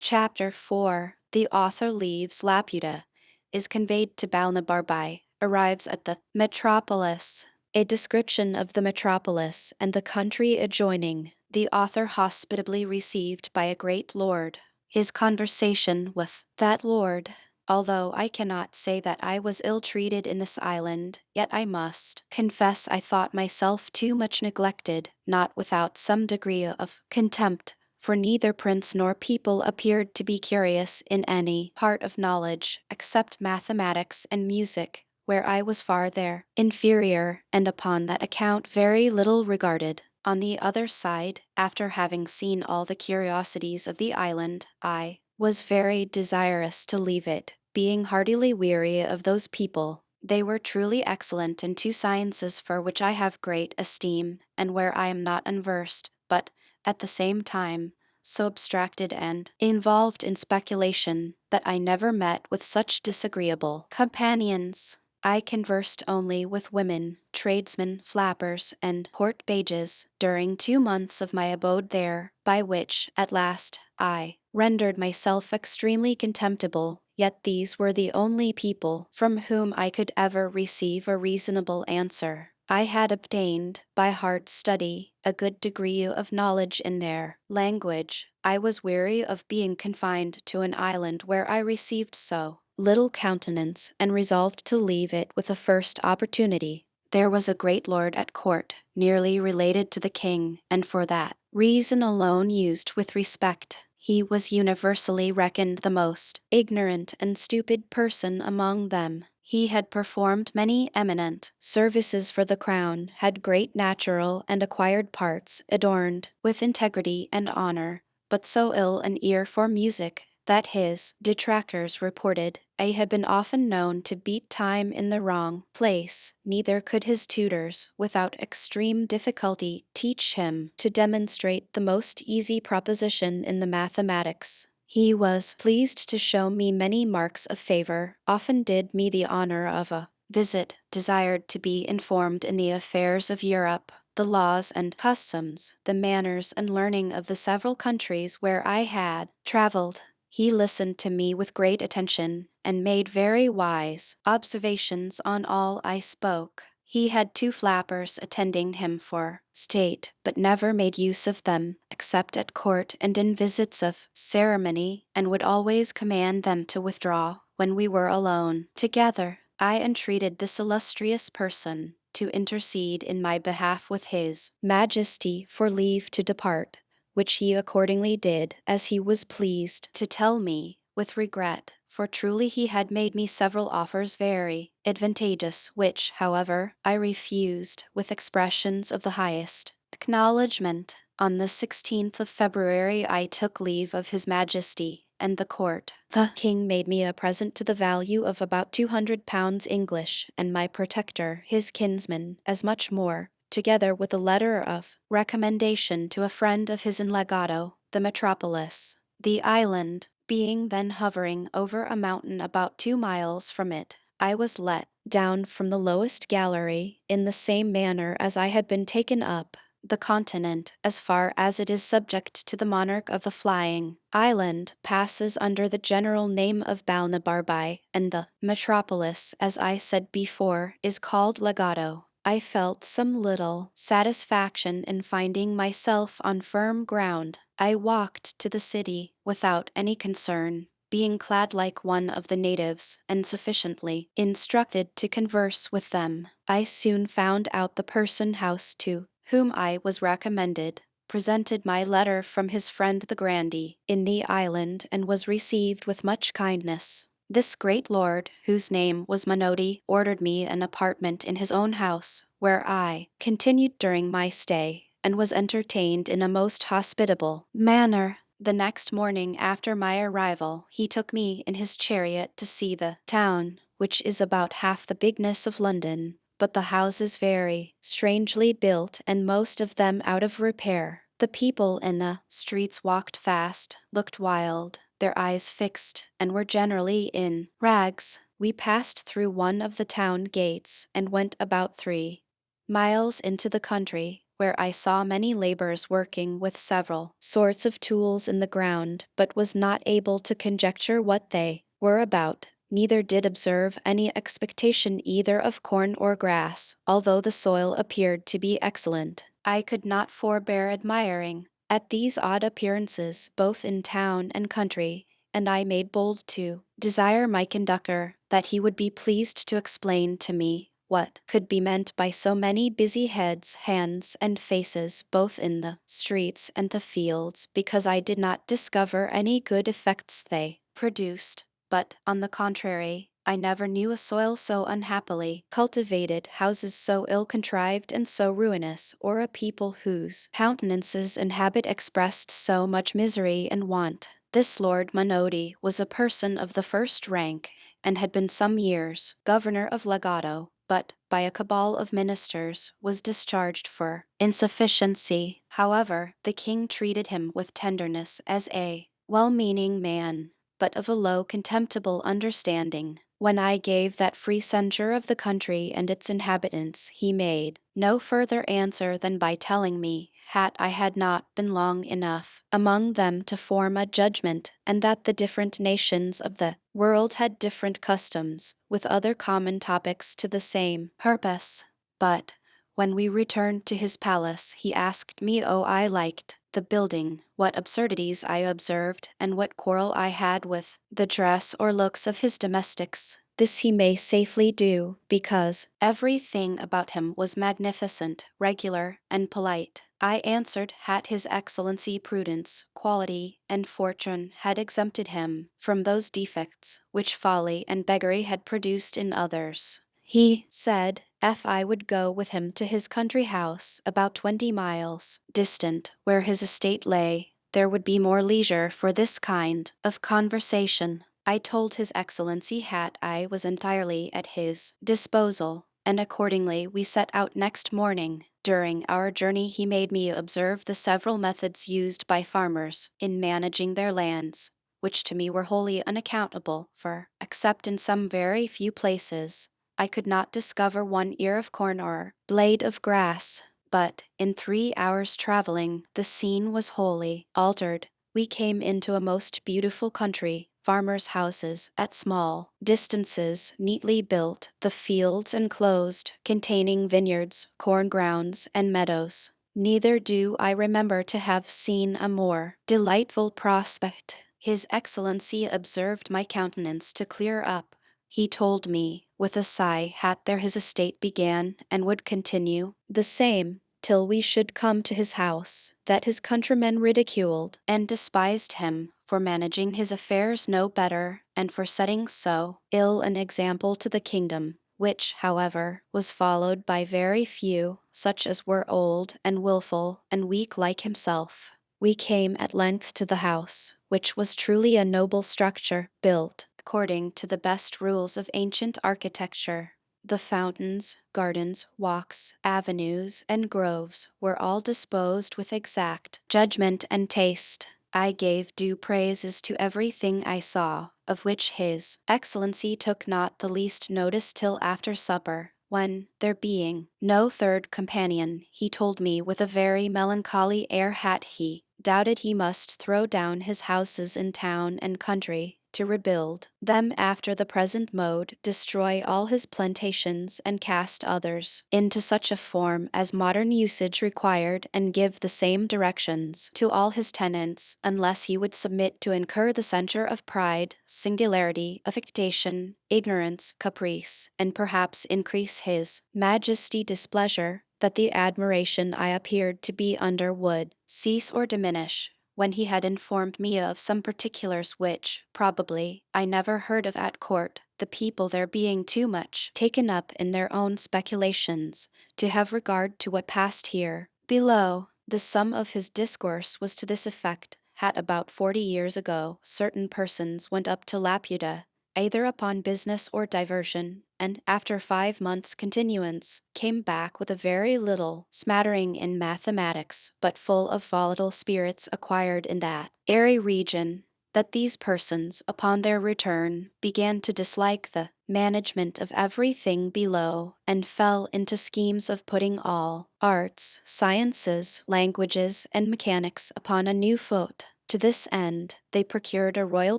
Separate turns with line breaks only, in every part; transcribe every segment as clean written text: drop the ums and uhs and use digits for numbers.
Chapter 4. The author leaves Laputa, is conveyed to Balnabarbai, arrives at the metropolis. A description of the metropolis and the country adjoining, the author hospitably received by a great lord. His conversation with that lord. Although I cannot say that I was ill-treated in this island, yet I must confess I thought myself too much neglected, not without some degree of contempt, for neither prince nor people appeared to be curious in any part of knowledge, except mathematics and music, where I was far their inferior, and upon that account very little regarded. On the other side, after having seen all the curiosities of the island, I was very desirous to leave it, being heartily weary of those people. They were truly excellent in two sciences for which I have great esteem, and where I am not unversed, but, at the same time, so abstracted and involved in speculation that I never met with such disagreeable companions. I conversed only with women, tradesmen, flappers, and court pages during 2 months of my abode there, by which, at last, I rendered myself extremely contemptible. Yet these were the only people from whom I could ever receive a reasonable answer. I had obtained, by hard study, a good degree of knowledge in their language. I was weary of being confined to an island where I received so little countenance, and resolved to leave it with the first opportunity. There was a great lord at court, nearly related to the king, and for that reason alone used with respect. He was universally reckoned the most ignorant and stupid person among them. He had performed many eminent services for the crown, had great natural and acquired parts, adorned with integrity and honor, but so ill an ear for music that his detractors reported I had been often known to beat time in the wrong place. Neither could his tutors, without extreme difficulty, teach him to demonstrate the most easy proposition in the mathematics. He was pleased to show me many marks of favor, often did me the honor of a visit, desired to be informed in the affairs of Europe, the laws and customs, the manners and learning of the several countries where I had traveled. He listened to me with great attention, and made very wise observations on all I spoke. He had 2 flappers attending him for state, but never made use of them, except at court and in visits of ceremony, and would always command them to withdraw when we were alone together. I entreated this illustrious person to intercede in my behalf with his Majesty for leave to depart, which he accordingly did, as he was pleased to tell me, with regret, for truly he had made me several offers very advantageous, which, however, I refused with expressions of the highest acknowledgment. On the 16th of February I took leave of His Majesty and the court. The king made me a present to the value of about £200 English, and my protector, his kinsman, as much more, together with a letter of recommendation to a friend of his in Legato, the metropolis. The island, being then hovering over a mountain about 2 miles from it, I was let down from the lowest gallery, in the same manner as I had been taken up the continent, as far as it is subject to the monarch of the flying island, passes under the general name of Balnabarbai, and the metropolis, as I said before, is called Legato. I felt some little satisfaction in finding myself on firm ground. I walked to the city without any concern, being clad like one of the natives, and sufficiently instructed to converse with them. I soon found out the person house to whom I was recommended, presented my letter from his friend the grandee in the island, and was received with much kindness. This great lord, whose name was Menotti, ordered me an apartment in his own house, where I continued during my stay, and was entertained in a most hospitable manner. The next morning after my arrival, he took me in his chariot to see the town, which is about half the bigness of London, but the houses very strangely built and most of them out of repair. The people in the streets walked fast, looked wild, their eyes fixed, and were generally in rags. We passed through one of the town gates and went about 3 miles into the country, where I saw many laborers working with several sorts of tools in the ground, but was not able to conjecture what they were about, neither did observe any expectation either of corn or grass, although the soil appeared to be excellent. I could not forbear admiring at these odd appearances both in town and country, and I made bold to desire my conductor that he would be pleased to explain to me what could be meant by so many busy heads, hands, and faces both in the streets and the fields, because I did not discover any good effects they produced, but, on the contrary, I never knew a soil so unhappily cultivated, houses so ill contrived and so ruinous, or a people whose countenances and habit expressed so much misery and want. This Lord Menotti was a person of the first rank, and had been some years governor of Legato, but, by a cabal of ministers, was discharged for insufficiency. However, the king treated him with tenderness as a well-meaning man, but of a low contemptible understanding. When I gave that free censure of the country and its inhabitants, he made no further answer than by telling me I had not been long enough among them to form a judgment, and that the different nations of the world had different customs, with other common topics to the same purpose. But, when we returned to his palace, he asked me I liked the building, what absurdities I observed, and what quarrel I had with the dress or looks of his domestics. This he may safely do, because everything about him was magnificent, regular, and polite. I answered His Excellency prudence, quality, and fortune had exempted him from those defects which folly and beggary had produced in others. He said if I would go with him to his country house, about 20 miles distant, where his estate lay, there would be more leisure for this kind of conversation. I told His Excellency I was entirely at his disposal, and accordingly we set out next morning. During our journey he made me observe the several methods used by farmers in managing their lands, which to me were wholly unaccountable, for, except in some very few places, I could not discover one ear of corn or blade of grass. But, in 3 hours' traveling, the scene was wholly altered. We came into a most beautiful country, farmers' houses, at small distances, neatly built, the fields enclosed, containing vineyards, corn grounds, and meadows. Neither do I remember to have seen a more delightful prospect. His Excellency observed my countenance to clear up. He told me, with a sigh, there his estate began, and would continue the same till we should come to his house, that his countrymen ridiculed and despised him for managing his affairs no better, and for setting so ill an example to the kingdom, which, however, was followed by very few, such as were old and wilful and weak like himself. We came at length to the house, which was truly a noble structure, built according to the best rules of ancient architecture. The fountains, gardens, walks, avenues, and groves were all disposed with exact judgment and taste. I gave due praises to everything I saw, of which His Excellency took not the least notice till after supper, when, there being no third companion, he told me with a very melancholy air he doubted he must throw down his houses in town and country, to rebuild them after the present mode, destroy all his plantations, and cast others into such a form as modern usage required, and give the same directions to all his tenants, unless he would submit to incur the censure of pride, singularity, affectation, ignorance, caprice, and perhaps increase his Majesty displeasure, that the admiration I appeared to be under would cease or diminish, when he had informed me of some particulars which, probably, I never heard of at court, the people there being too much taken up in their own speculations to have regard to what passed here below. The sum of his discourse was to this effect: about 40 years ago, certain persons went up to Laputa, either upon business or diversion, and, after 5 months' continuance, came back with a very little smattering in mathematics, but full of volatile spirits acquired in that airy region. That these persons, upon their return, began to dislike the management of everything below, and fell into schemes of putting all arts, sciences, languages, and mechanics upon a new foot. To this end, they procured a royal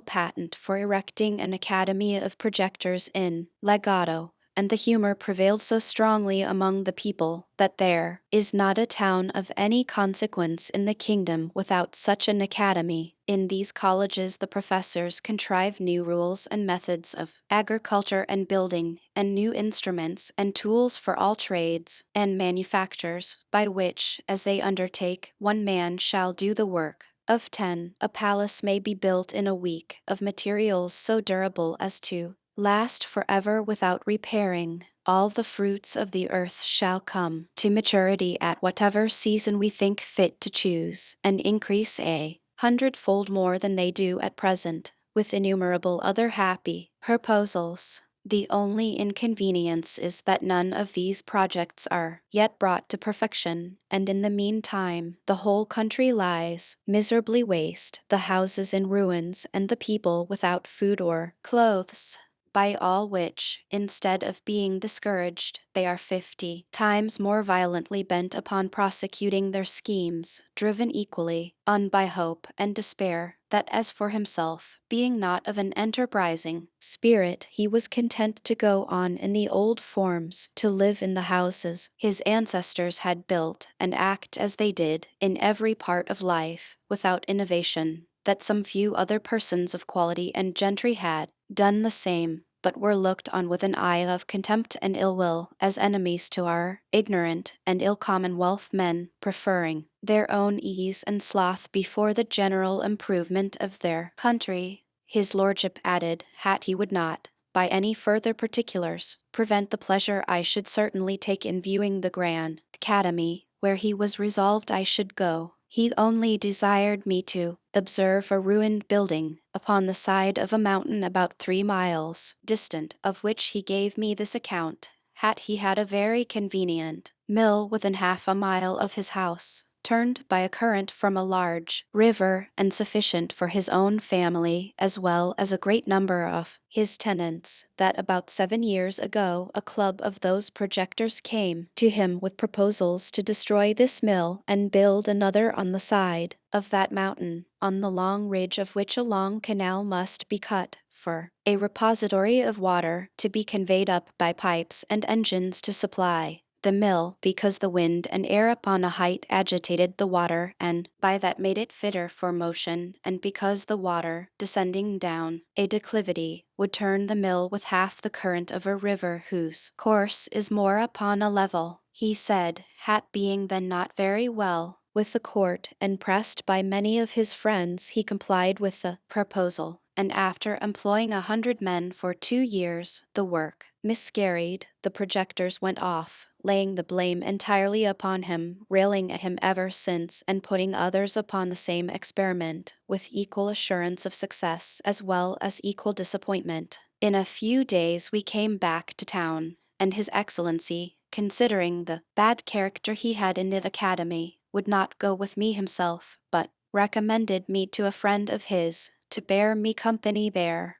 patent for erecting an academy of projectors in Legato, and the humor prevailed so strongly among the people that there is not a town of any consequence in the kingdom without such an academy. In these colleges the professors contrive new rules and methods of agriculture and building, and new instruments and tools for all trades and manufactures, by which, as they undertake, one man shall do the work of 10. A palace may be built in a week, of materials so durable as to last forever without repairing. All the fruits of the earth shall come to maturity at whatever season we think fit to choose, and increase a hundredfold more than they do at present, with innumerable other happy proposals. The only inconvenience is that none of these projects are yet brought to perfection, and in the meantime the whole country lies miserably waste, the houses in ruins, and the people without food or clothes. By all which, instead of being discouraged, they are 50 times more violently bent upon prosecuting their schemes, driven equally on by hope and despair, that as for himself, being not of an enterprising spirit, he was content to go on in the old forms, to live in the houses his ancestors had built, and act as they did in every part of life, without innovation. That some few other persons of quality and gentry had done the same, but were looked on with an eye of contempt and ill will, as enemies to our ignorant and ill commonwealth, men preferring their own ease and sloth before the general improvement of their country. His lordship added, he would not, by any further particulars, prevent the pleasure I should certainly take in viewing the grand academy, where he was resolved I should go. He only desired me to observe a ruined building upon the side of a mountain about 3 miles distant, of which he gave me this account. He had a very convenient mill within half a mile of his house, turned by a current from a large river, and sufficient for his own family as well as a great number of his tenants. That about 7 years ago a club of those projectors came to him with proposals to destroy this mill and build another on the side of that mountain, on the long ridge of which a long canal must be cut, for a repository of water to be conveyed up by pipes and engines to supply the mill, because the wind and air upon a height agitated the water, and by that made it fitter for motion, and because the water, descending down a declivity, would turn the mill with half the current of a river whose course is more upon a level. He said, being then not very well with the court, and pressed by many of his friends, he complied with the proposal, and after employing 100 men for 2 years, the work miscarried. The projectors went off, laying the blame entirely upon him, railing at him ever since, and putting others upon the same experiment, with equal assurance of success as well as equal disappointment. In a few days we came back to town, and His Excellency, considering the bad character he had in the academy, would not go with me himself, but recommended me to a friend of his to bear me company there.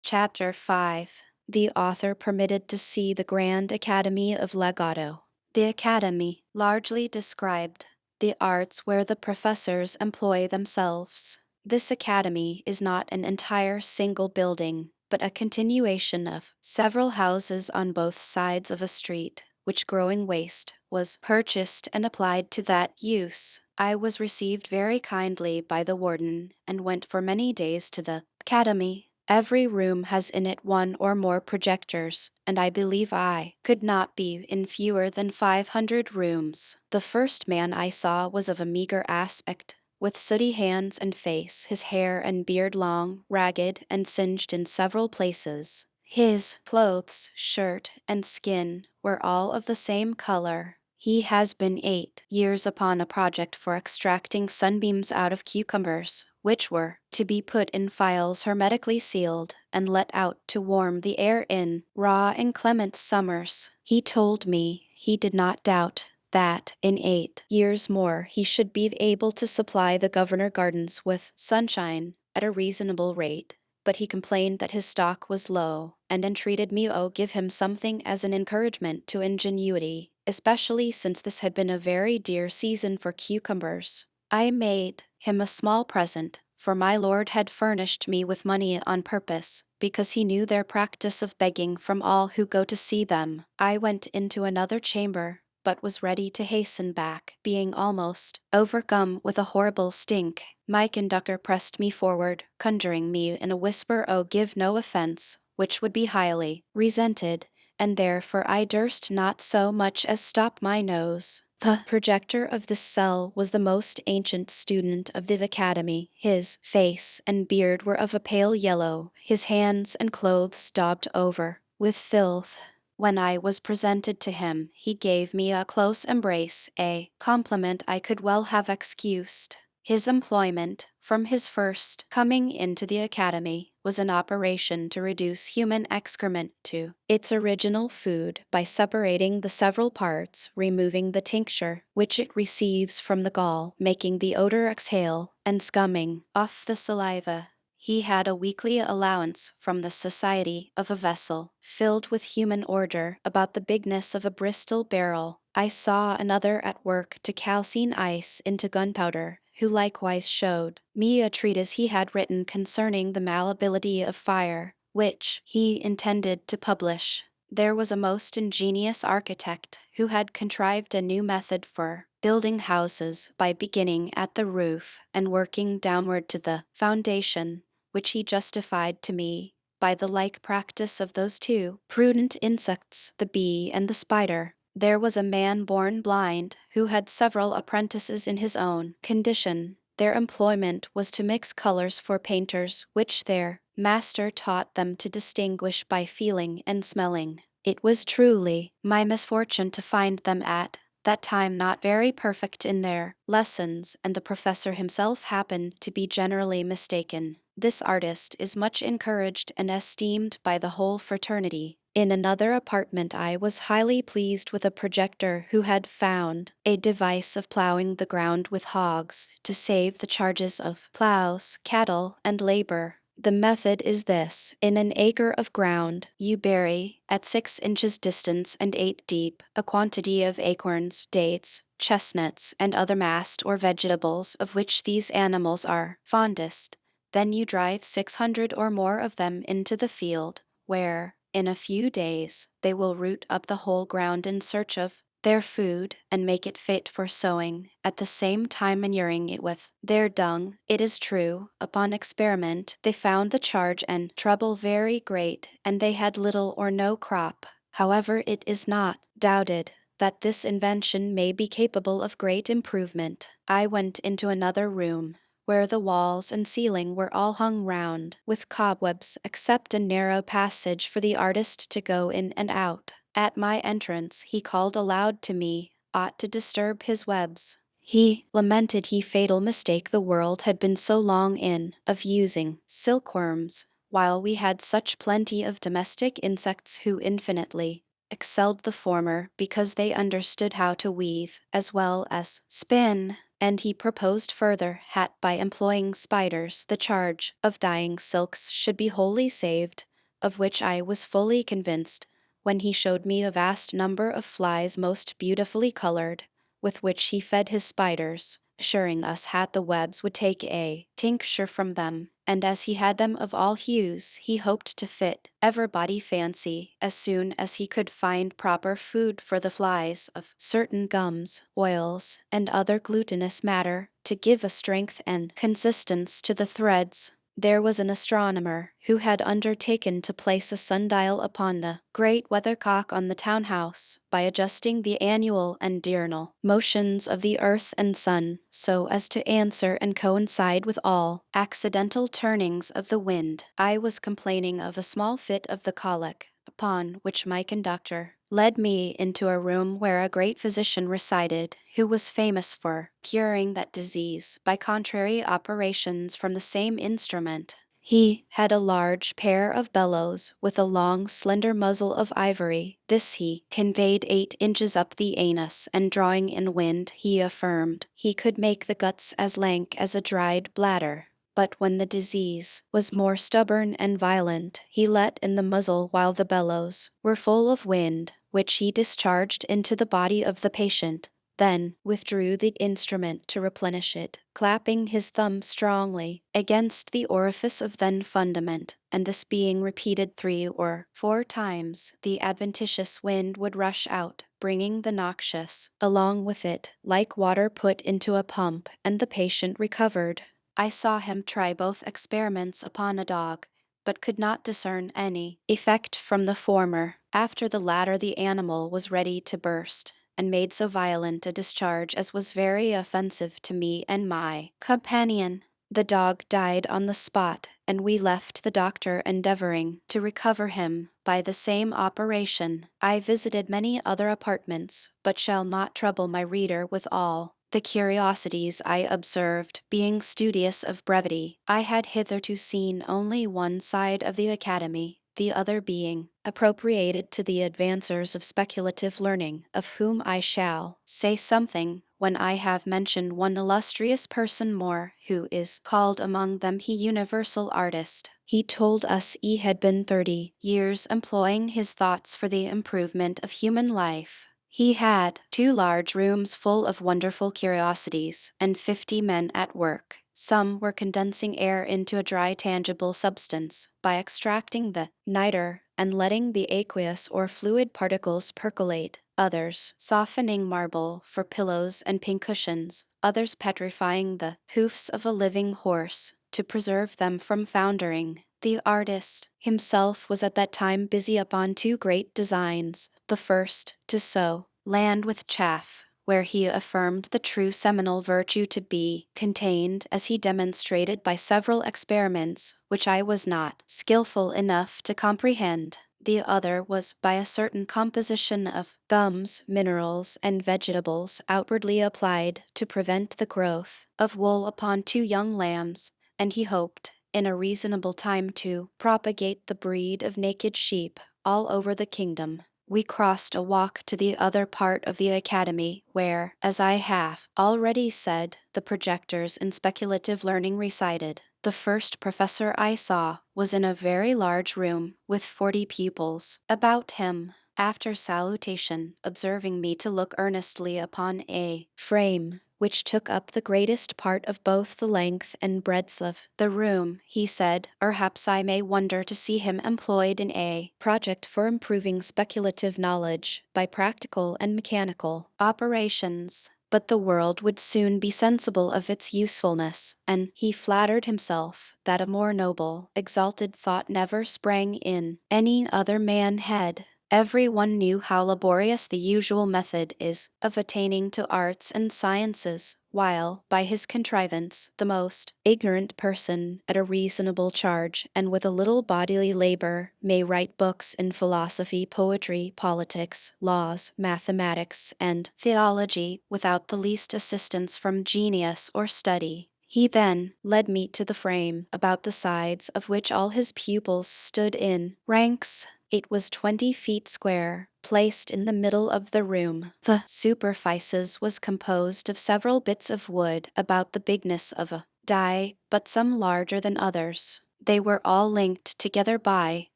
Chapter 5. The author permitted to see the Grand Academy of Legato. The Academy largely described the arts where the professors employ themselves. This academy is not an entire single building, but a continuation of several houses on both sides of a street, which, growing waste, was purchased and applied to that use. I was received very kindly by the warden, and went for many days to the academy. Every room has in it one or more projectors, and I believe I could not be in fewer than 500 rooms. The first man I saw was of a meager aspect, with sooty hands and face, his hair and beard long, ragged, and singed in several places. His clothes, shirt, and skin were all of the same color. He has been 8 years upon a project for extracting sunbeams out of cucumbers, which were to be put in phials hermetically sealed, and let out to warm the air in raw inclement summers. He told me he did not doubt that in 8 years more he should be able to supply the Governor Gardens with sunshine at a reasonable rate. but he complained that his stock was low, and entreated me to give him something as an encouragement to ingenuity, especially since this had been a very dear season for cucumbers. I made him a small present, for my lord had furnished me with money on purpose, because he knew their practice of begging from all who go to see them. I went into another chamber, but was ready to hasten back, being almost overcome with a horrible stink. My conductor pressed me forward, conjuring me in a whisper give no offense, which would be highly resented, and therefore I durst not so much as stop my nose. The projector of this cell was the most ancient student of the academy. His face and beard were of a pale yellow, his hands and clothes daubed over with filth. When I was presented to him, he gave me a close embrace, a compliment I could well have excused. His employment, from his first coming into the academy, was an operation to reduce human excrement to its original food by separating the several parts, removing the tincture which it receives from the gall, making the odor exhale, and scumming off the saliva. He had a weekly allowance from the society of a vessel, filled with human ordure, about the bigness of a Bristol barrel. I saw another at work to calcine ice into gunpowder, who likewise showed me a treatise he had written concerning the malleability of fire, which he intended to publish. There was a most ingenious architect who had contrived a new method for building houses by beginning at the roof and working downward to the foundation, which he justified to me by the like practice of those two prudent insects, the bee and the spider. There was a man born blind, who had several apprentices in his own condition. Their employment was to mix colors for painters, which their master taught them to distinguish by feeling and smelling. It was truly my misfortune to find them at that time not very perfect in their lessons, and the professor himself happened to be generally mistaken. This artist is much encouraged and esteemed by the whole fraternity. In another apartment I was highly pleased with a projector who had found a device of plowing the ground with hogs to save the charges of plows, cattle, and labor. The method is this: in an acre of ground, you bury, at 6 inches distance and 8 deep, a quantity of acorns, dates, chestnuts, and other mast or vegetables of which these animals are fondest. Then you drive 600 or more of them into the field, where, in a few days, they will root up the whole ground in search of their food and make it fit for sowing, at the same time manuring it with their dung. It is true, upon experiment, they found the charge and trouble very great, and they had little or no crop. However, it is not doubted that this invention may be capable of great improvement. I went into another room, where the walls and ceiling were all hung round with cobwebs, except a narrow passage for the artist to go in and out. At my entrance he called aloud to me, ought to disturb his webs. He lamented he fatal mistake the world had been so long in, of using silkworms, while we had such plenty of domestic insects who infinitely excelled the former, because they understood how to weave, as well as spin. And he proposed further, that by employing spiders, the charge of dyeing silks should be wholly saved, of which I was fully convinced, when he showed me a vast number of flies most beautifully colored, with which he fed his spiders, assuring us that the webs would take a tincture from them, and as he had them of all hues, he hoped to fit everybody fancy, as soon as he could find proper food for the flies, of certain gums, oils, and other glutinous matter, to give a strength and consistence to the threads. There was an astronomer who had undertaken to place a sundial upon the great weathercock on the town-house, by adjusting the annual and diurnal motions of the earth and sun, so as to answer and coincide with all accidental turnings of the wind. I was complaining of a small fit of the colic, upon which my conductor led me into a room where a great physician resided, who was famous for curing that disease by contrary operations from the same instrument. He had a large pair of bellows, with a long slender muzzle of ivory. This he conveyed 8 inches up the anus, and drawing in wind, he affirmed he could make the guts as lank as a dried bladder. But when the disease was more stubborn and violent, he let in the muzzle while the bellows were full of wind, which he discharged into the body of the patient, then withdrew the instrument to replenish it, clapping his thumb strongly against the orifice of then fundament, and this being repeated 3 or 4 times, the adventitious wind would rush out, bringing the noxious along with it, like water put into a pump, and the patient recovered. I saw him try both experiments upon a dog, but could not discern any effect from the former. After the latter, the animal was ready to burst, and made so violent a discharge as was very offensive to me and my companion. The dog died on the spot, and we left the doctor endeavoring to recover him by the same operation. I visited many other apartments, but shall not trouble my reader with all the curiosities I observed. Being studious of brevity, I had hitherto seen only one side of the academy, the other being appropriated to the advancers of speculative learning, of whom I shall say something when I have mentioned one illustrious person more, who is called among them he universal artist. He told us he had been 30 years employing his thoughts for the improvement of human life. He had 2 large rooms full of wonderful curiosities, and 50 men at work. Some were condensing air into a dry tangible substance by extracting the niter and letting the aqueous or fluid particles percolate, others softening marble for pillows and pincushions, others petrifying the hoofs of a living horse to preserve them from foundering. The artist himself was at that time busy upon 2 great designs. The first, to sow land with chaff, where he affirmed the true seminal virtue to be contained, as he demonstrated by several experiments, which I was not skillful enough to comprehend. The other was by a certain composition of gums, minerals, and vegetables outwardly applied to prevent the growth of wool upon 2 young lambs, and he hoped, in a reasonable time, to propagate the breed of naked sheep all over the kingdom. We crossed a walk to the other part of the academy, where, as I have already said, the projectors in speculative learning resided. The first professor I saw was in a very large room with 40 pupils about him. After salutation, observing me to look earnestly upon a frame which took up the greatest part of both the length and breadth of the room, he said, "Perhaps I may wonder to see him employed in a project for improving speculative knowledge by practical and mechanical operations. But the world would soon be sensible of its usefulness, and he flattered himself that a more noble, exalted thought never sprang in any other man's head." Every one knew how laborious the usual method is of attaining to arts and sciences, while, by his contrivance, the most ignorant person, at a reasonable charge, and with a little bodily labor, may write books in philosophy, poetry, politics, laws, mathematics, and theology, without the least assistance from genius or study. He then led me to the frame, about the sides of which all his pupils stood in ranks. It was 20 feet square, placed in the middle of the room. The superficies was composed of several bits of wood about the bigness of a die, but some larger than others. They were all linked together by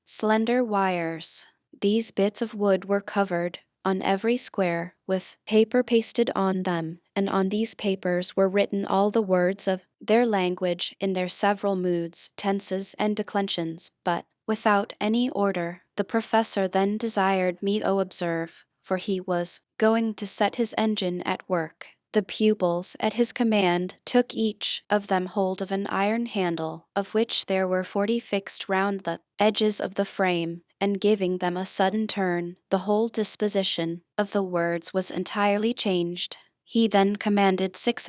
slender wires. These bits of wood were covered, on every square, with paper pasted on them, and on these papers were written all the words of their language in their several moods, tenses, and declensions, but without any order. The professor then desired me to observe, for he was going to set his engine at work. The pupils, at his command, took each of them hold of an iron handle, of which there were 40 fixed round the edges of the frame, and giving them a sudden turn, the whole disposition of the words was entirely changed. He then commanded 36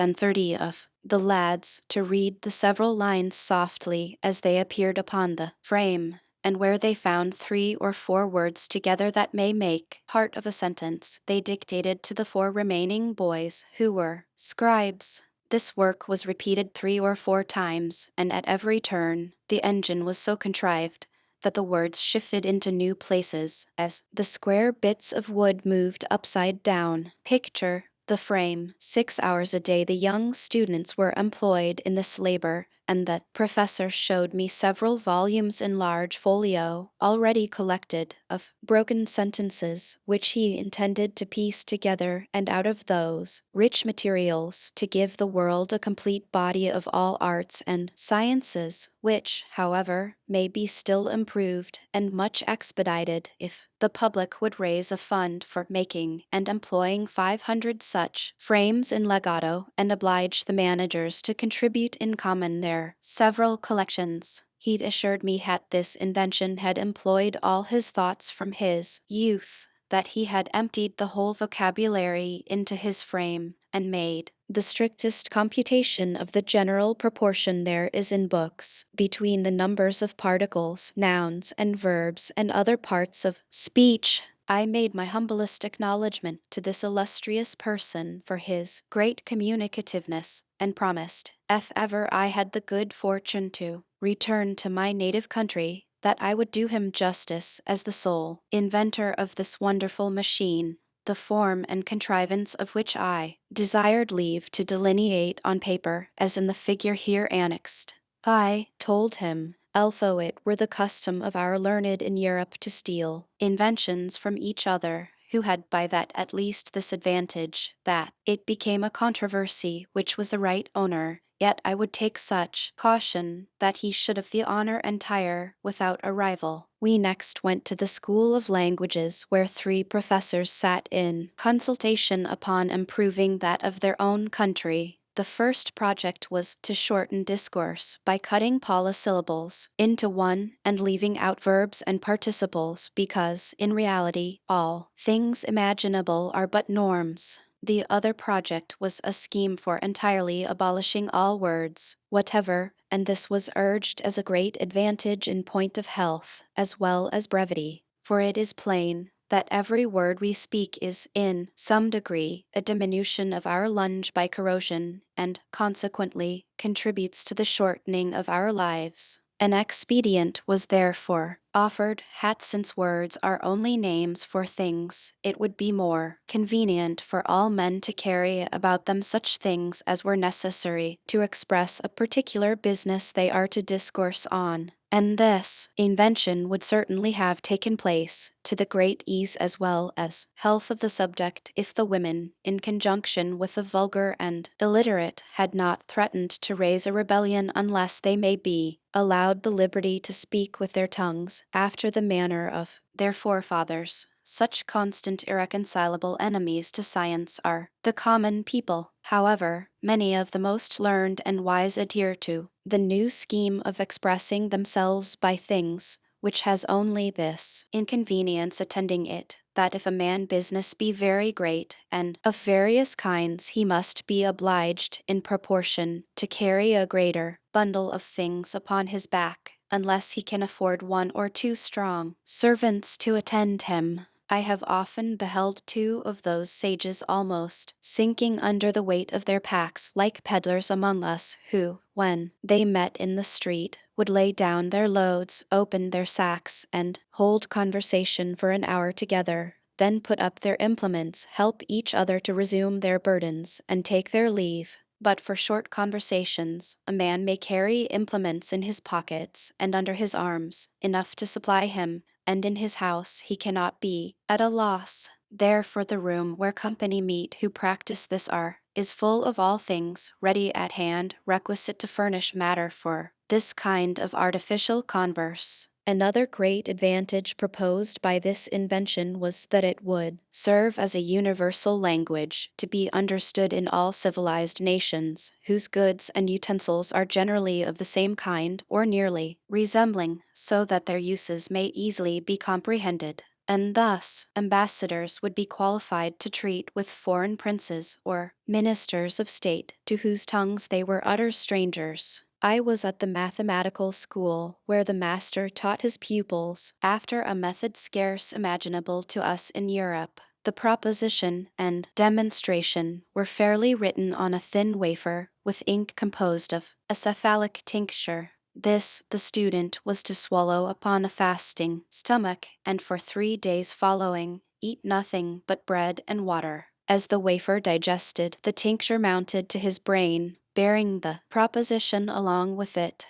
of the lads to read the several lines softly as they appeared upon the frame, and where they found 3 or 4 words together that may make part of a sentence, they dictated to the 4 remaining boys, who were scribes. This work was repeated 3 or 4 times, and at every turn the engine was so contrived that the words shifted into new places as the square bits of wood moved upside down. Picture the frame. 6 hours a day the young students were employed in this labor, and the professor showed me several volumes in large folio, already collected, of broken sentences, which he intended to piece together, and out of those rich materials to give the world a complete body of all arts and sciences, which, however, may be still improved and much expedited if the public would raise a fund for making and employing 500 such frames in legato and oblige the managers to contribute in common their several collections. He'd assured me that this invention had employed all his thoughts from his youth, that he had emptied the whole vocabulary into his frame, and made the strictest computation of the general proportion there is in books, between the numbers of particles, nouns, and verbs, and other parts of speech. I made my humblest acknowledgment to this illustrious person for his great communicativeness, and promised, if ever I had the good fortune to return to my native country, that I would do him justice as the sole inventor of this wonderful machine, the form and contrivance of which I desired leave to delineate on paper, as in the figure here annexed. I told him, although it were the custom of our learned in Europe to steal inventions from each other, who had by that at least this advantage, that it became a controversy which was the right owner, yet I would take such caution that he should have the honor entire without a rival. We next went to the School of Languages, where 3 professors sat in consultation upon improving that of their own country. The first project was to shorten discourse by cutting polysyllables into one and leaving out verbs and participles, because, in reality, all things imaginable are but norms. The other project was a scheme for entirely abolishing all words whatever, and this was urged as a great advantage in point of health, as well as brevity, for it is plain that every word we speak is, in some degree, a diminution of our lunge by corrosion, and, consequently, contributes to the shortening of our lives. An expedient was therefore offered, that since words are only names for things, it would be more convenient for all men to carry about them such things as were necessary to express a particular business they are to discourse on. And this invention would certainly have taken place, to the great ease as well as health of the subject, if the women, in conjunction with the vulgar and illiterate, had not threatened to raise a rebellion unless they may be allowed the liberty to speak with their tongues, after the manner of their forefathers. Such constant irreconcilable enemies to science are the common people. However, many of the most learned and wise adhere to the new scheme of expressing themselves by things, which has only this inconvenience attending it, that if a man business be very great, and of various kinds, he must be obliged, in proportion, to carry a greater bundle of things upon his back, unless he can afford 1 or 2 strong servants to attend him. I have often beheld 2 of those sages almost sinking under the weight of their packs, like peddlers among us, who, when they met in the street, would lay down their loads, open their sacks, and hold conversation for an hour together, then put up their implements, help each other to resume their burdens, and take their leave. But for short conversations, a man may carry implements in his pockets and under his arms, enough to supply him, and in his house he cannot be at a loss. Therefore the room where company meet who practice this art is full of all things ready at hand, requisite to furnish matter for this kind of artificial converse. Another great advantage proposed by this invention was that it would serve as a universal language, to be understood in all civilized nations, whose goods and utensils are generally of the same kind, or nearly resembling, so that their uses may easily be comprehended. And thus, ambassadors would be qualified to treat with foreign princes or ministers of state, to whose tongues they were utter strangers. I was at the mathematical school, where the master taught his pupils, after a method scarce imaginable to us in Europe. The proposition and demonstration were fairly written on a thin wafer, with ink composed of a cephalic tincture. This the student was to swallow upon a fasting stomach, and for 3 days following, eat nothing but bread and water. As the wafer digested, the tincture mounted to his brain, bearing the proposition along with it.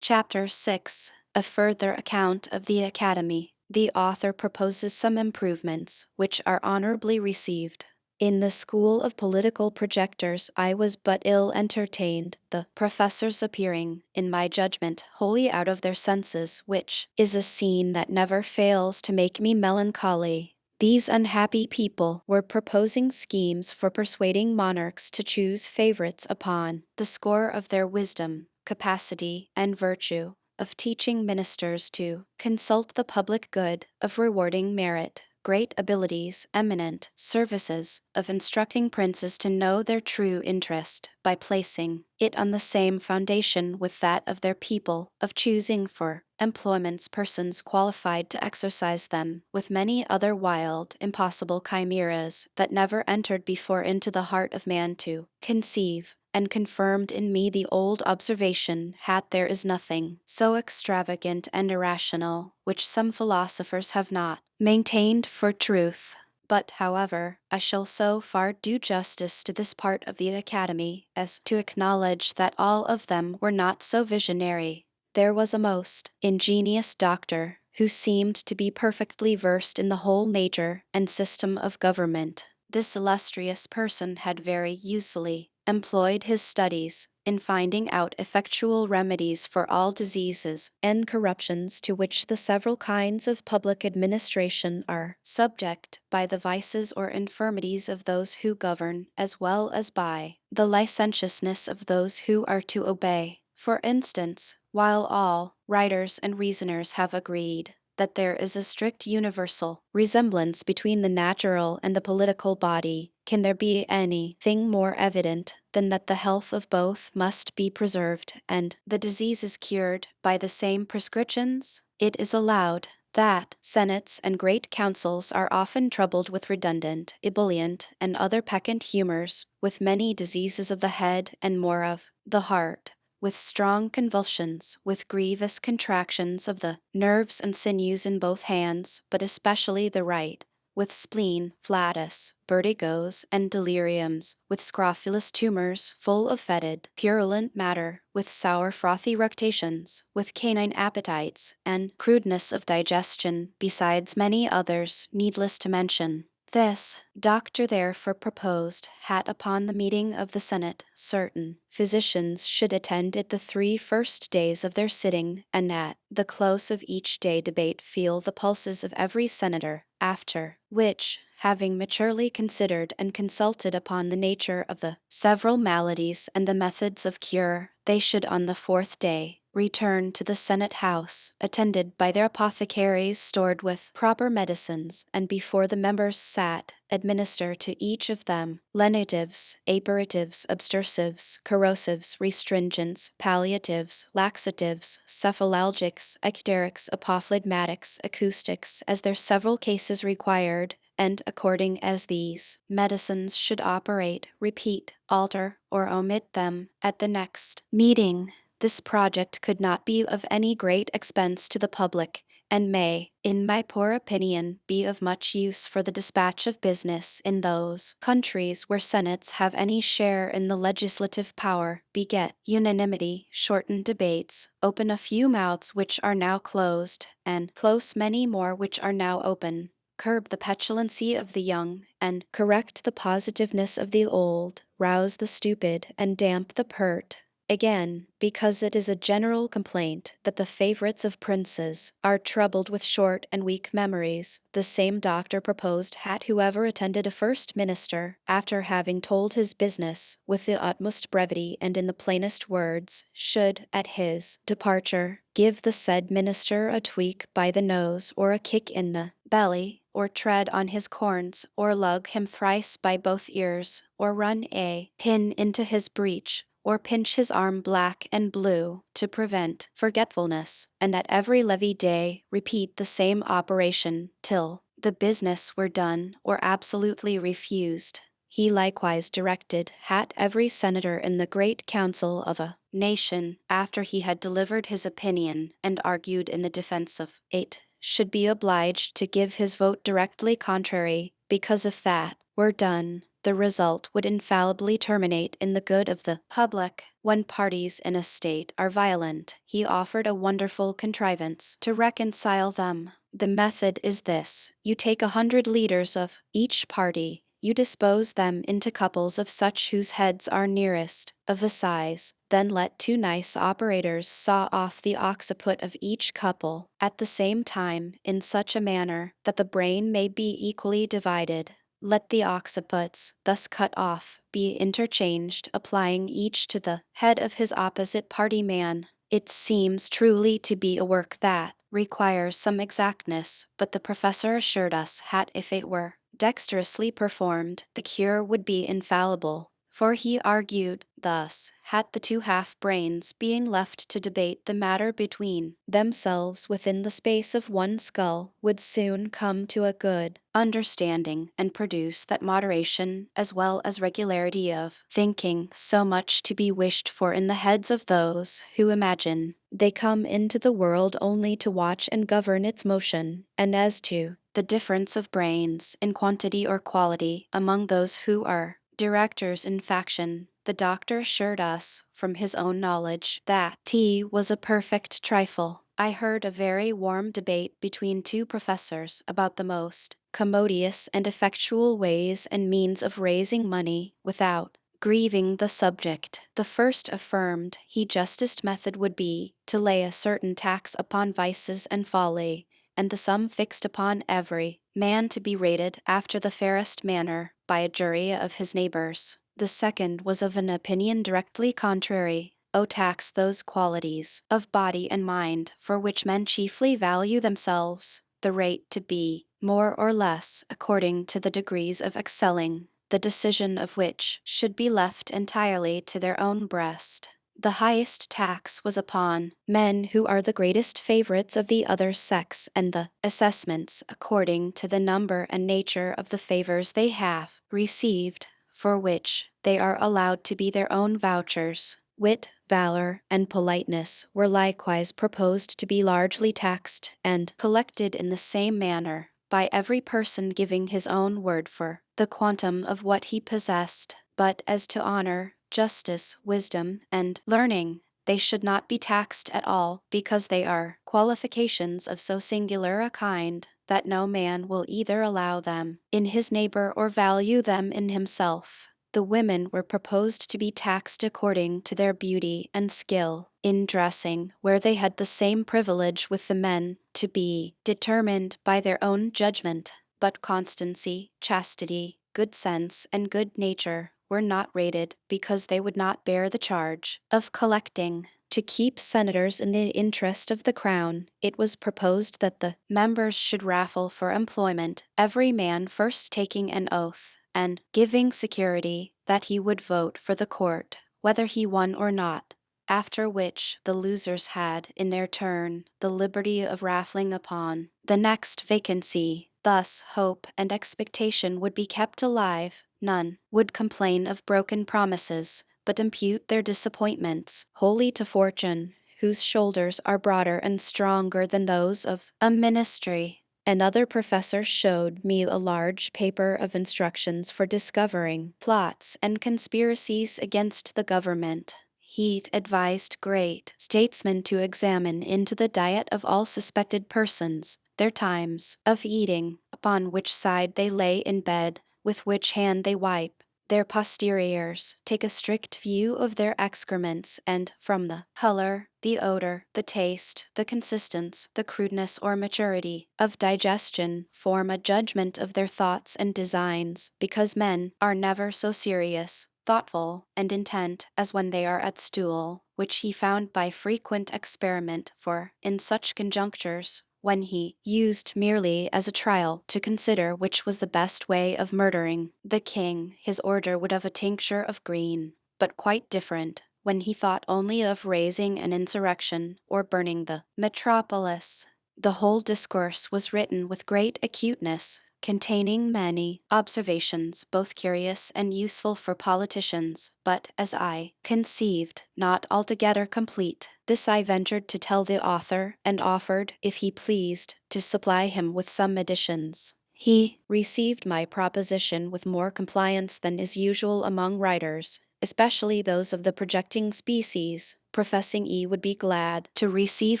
Chapter 6. A further account of the Academy. The author proposes some improvements, which are honorably received. In the school of political projectors I was but ill entertained, the professors appearing, in my judgment, wholly out of their senses, which is a scene that never fails to make me melancholy. These unhappy people were proposing schemes for persuading monarchs to choose favorites upon the score of their wisdom, capacity, and virtue, of teaching ministers to consult the public good, of rewarding merit, great abilities, eminent services, of instructing princes to know their true interest, by placing it on the same foundation with that of their people, of choosing for employments persons qualified to exercise them, with many other wild, impossible chimeras that never entered before into the heart of man to conceive, and confirmed in me the old observation there is nothing so extravagant and irrational, which some philosophers have not maintained for truth. But, however, I shall so far do justice to this part of the Academy as to acknowledge that all of them were not so visionary. There was a most ingenious doctor, who seemed to be perfectly versed in the whole nature and system of government. This illustrious person had very usefully employed his studies in finding out effectual remedies for all diseases and corruptions to which the several kinds of public administration are subject by the vices or infirmities of those who govern, as well as by the licentiousness of those who are to obey. For instance, while all writers and reasoners have agreed that there is a strict universal resemblance between the natural and the political body, can there be any thing more evident than that the health of both must be preserved, and the diseases cured by the same prescriptions? It is allowed that senates and great councils are often troubled with redundant, ebullient, and other peccant humors, with many diseases of the head and more of the heart, with strong convulsions, with grievous contractions of the nerves and sinews in both hands, but especially the right, with spleen, flatus, vertigos, and deliriums, with scrofulous tumors full of fetid, purulent matter, with sour frothy rectations, with canine appetites, and crudeness of digestion, besides many others needless to mention. This doctor therefore proposed that upon the meeting of the Senate certain physicians should attend it the 3 first days of their sitting, and at the close of each day debate feel the pulses of every senator, after which, having maturely considered and consulted upon the nature of the several maladies and the methods of cure, they should on the 4th day return to the Senate House, attended by their apothecaries stored with proper medicines, and before the members sat, administer to each of them lenitives, aperitives, obstrusives, corrosives, restringents, palliatives, laxatives, cephalalgics, ecterics, apophlegmatics, acoustics, as their several cases required, and according as these medicines should operate, repeat, alter, or omit them at the next meeting. This project could not be of any great expense to the public, and may, in my poor opinion, be of much use for the dispatch of business in those countries where senates have any share in the legislative power, beget unanimity, shorten debates, open a few mouths which are now closed, and close many more which are now open, curb the petulancy of the young, and correct the positiveness of the old, rouse the stupid, and damp the pert. Again, because it is a general complaint that the favorites of princes are troubled with short and weak memories, the same doctor proposed that whoever attended a first minister, after having told his business with the utmost brevity and in the plainest words, should, at his departure, give the said minister a tweak by the nose or a kick in the belly, or tread on his corns, or lug him thrice by both ears, or run a pin into his breech, or pinch his arm black and blue, to prevent forgetfulness, and at every levee day repeat the same operation, till the business were done or absolutely refused. He likewise directed that every senator in the great council of a nation, after he had delivered his opinion and argued in the defense of it, should be obliged to give his vote directly contrary, because if that were done, the result would infallibly terminate in the good of the public. When parties in a state are violent, he offered a wonderful contrivance to reconcile them. The method is this: you take 100 leaders of each party, you dispose them into couples of such whose heads are nearest of a size, then let 2 nice operators saw off the occiput of each couple, at the same time in such a manner that the brain may be equally divided. Let the occiputs, thus cut off, be interchanged, applying each to the head of his opposite party man. It seems truly to be a work that requires some exactness, but the professor assured us that if it were dexterously performed, the cure would be infallible. For he argued thus: had the 2 half-brains being left to debate the matter between themselves within the space of one skull, would soon come to a good understanding and produce that moderation as well as regularity of thinking so much to be wished for in the heads of those who imagine they come into the world only to watch and govern its motion. And as to the difference of brains in quantity or quality among those who are directors in faction, the doctor assured us, from his own knowledge, that tea was a perfect trifle. I heard a very warm debate between 2 professors about the most commodious and effectual ways and means of raising money without grieving the subject. The first affirmed he justest method would be to lay a certain tax upon vices and folly, and the sum fixed upon every man to be rated after the fairest manner by a jury of his neighbors. The second was of an opinion directly contrary. O tax those qualities of body and mind for which men chiefly value themselves, the rate to be more or less according to the degrees of excelling, the decision of which should be left entirely to their own breast. The highest tax was upon men who are the greatest favorites of the other sex, and the assessments according to the number and nature of the favors they have received, for which they are allowed to be their own vouchers. Wit, valor, and politeness were likewise proposed to be largely taxed and collected in the same manner, by every person giving his own word for the quantum of what he possessed. But as to honor, justice, wisdom, and learning, they should not be taxed at all, because they are qualifications of so singular a kind that no man will either allow them in his neighbor or value them in himself. The women were proposed to be taxed according to their beauty and skill in dressing, where they had the same privilege with the men, to be determined by their own judgment. But constancy, chastity, good sense, and good nature were not rated, because they would not bear the charge of collecting. To keep senators in the interest of the crown, it was proposed that the members should raffle for employment, every man first taking an oath and giving security that he would vote for the court, whether he won or not, after which the losers had, in their turn, the liberty of raffling upon the next vacancy. Thus hope and expectation would be kept alive. None would complain of broken promises, but impute their disappointments wholly to fortune, whose shoulders are broader and stronger than those of a ministry. Another professor showed me a large paper of instructions for discovering plots and conspiracies against the government. He advised great statesmen to examine into the diet of all suspected persons, their times of eating, upon which side they lay in bed, with which hand they wipe their posteriors, take a strict view of their excrements, and from the color, the odor, the taste, the consistence, the crudeness or maturity of digestion, form a judgment of their thoughts and designs, because men are never so serious, thoughtful, and intent as when they are at stool, which he found by frequent experiment, for in such conjunctures, when he used merely as a trial to consider which was the best way of murdering the king, his order would have a tincture of green, but quite different when he thought only of raising an insurrection or burning the metropolis. The whole discourse was written with great acuteness, containing many observations, both curious and useful for politicians, but, as I conceived, not altogether complete. This I ventured to tell the author, and offered, if he pleased, to supply him with some additions. He received my proposition with more compliance than is usual among writers, especially those of the projecting species, professing he would be glad to receive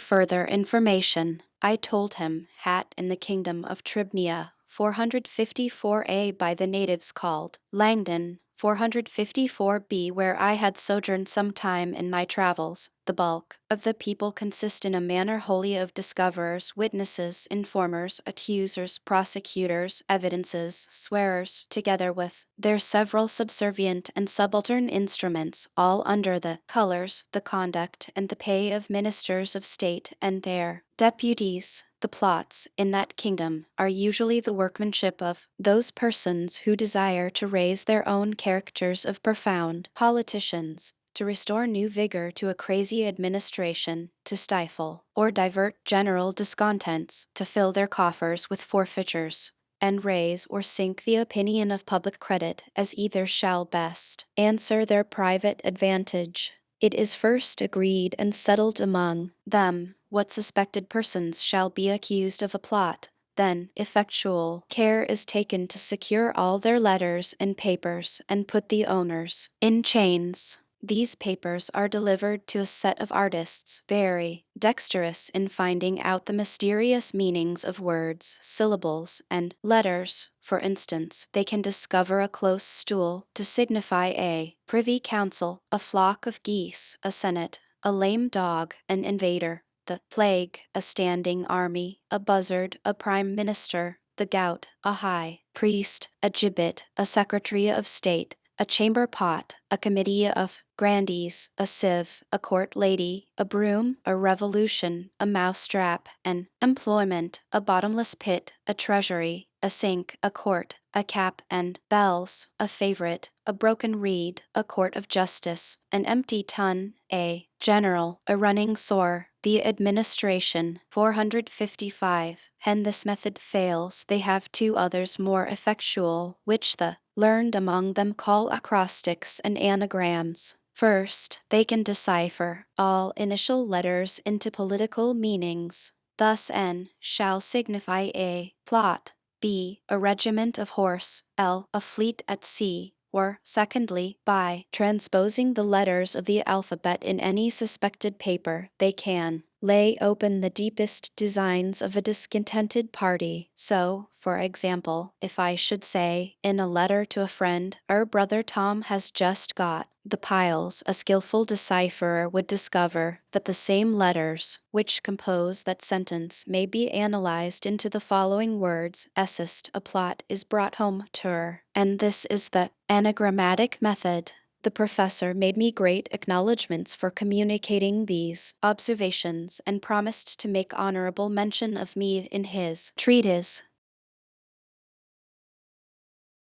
further information. I told him, hat in the kingdom of Tribnia, 454a by the natives called Langdon, 454b, where I had sojourned some time in my travels. The bulk of the people consist in a manner wholly of discoverers, witnesses, informers, accusers, prosecutors, evidences, swearers, together with their several subservient and subaltern instruments, all under the colors, the conduct, and the pay of ministers of state and their deputies. The plots in that kingdom are usually the workmanship of those persons who desire to raise their own characters of profound politicians, to restore new vigor to a crazy administration, to stifle or divert general discontents, to fill their coffers with forfeitures, and raise or sink the opinion of public credit, as either shall best answer their private advantage. It is first agreed and settled among them what suspected persons shall be accused of a plot. Then effectual care is taken to secure all their letters and papers and put the owners in chains. These papers are delivered to a set of artists, very dexterous in finding out the mysterious meanings of words, syllables, and letters. For instance, they can discover a close stool to signify a privy council, a flock of geese, a senate, a lame dog, an invader, the plague, a standing army, a buzzard, a prime minister, the gout, a high priest, a gibbet, a secretary of state, a chamber pot, a committee of grandees, a sieve, a court lady, a broom, a revolution, a mousetrap, an employment, a bottomless pit, a treasury, a sink, a court, a cap and bells, a favorite, a broken reed, a court of justice, an empty tun, a general, a running sore, the administration. 455. When this method fails, they have two others more effectual, which the learned among them call acrostics and anagrams. First, they can decipher all initial letters into political meanings. Thus N shall signify A, plot, B, a regiment of horse, L, a fleet at sea, or, secondly, by transposing the letters of the alphabet in any suspected paper, they can lay open the deepest designs of a discontented party. So, for example, if I should say, in a letter to a friend, our brother Tom has just got the piles, a skillful decipherer would discover that the same letters which compose that sentence may be analyzed into the following words: essist, a plot is brought home to her. And this is the anagrammatic method. The professor made me great acknowledgments for communicating these observations and promised to make honorable mention of me in his treatise.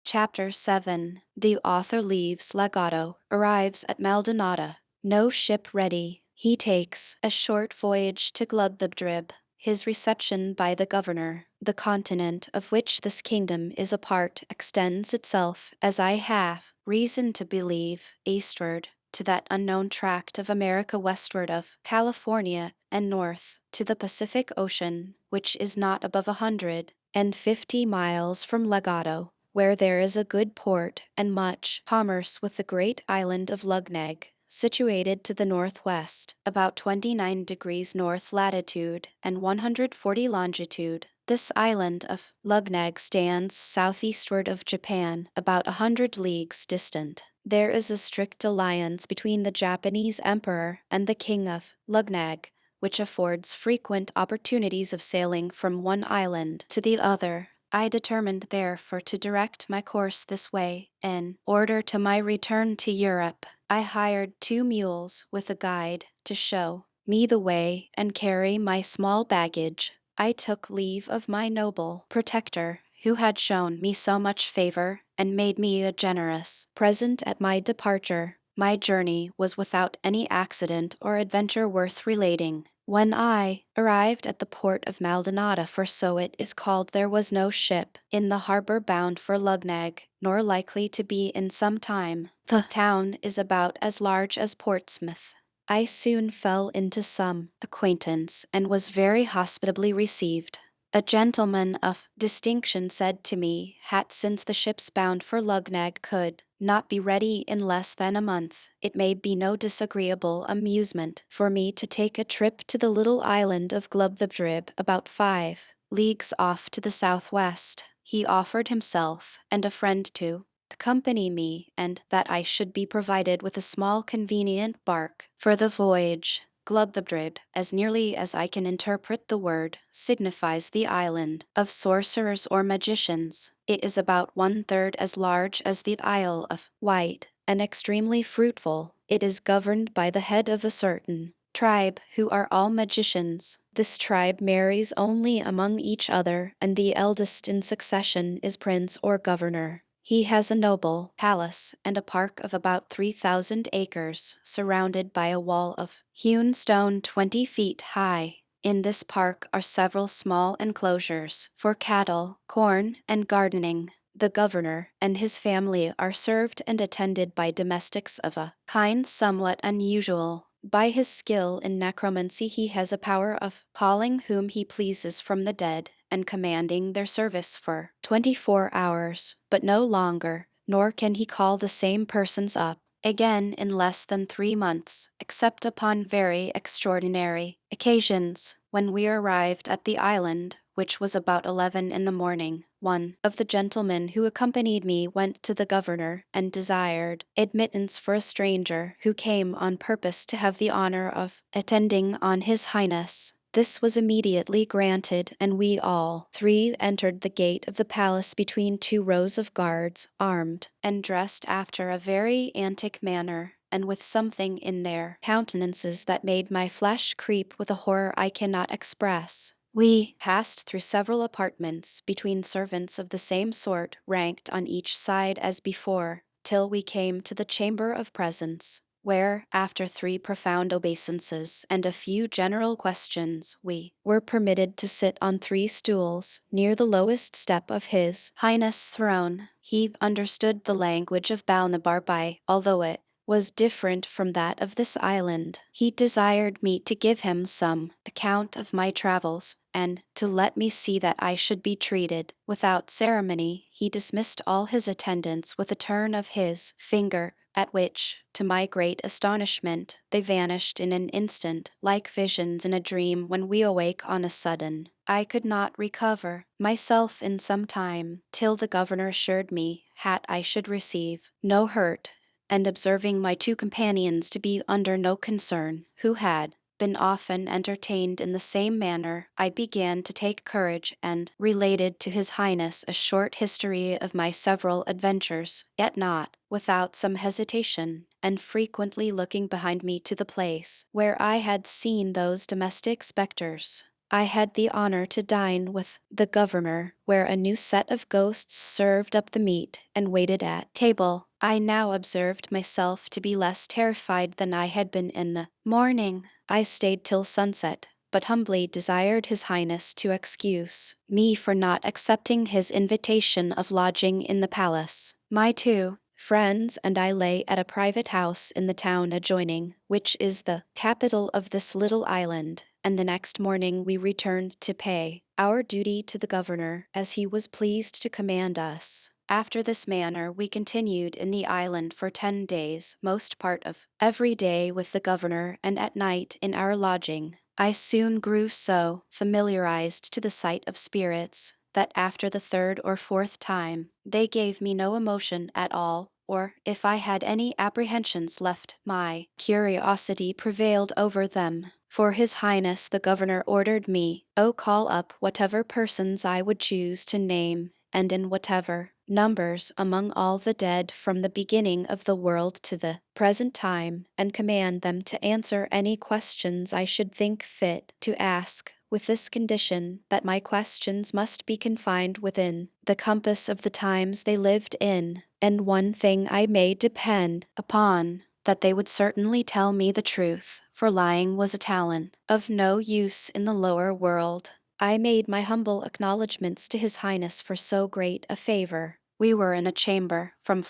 Chapter 7. The author leaves Lagado, arrives at Maldonada. No ship ready. He takes a short voyage to Glubdubdrib. His reception by the governor. The continent of which this kingdom is a part extends itself, as I have reason to believe, eastward, to that unknown tract of America westward of California, and north to the Pacific Ocean, which is not above 150 miles from Lagado, where there is a good port and much commerce with the great island of Lugneg, situated to the northwest, about 29 degrees north latitude and 140 longitude. This island of Lugneg stands southeastward of Japan, about 100 leagues distant. There is a strict alliance between the Japanese emperor and the king of Lugneg, which affords frequent opportunities of sailing from one island to the other. I determined therefore to direct my course this way. In order to my return to Europe, I hired 2 mules with a guide to show me the way and carry my small baggage. I took leave of my noble protector, who had shown me so much favor and made me a generous present at my departure. My journey was without any accident or adventure worth relating. When I arrived at the port of Maldonada, for so it is called, there was no ship in the harbor bound for Lugneg, nor likely to be in some time. The town is about as large as Portsmouth. I soon fell into some acquaintance and was very hospitably received. A gentleman of distinction said to me, since the ships bound for Lugnag could not be ready in less than a month, it may be no disagreeable amusement for me to take a trip to the little island of Glubthubdrib, about 5 leagues off to the southwest. He offered himself and a friend to accompany me, and that I should be provided with a small convenient bark for the voyage. Glubthubdrib, as nearly as I can interpret the word, signifies the island of sorcerers or magicians. It is about 1/3 as large as the Isle of Wight, and extremely fruitful. It is governed by the head of a certain tribe, who are all magicians. This tribe marries only among each other, and the eldest in succession is prince or governor. He has a noble palace and a park of about 3,000 acres, surrounded by a wall of hewn stone 20 feet high. In this park are several small enclosures for cattle, corn, and gardening. The governor and his family are served and attended by domestics of a kind somewhat unusual. By his skill in necromancy, he has a power of calling whom he pleases from the dead and commanding their service for 24 hours, but no longer, nor can he call the same persons up again in less than 3 months, except upon very extraordinary occasions. When we arrived at the island, which was about 11 in the morning, one of the gentlemen who accompanied me went to the governor and desired admittance for a stranger who came on purpose to have the honor of attending on his highness. This was immediately granted, and we all 3 entered the gate of the palace between 2 rows of guards, armed and dressed after a very antic manner, and with something in their countenances that made my flesh creep with a horror I cannot express. We passed through several apartments, between servants of the same sort, ranked on each side as before, till we came to the chamber of presence, where, after 3 profound obeisances and a few general questions, we were permitted to sit on 3 stools, near the lowest step of his highness' throne. He understood the language of Balnabarbai, although it was different from that of this island. He desired me to give him some account of my travels, and to let me see that I should be treated without ceremony. He dismissed all his attendants with a turn of his finger, at which, to my great astonishment, they vanished in an instant, like visions in a dream when we awake on a sudden. I could not recover myself in some time, till the governor assured me I should receive no hurt, and observing my 2 companions to be under no concern, who had been often entertained in the same manner, I began to take courage and related to His Highness a short history of my several adventures, yet not without some hesitation, and frequently looking behind me to the place where I had seen those domestic specters. I had the honor to dine with the governor, where a new set of ghosts served up the meat and waited at table. I now observed myself to be less terrified than I had been in the morning. I stayed till sunset, but humbly desired His Highness to excuse me for not accepting his invitation of lodging in the palace. My 2 friends and I lay at a private house in the town adjoining, which is the capital of this little island, and the next morning we returned to pay our duty to the governor, as he was pleased to command us. After this manner we continued in the island for 10 days, most part of every day with the governor, and at night in our lodging. I soon grew so familiarized to the sight of spirits that after the 3rd or 4th time they gave me no emotion at all, or if I had any apprehensions left, my curiosity prevailed over them. For His Highness the Governor ordered me, call up whatever persons I would choose to name, and in whatever numbers among all the dead from the beginning of the world to the present time, and command them to answer any questions I should think fit to ask, with this condition, that my questions must be confined within the compass of the times they lived in, and one thing I may depend upon, that they would certainly tell me the truth, for lying was a talent of no use in the lower world. I made my humble acknowledgments to His Highness for so great a favor. We were in a chamber from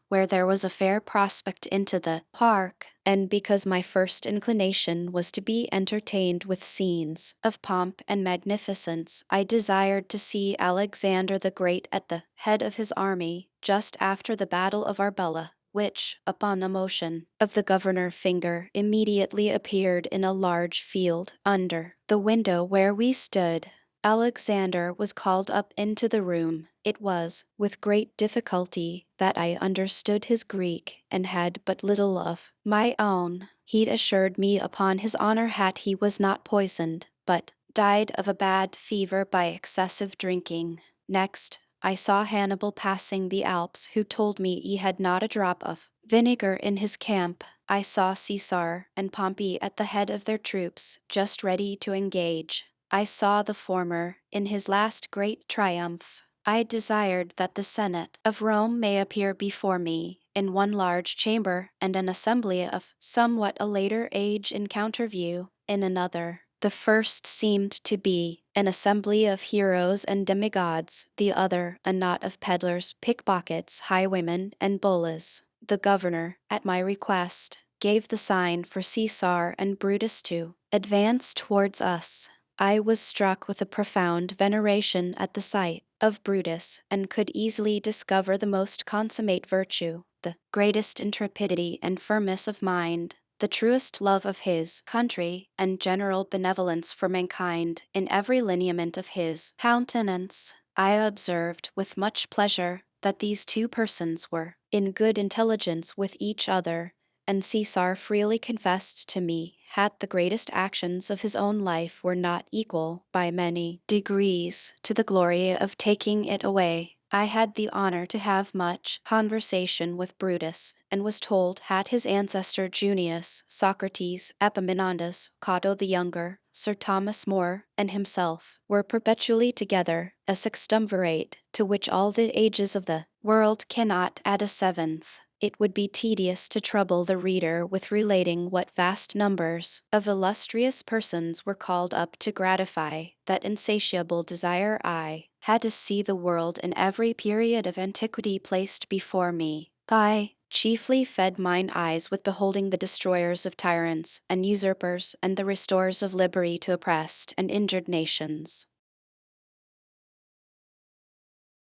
where there was a fair prospect into the park, and because my first inclination was to be entertained with scenes of pomp and magnificence, I desired to see Alexander the Great at the head of his army just after the battle of Arbela, which, upon a motion of the governor finger, immediately appeared in a large field under the window where we stood. Alexander was called up into the room. It was with great difficulty that I understood his Greek and had but little of my own. He'd assured me upon his honor he was not poisoned, but died of a bad fever by excessive drinking. Next, I saw Hannibal passing the Alps, who told me he had not a drop of vinegar in his camp. I saw Caesar and Pompey at the head of their troops, just ready to engage. I saw the former in his last great triumph. I desired that the Senate of Rome may appear before me in one large chamber, and an assembly of somewhat a later age in counterview in another. The first seemed to be an assembly of heroes and demigods, the other a knot of peddlers, pickpockets, highwaymen, and bullies. The governor, at my request, gave the sign for Caesar and Brutus to advance towards us. I was struck with a profound veneration at the sight of Brutus, and could easily discover the most consummate virtue, the greatest intrepidity and firmness of mind, the truest love of his country, and general benevolence for mankind in every lineament of his countenance. I observed with much pleasure that these two persons were in good intelligence with each other, and Caesar freely confessed to me the greatest actions of his own life were not equal, by many degrees, to the glory of taking it away. I had the honor to have much conversation with Brutus, and was told his ancestor Junius, Socrates, Epaminondas, Cato the Younger, Sir Thomas More, and himself were perpetually together, a sextumvirate, to which all the ages of the world cannot add a seventh. It would be tedious to trouble the reader with relating what vast numbers of illustrious persons were called up to gratify that insatiable desire I had to see the world in every period of antiquity placed before me. I chiefly fed mine eyes with beholding the destroyers of tyrants and usurpers, and the restorers of liberty to oppressed and injured nations.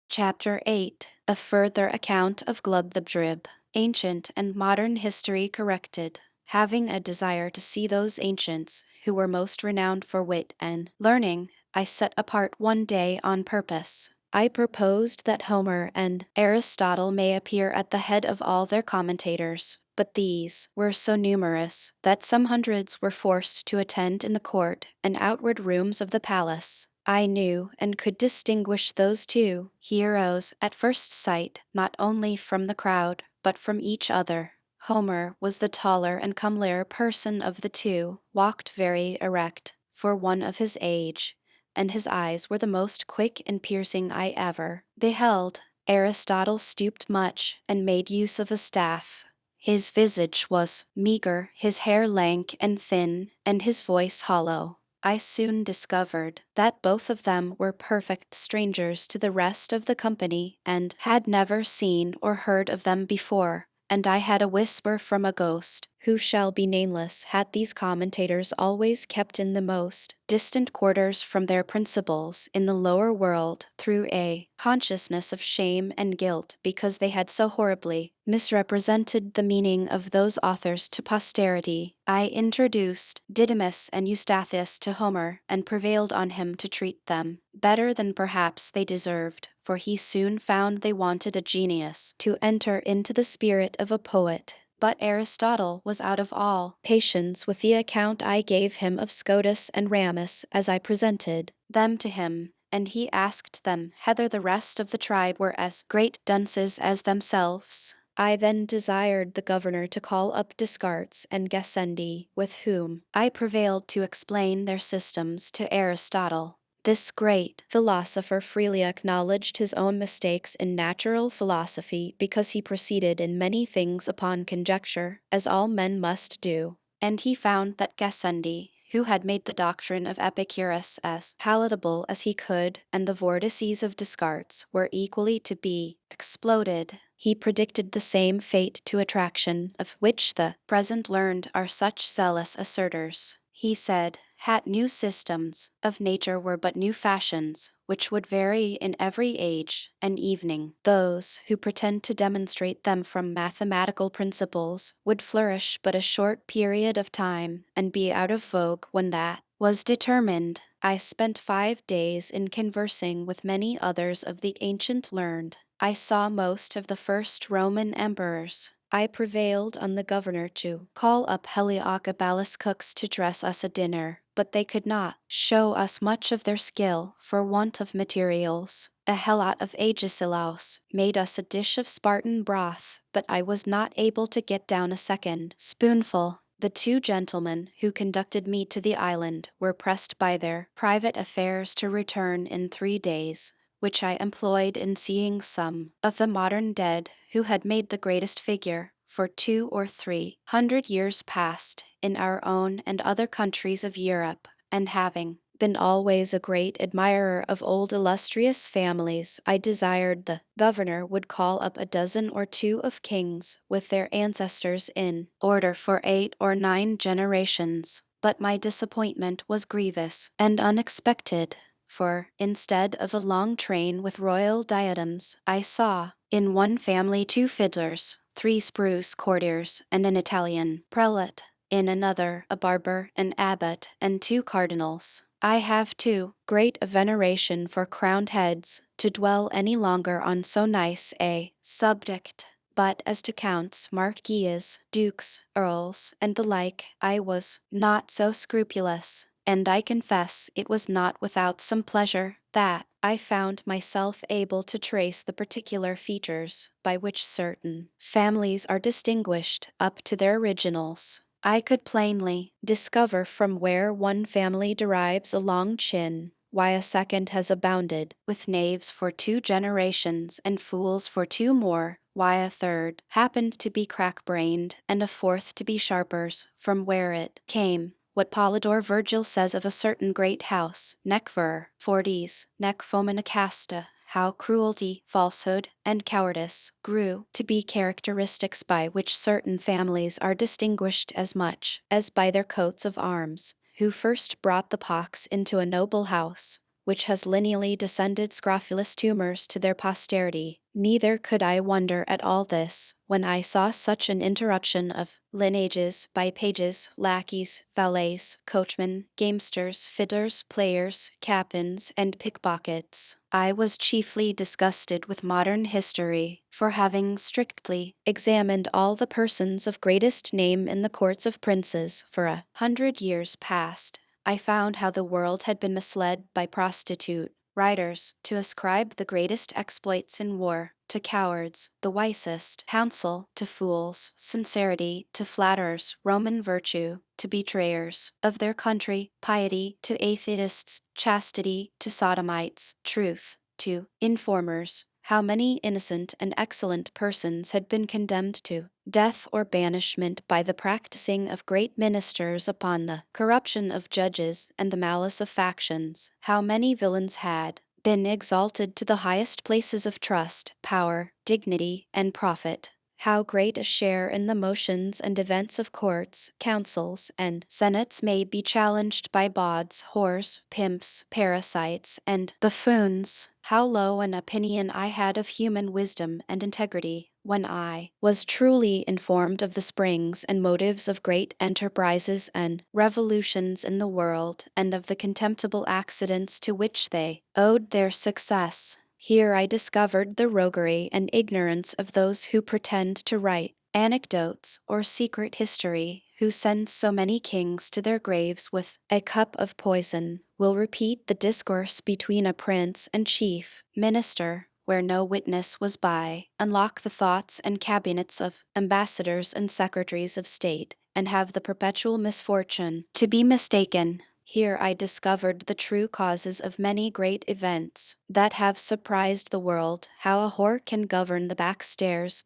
Chapter 8. A further account of Glubbdubdrib. Ancient and modern history corrected. Having a desire to see those ancients who were most renowned for wit and learning, I set apart one day on purpose. I proposed that Homer and Aristotle may appear at the head of all their commentators, but these were so numerous that some hundreds were forced to attend in the court and outward rooms of the palace. I knew and could distinguish those two heroes at first sight, not only from the crowd, but from each other. Homer was the taller and comelier person of the two, walked very erect for one of his age, and his eyes were the most quick and piercing I ever beheld. Aristotle stooped much, and made use of a staff. His visage was meager, his hair lank and thin, and his voice hollow. I soon discovered that both of them were perfect strangers to the rest of the company, and had never seen or heard of them before, and I had a whisper from a ghost, who shall be nameless, had these commentators always kept in the most distant quarters from their principals in the lower world, through a consciousness of shame and guilt, because they had so horribly misrepresented the meaning of those authors to posterity. I introduced Didymus and Eustathius to Homer, and prevailed on him to treat them better than perhaps they deserved, for he soon found they wanted a genius to enter into the spirit of a poet. But Aristotle was out of all patience with the account I gave him of Scotus and Ramus as I presented them to him, and he asked them whether the rest of the tribe were as great dunces as themselves. I then desired the governor to call up Descartes and Gassendi, with whom I prevailed to explain their systems to Aristotle. This great philosopher freely acknowledged his own mistakes in natural philosophy, because he proceeded in many things upon conjecture, as all men must do. And he found that Gassendi, who had made the doctrine of Epicurus as palatable as he could, and the vortices of Descartes were equally to be exploded. He predicted the same fate to attraction, of which the present learned are such zealous assertors. He said, had new systems of nature were but new fashions, which would vary in every age and evening. Those who pretend to demonstrate them from mathematical principles would flourish but a short period of time, and be out of vogue when that was determined. I spent 5 days in conversing with many others of the ancient learned. I saw most of the first Roman emperors. I prevailed on the governor to call up Heliogabalus cooks to dress us a dinner, but they could not show us much of their skill for want of materials. A helot of Agesilaus made us a dish of Spartan broth, but I was not able to get down a second spoonful. The 2 gentlemen who conducted me to the island were pressed by their private affairs to return in 3 days, which I employed in seeing some of the modern dead who had made the greatest figure for 200 or 300 years past in our own and other countries of Europe, and having been always a great admirer of old illustrious families, I desired the governor would call up a dozen or 2 of kings with their ancestors in order for 8 or 9 generations. But my disappointment was grievous and unexpected, for, instead of a long train with royal diadems, I saw, in one family 2 fiddlers, 3 spruce courtiers, and an Italian prelate; in another a barber, an abbot, and 2 cardinals. I have too great a veneration for crowned heads, to dwell any longer on so nice a subject. But as to counts, marquises, dukes, earls, and the like, I was not so scrupulous, and I confess it was not without some pleasure that I found myself able to trace the particular features by which certain families are distinguished up to their originals. I could plainly discover from where one family derives a long chin, why a second has abounded with knaves for 2 generations and fools for 2 more, why a third happened to be crack-brained and a fourth to be sharpers, from where it came. What Polydore Virgil says of a certain great house, nec vir, forties, nec fomina casta, how cruelty, falsehood, and cowardice grew to be characteristics by which certain families are distinguished as much as by their coats of arms, who first brought the pox into a noble house, which has lineally descended scrofulous tumors to their posterity. Neither could I wonder at all this, when I saw such an interruption of lineages by pages, lackeys, valets, coachmen, gamesters, fiddlers, players, captains, and pickpockets. I was chiefly disgusted with modern history, for having strictly examined all the persons of greatest name in the courts of princes for 100 years past, I found how the world had been misled by prostitute writers to ascribe the greatest exploits in war to cowards, the wisest counsel to fools, sincerity to flatterers, Roman virtue to betrayers of their country, piety to atheists, chastity to sodomites, truth to informers. How many innocent and excellent persons had been condemned to death or banishment by the practicing of great ministers upon the corruption of judges and the malice of factions. How many villains had been exalted to the highest places of trust, power, dignity, and profit. How great a share in the motions and events of courts, councils, and senates may be challenged by bawds, whores, pimps, parasites, and buffoons. How low an opinion I had of human wisdom and integrity, when I was truly informed of the springs and motives of great enterprises and revolutions in the world, and of the contemptible accidents to which they owed their success. Here I discovered the roguery and ignorance of those who pretend to write anecdotes or secret history, who send so many kings to their graves with a cup of poison, will repeat the discourse between a prince and chief minister, where no witness was by, unlock the thoughts and cabinets of ambassadors and secretaries of state, and have the perpetual misfortune to be mistaken. Here I discovered the true causes of many great events that have surprised the world, how a whore can govern the backstairs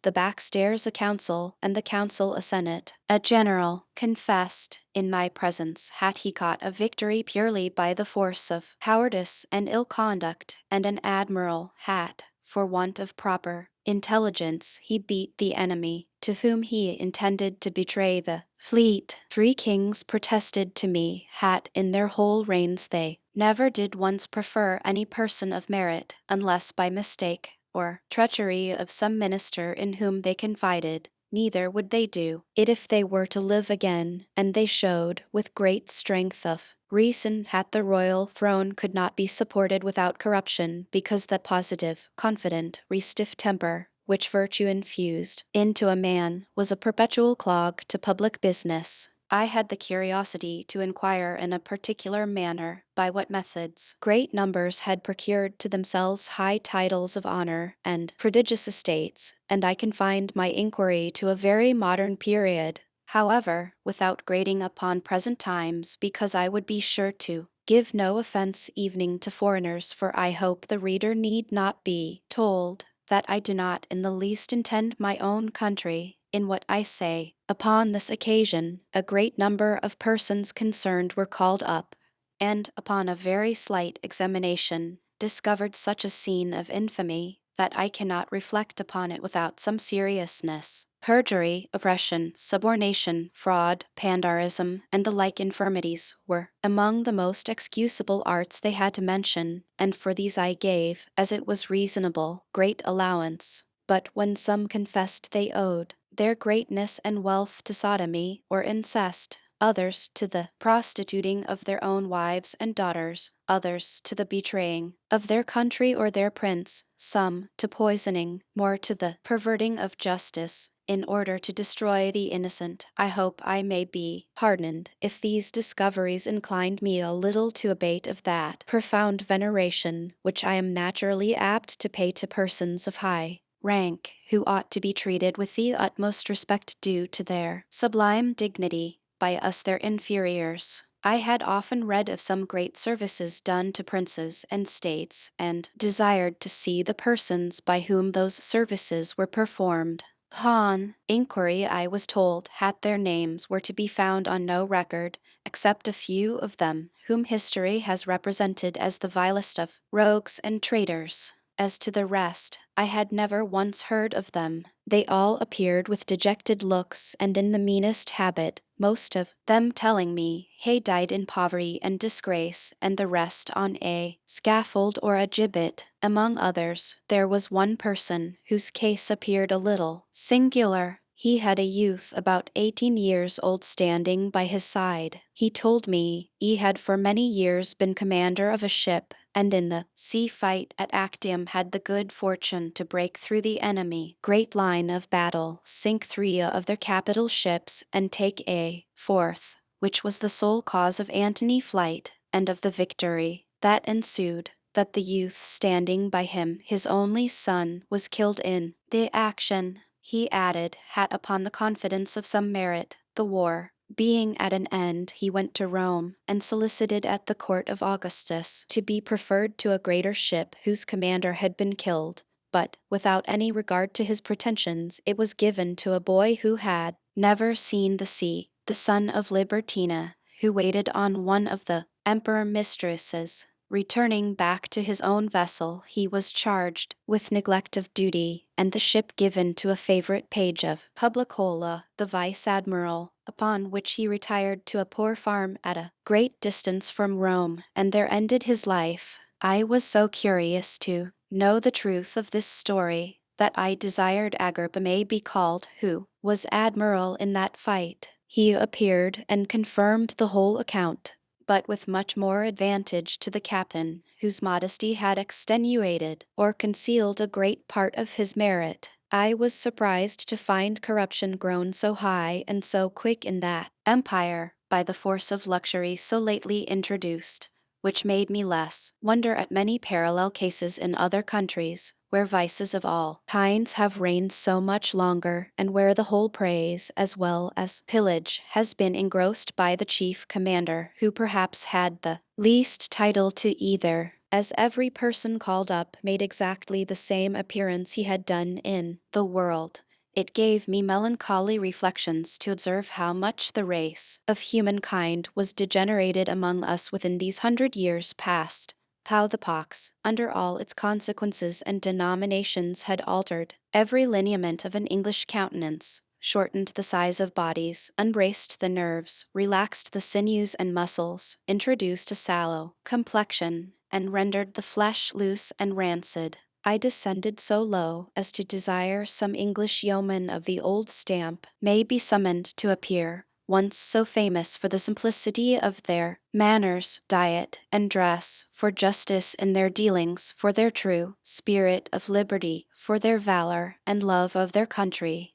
a council, and the council a senate. A general confessed in my presence had he got a victory purely by the force of cowardice and ill conduct, and an admiral had, for want of proper intelligence, he beat the enemy, to whom he intended to betray the fleet. 3 kings protested to me had in their whole reigns they never did once prefer any person of merit, unless by mistake or treachery of some minister in whom they confided. Neither would they do it if they were to live again, and they showed, with great strength of reason, that the royal throne could not be supported without corruption, because that positive, confident, stiff temper, which virtue infused into a man, was a perpetual clog to public business. I had the curiosity to inquire in a particular manner by what methods great numbers had procured to themselves high titles of honor and prodigious estates, and I confined my inquiry to a very modern period, however, without grading upon present times, because I would be sure to give no offense evening to foreigners, for I hope the reader need not be told that I do not in the least intend my own country in what I say. Upon this occasion, a great number of persons concerned were called up, and, upon a very slight examination, discovered such a scene of infamy that I cannot reflect upon it without some seriousness. Perjury, oppression, subornation, fraud, pandarism, and the like infirmities were among the most excusable arts they had to mention, and for these I gave, as it was reasonable, great allowance. But when some confessed they owed their greatness and wealth to sodomy or incest, others to the prostituting of their own wives and daughters, others to the betraying of their country or their prince, some to poisoning, more to the perverting of justice, in order to destroy the innocent. I hope I may be pardoned if these discoveries inclined me a little to abate of that profound veneration which I am naturally apt to pay to persons of high rank, who ought to be treated with the utmost respect due to their sublime dignity by us their inferiors. I had often read of some great services done to princes and states, and desired to see the persons by whom those services were performed. Upon inquiry I was told that their names were to be found on no record, except a few of them, whom history has represented as the vilest of rogues and traitors. As to the rest, I had never once heard of them. They all appeared with dejected looks and in the meanest habit, most of them telling me they died in poverty and disgrace, and the rest on a scaffold or a gibbet. Among others, there was one person whose case appeared a little singular. He had a youth about 18 years old standing by his side. He told me he had for many years been commander of a ship, and in the sea fight at Actium had the good fortune to break through the enemy great line of battle, sink 3 of their capital ships, and take a 4th, which was the sole cause of Antony's flight, and of the victory that ensued, that the youth standing by him, his only son, was killed in the action. He added, had upon the confidence of some merit, the war being at an end, he went to Rome, and solicited at the court of Augustus to be preferred to a greater ship whose commander had been killed, but, without any regard to his pretensions, it was given to a boy who had never seen the sea, the son of Libertina, who waited on one of the emperor mistresses. Returning back to his own vessel, he was charged with neglect of duty, and the ship given to a favorite page of Publicola, the vice-admiral, upon which he retired to a poor farm at a great distance from Rome, and there ended his life. I was so curious to know the truth of this story that I desired Agrippa may be called, who was admiral in that fight. He appeared and confirmed the whole account, but with much more advantage to the captain, whose modesty had extenuated or concealed a great part of his merit. I was surprised to find corruption grown so high and so quick in that empire, by the force of luxury so lately introduced, which made me less wonder at many parallel cases in other countries, where vices of all kinds have reigned so much longer, and where the whole praise as well as pillage has been engrossed by the chief commander, who perhaps had the least title to either, as every person called up made exactly the same appearance he had done in the world. It gave me melancholy reflections to observe how much the race of humankind was degenerated among us within these 100 years past, how the pox, under all its consequences and denominations, had altered every lineament of an English countenance, shortened the size of bodies, unbraced the nerves, relaxed the sinews and muscles, introduced a sallow complexion, and rendered the flesh loose and rancid. I descended so low as to desire some English yeoman of the old stamp may be summoned to appear, once so famous for the simplicity of their manners, diet, and dress, for justice in their dealings, for their true spirit of liberty, for their valor and love of their country.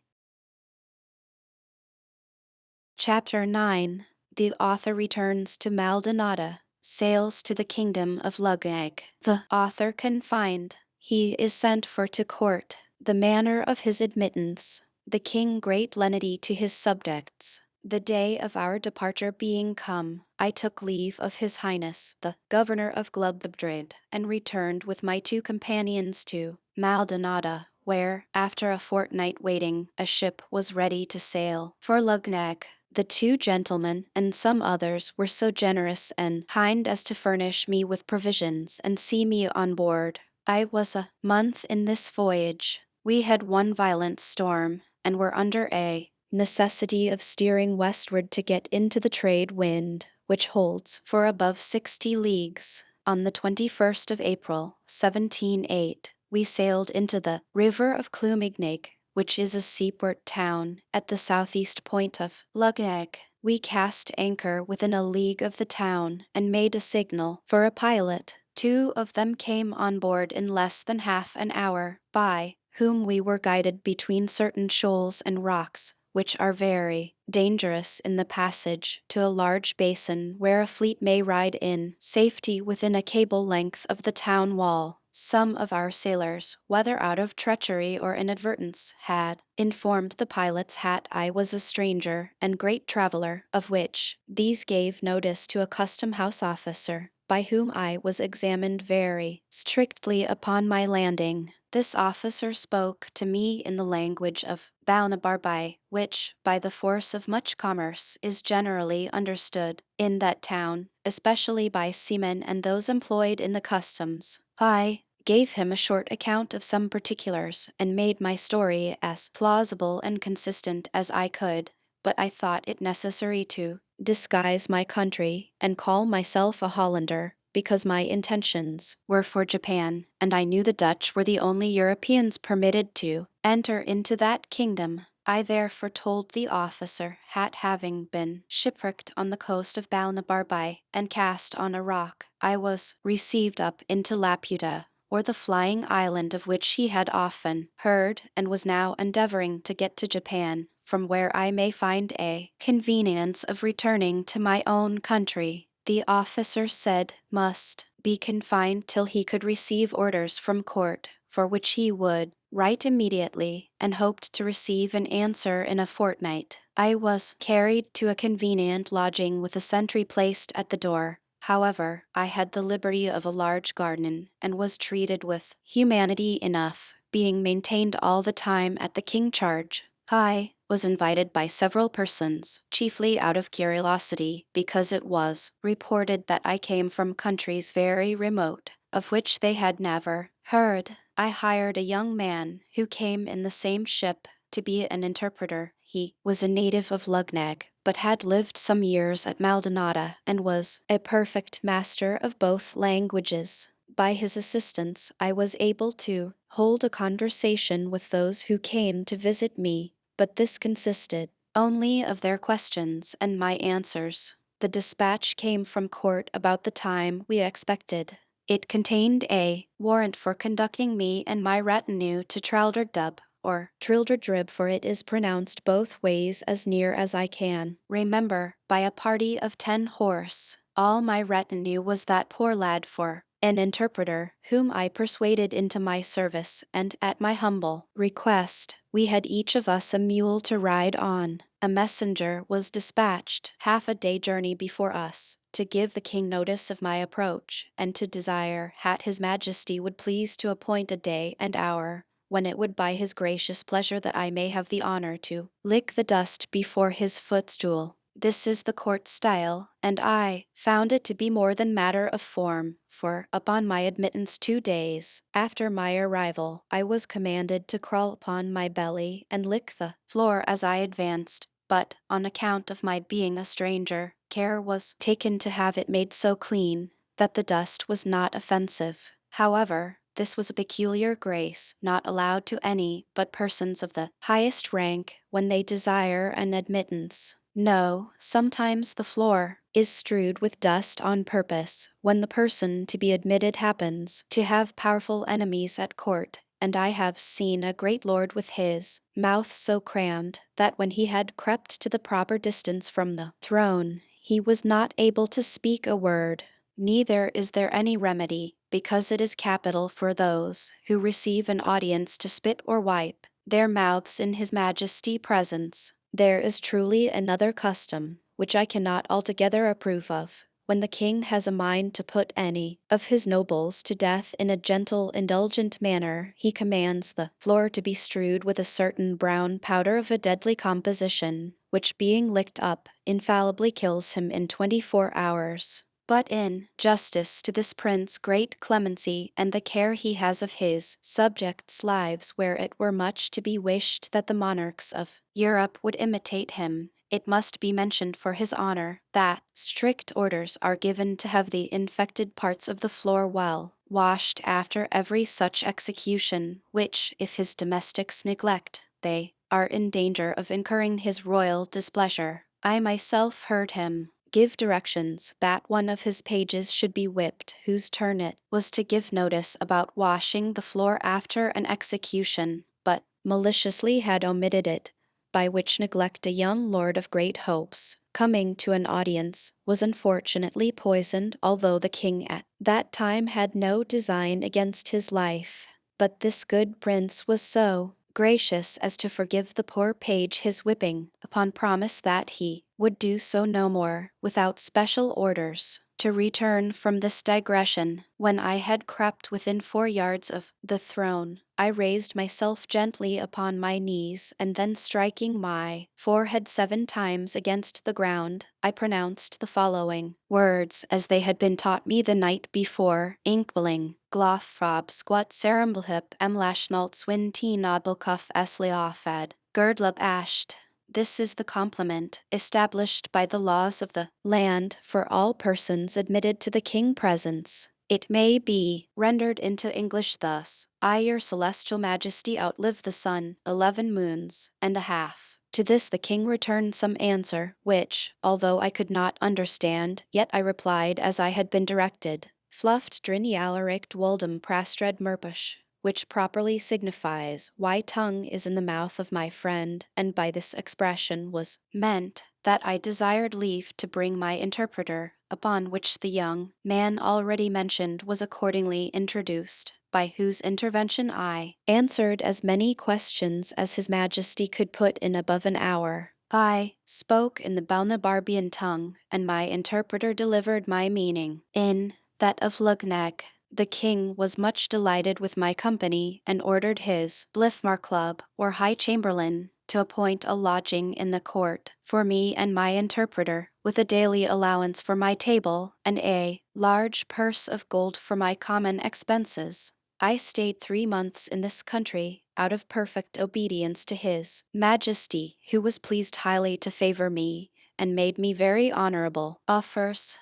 Chapter 9. The author returns to Maldonado, sails to the kingdom of Lugag. The author confined. He is sent for to court. The manner of his admittance. The king great lenity to his subjects. The day of our departure being come, I took leave of his highness, the governor of Gulliver, and returned with my 2 companions to Maldonado, where, after a fortnight waiting, a ship was ready to sail for Lugag. The 2 gentlemen and some others were so generous and kind as to furnish me with provisions and see me on board. I was a month in this voyage. We had one violent storm, and were under a necessity of steering westward to get into the trade wind, which holds for above 60 leagues. On the 21st of April, 1708, we sailed into the river of Clumignac, which is a seaport town at the southeast point of Lugag. We cast anchor within a league of the town, and made a signal for a pilot. 2 of them came on board in less than half an hour, by whom we were guided between certain shoals and rocks, which are very dangerous in the passage, to a large basin where a fleet may ride in safety within a cable length of the town wall. Some of our sailors, whether out of treachery or inadvertence, had informed the pilots that I was a stranger and great traveler, of which these gave notice to a custom-house officer, by whom I was examined very strictly upon my landing. This officer spoke to me in the language of Balnabarbai, which, by the force of much commerce, is generally understood in that town, especially by seamen and those employed in the customs. I gave him a short account of some particulars, and made my story as plausible and consistent as I could, but I thought it necessary to disguise my country and call myself a Hollander, because my intentions were for Japan, and I knew the Dutch were the only Europeans permitted to enter into that kingdom. I therefore told the officer that, having been shipwrecked on the coast of Balnabarbai and cast on a rock, I was received up into Laputa, or the flying island of which he had often heard, and was now endeavoring to get to Japan, from where I may find a convenience of returning to my own country. The officer said must be confined till he could receive orders from court, for which he would write immediately, and hoped to receive an answer in a fortnight. I was carried to a convenient lodging with a sentry placed at the door. However, I had the liberty of a large garden, and was treated with humanity enough, being maintained all the time at the king's charge. I was invited by several persons, chiefly out of curiosity, because it was reported that I came from countries very remote, of which they had never heard. I hired a young man who came in the same ship to be an interpreter. He was a native of Lugag, but had lived some years at Maldonado, and was a perfect master of both languages. By his assistance, I was able to hold a conversation with those who came to visit me, but this consisted only of their questions and my answers. The dispatch came from court about the time we expected. It contained a warrant for conducting me and my retinue to Tralderdub, or Trildredrib, for it is pronounced both ways as near as I can remember, by a party of 10 horse. All my retinue was that poor lad for an interpreter, whom I persuaded into my service, and, at my humble request, we had each of us a mule to ride on. A messenger was dispatched half a day journey before us, to give the king notice of my approach, and to desire his majesty would please to appoint a day and hour, when it would by his gracious pleasure that I may have the honor to lick the dust before his footstool. This is the court style, and I found it to be more than matter of form, for, upon my admittance 2 days after my arrival, I was commanded to crawl upon my belly and lick the floor as I advanced, but, on account of my being a stranger, care was taken to have it made so clean that the dust was not offensive. However, this was a peculiar grace not allowed to any but persons of the highest rank when they desire an admittance. No, sometimes the floor is strewed with dust on purpose, when the person to be admitted happens to have powerful enemies at court, and I have seen a great lord with his mouth so crammed that when he had crept to the proper distance from the throne, he was not able to speak a word. Neither is there any remedy, because it is capital for those who receive an audience to spit or wipe their mouths in his majesty presence. There is truly another custom, which I cannot altogether approve of. When the king has a mind to put any of his nobles to death in a gentle, indulgent manner, he commands the floor to be strewed with a certain brown powder of a deadly composition, which being licked up, infallibly kills him in 24 hours. But in justice to this prince great clemency and the care he has of his subjects' lives, where it were much to be wished that the monarchs of Europe would imitate him, it must be mentioned for his honor that strict orders are given to have the infected parts of the floor well washed after every such execution, which, if his domestics neglect, they are in danger of incurring his royal displeasure. I myself heard him give directions that one of his pages should be whipped, whose turn it was to give notice about washing the floor after an execution, but maliciously had omitted it, by which neglect a young lord of great hopes, coming to an audience, was unfortunately poisoned, although the king at that time had no design against his life. But this good prince was so gracious as to forgive the poor page his whipping, upon promise that he would do so no more, without special orders. To return from this digression, when I had crept within 4 yards of the throne, I raised myself gently upon my knees, and then striking my forehead 7 times against the ground, I pronounced the following words as they had been taught me the night before: Inkbeling, Glofrob, Squat Seramblhip, Emlashnalt, Swin T Nobelkuff Esliofad, Girdlub Asht. This is the compliment established by the laws of the land for all persons admitted to the king presence. It may be rendered into English thus: I, your celestial majesty, outlive the sun 11 moons and a half. To this the king returned some answer, which, although I could not understand, yet I replied as I had been directed: Fluft drinialerict woldum prastred merpush, which properly signifies, why tongue is in the mouth of my friend, and by this expression was meant that I desired leave to bring my interpreter, upon which the young man already mentioned was accordingly introduced, by whose intervention I answered as many questions as his majesty could put in above an hour. I spoke in the Balnabarbian tongue, and my interpreter delivered my meaning in that of Lugnag. The king was much delighted with my company, and ordered his Blifmarclub, or High Chamberlain, to appoint a lodging in the court for me and my interpreter, with a daily allowance for my table, and a large purse of gold for my common expenses. I stayed 3 months in this country, out of perfect obedience to his majesty, who was pleased highly to favor me, and made me very honorable offers.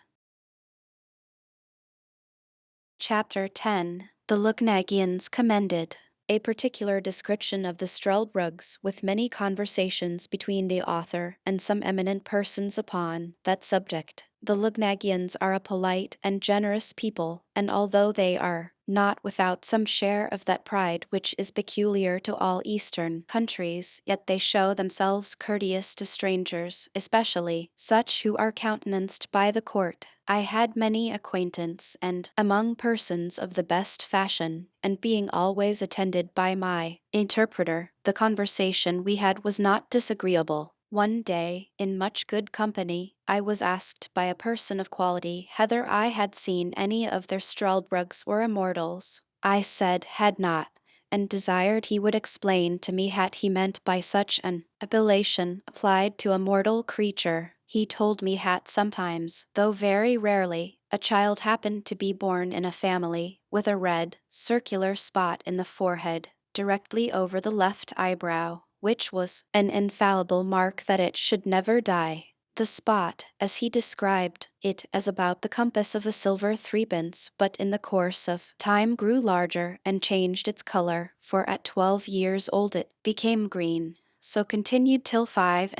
Chapter 10. The Lugnagians commended. A particular description of the Strelbrugs, with many conversations between the author and some eminent persons upon that subject. The Lugnagians are a polite and generous people, and although they are not without some share of that pride which is peculiar to all eastern countries, yet they show themselves courteous to strangers, especially such who are countenanced by the court. I had many acquaintance and among persons of the best fashion, and being always attended by my interpreter, the conversation we had was not disagreeable. One day, in much good company, I was asked by a person of quality whether I had seen any of their Struldbrugs or immortals. I said had not, and desired he would explain to me what he meant by such an appellation applied to a mortal creature. He told me that sometimes, though very rarely, a child happened to be born in a family with a red, circular spot in the forehead, directly over the left eyebrow, which was an infallible mark that it should never die. The spot, as he described it, as about the compass of a silver threepence, but in the course of time grew larger and changed its color, for at 12 years old it became green, so continued till 25,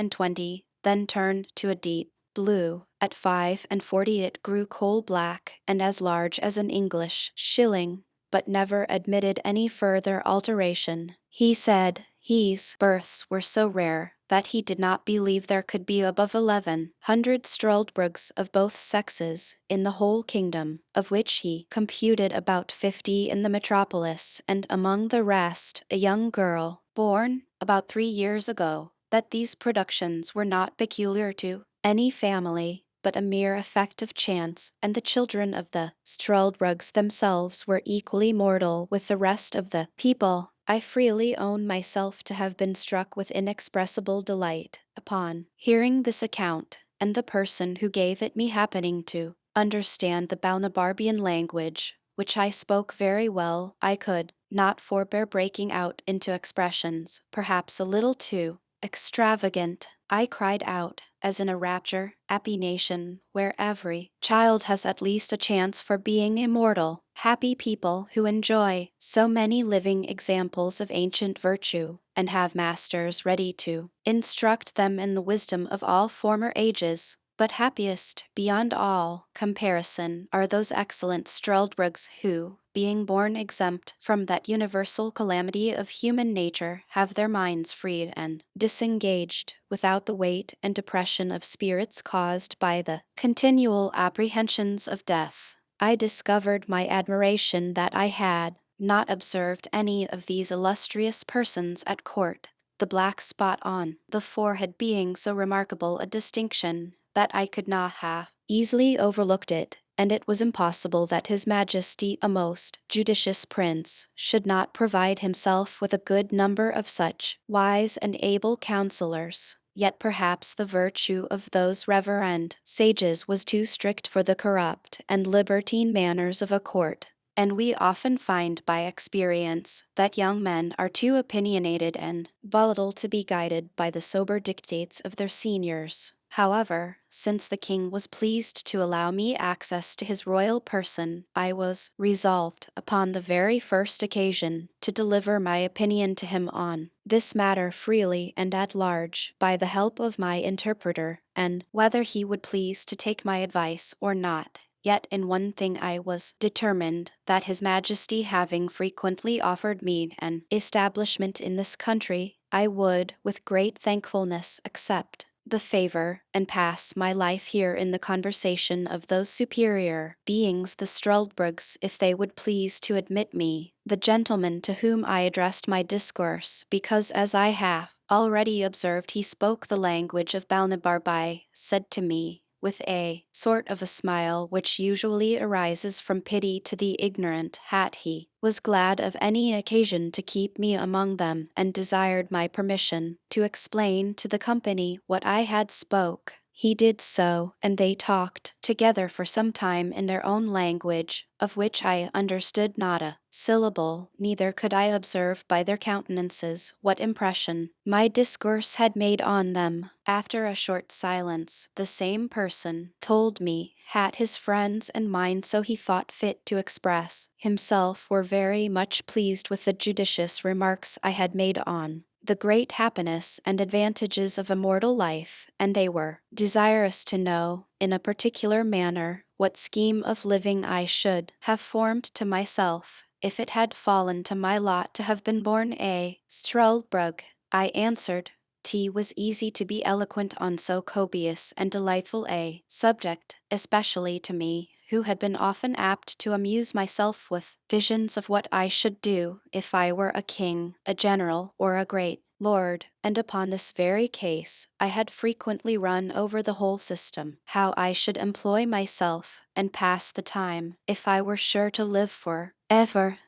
then turned to a deep blue. At 45 it grew coal black and as large as an English shilling, but never admitted any further alteration. He said his births were so rare that he did not believe there could be above 1100 Struldbrugs of both sexes in the whole kingdom, of which he computed about 50 in the metropolis, and among the rest a young girl, born about 3 years ago. That these productions were not peculiar to any family, but a mere effect of chance, and the children of the Struldbrugs themselves were equally mortal with the rest of the people. I freely own myself to have been struck with inexpressible delight upon hearing this account, and the person who gave it me happening to understand the Balnibarbian language, which I spoke very well, I could not forbear breaking out into expressions, perhaps a little too extravagant. I cried out, as in a rapture, happy nation, where every child has at least a chance for being immortal, happy people who enjoy so many living examples of ancient virtue, and have masters ready to instruct them in the wisdom of all former ages. But happiest, beyond all comparison, are those excellent Struldbrugs who, being born exempt from that universal calamity of human nature, have their minds freed and disengaged, without the weight and depression of spirits caused by the continual apprehensions of death. I discovered my admiration that I had not observed any of these illustrious persons at court, the black spot on the forehead being so remarkable a distinction that I could not have easily overlooked it, and it was impossible that His Majesty, a most judicious prince, should not provide himself with a good number of such wise and able counselors. Yet perhaps the virtue of those reverend sages was too strict for the corrupt and libertine manners of a court, and we often find by experience that young men are too opinionated and volatile to be guided by the sober dictates of their seniors. However, since the king was pleased to allow me access to his royal person, I was resolved, upon the very first occasion, to deliver my opinion to him on this matter freely and at large, by the help of my interpreter, and whether he would please to take my advice or not. Yet in one thing I was determined, that His Majesty having frequently offered me an establishment in this country, I would, with great thankfulness, accept the favor, and pass my life here in the conversation of those superior beings, the Struldbrugs, if they would please to admit me. The gentleman to whom I addressed my discourse, because as I have already observed he spoke the language of Balnibarbi, said to me, with a sort of a smile which usually arises from pity to the ignorant, that he was glad of any occasion to keep me among them, and desired my permission to explain to the company what I had spoke. He did so, and they talked together for some time in their own language, of which I understood not a syllable, neither could I observe by their countenances what impression my discourse had made on them. After a short silence, the same person told me that his friends and mine, so he thought fit to express himself, were very much pleased with the judicious remarks I had made on the great happiness and advantages of immortal life, and they were desirous to know, in a particular manner, what scheme of living I should have formed to myself, if it had fallen to my lot to have been born a Struldbrug. I answered Was easy to be eloquent on so copious and delightful a subject, especially to me, who had been often apt to amuse myself with visions of what I should do if I were a king, a general, or a great lord, and upon this very case I had frequently run over the whole system, how I should employ myself and pass the time, if I were sure to live for ever,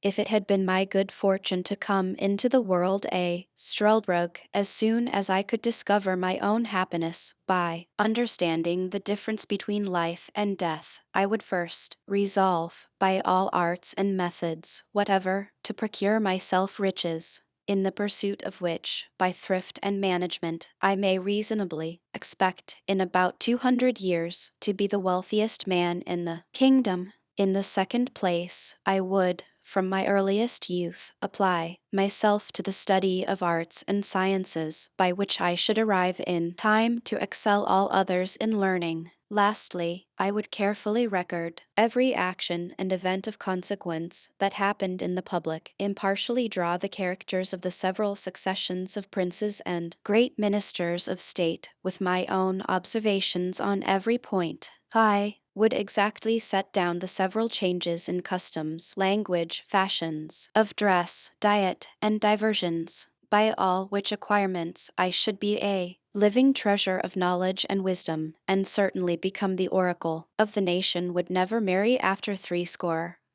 if it had been my good fortune to come into the world a Struldbrug as soon as I could discover my own happiness by understanding the difference between life and death, I would first resolve, by all arts and methods whatever, to procure myself riches, in the pursuit of which, by thrift and management, I may reasonably expect in about 200 years to be the wealthiest man in the kingdom. In the second place, I would, from my earliest youth, apply myself to the study of arts and sciences, by which I should arrive in time to excel all others in learning. Lastly, I would carefully record every action and event of consequence that happened in the public, impartially draw the characters of the several successions of princes and great ministers of state, with my own observations on every point. I would exactly set down the several changes in customs, language, fashions, of dress, diet, and diversions, by all which acquirements I should be a living treasure of knowledge and wisdom, and certainly become the oracle of the nation, would never marry after 60,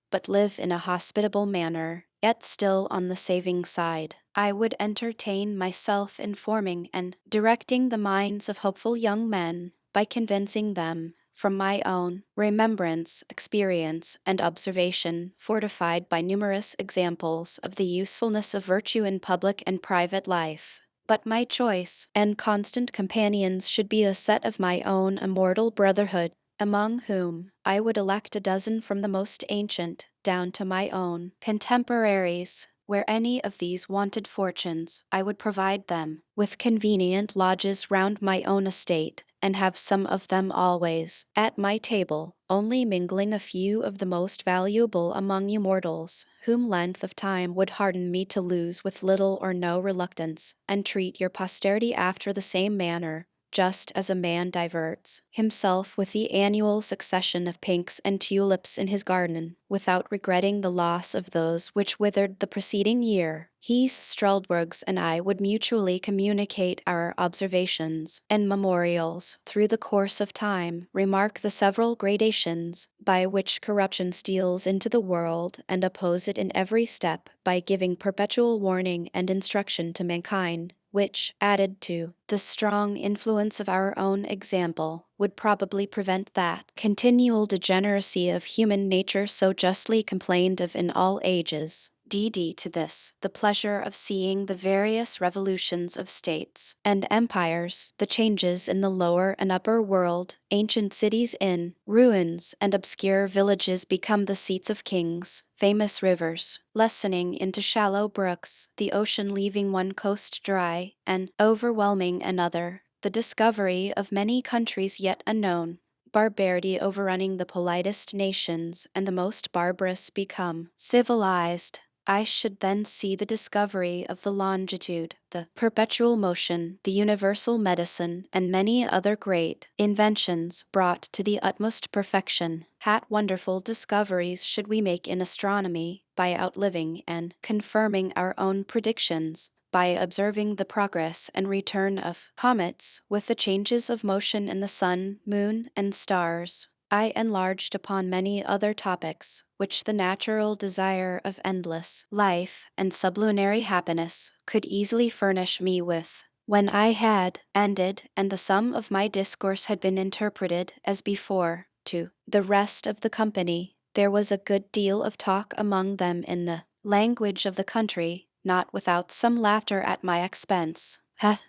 but live in a hospitable manner, yet still on the saving side. I would entertain myself in forming and directing the minds of hopeful young men, by convincing them, from my own remembrance, experience, and observation, fortified by numerous examples of the usefulness of virtue in public and private life. But my choice and constant companions should be a set of my own immortal brotherhood, among whom I would elect a dozen from the most ancient down to my own contemporaries. Where any of these wanted fortunes, I would provide them with convenient lodges round my own estate, and have some of them always at my table, only mingling a few of the most valuable among you mortals, whom length of time would harden me to lose with little or no reluctance, and treat your posterity after the same manner, just as a man diverts himself with the annual succession of pinks and tulips in his garden, without regretting the loss of those which withered the preceding year. Struldbergs and I would mutually communicate our observations and memorials through the course of time, remark the several gradations by which corruption steals into the world, and oppose it in every step by giving perpetual warning and instruction to mankind, which, added to the strong influence of our own example, would probably prevent that continual degeneracy of human nature so justly complained of in all ages. To this, the pleasure of seeing the various revolutions of states and empires, the changes in the lower and upper world, ancient cities in ruins, and obscure villages become the seats of kings, famous rivers lessening into shallow brooks, the ocean leaving one coast dry and overwhelming another, the discovery of many countries yet unknown, barbarity overrunning the politest nations, and the most barbarous become civilized. I should then see the discovery of the longitude, the perpetual motion, the universal medicine, and many other great inventions brought to the utmost perfection. Wonderful discoveries should we make in astronomy, by outliving and confirming our own predictions, by observing the progress and return of comets, with the changes of motion in the sun, moon, and stars. I enlarged upon many other topics, which the natural desire of endless life and sublunary happiness could easily furnish me with. When I had ended, and the sum of my discourse had been interpreted, as before, to the rest of the company, there was a good deal of talk among them in the language of the country, not without some laughter at my expense.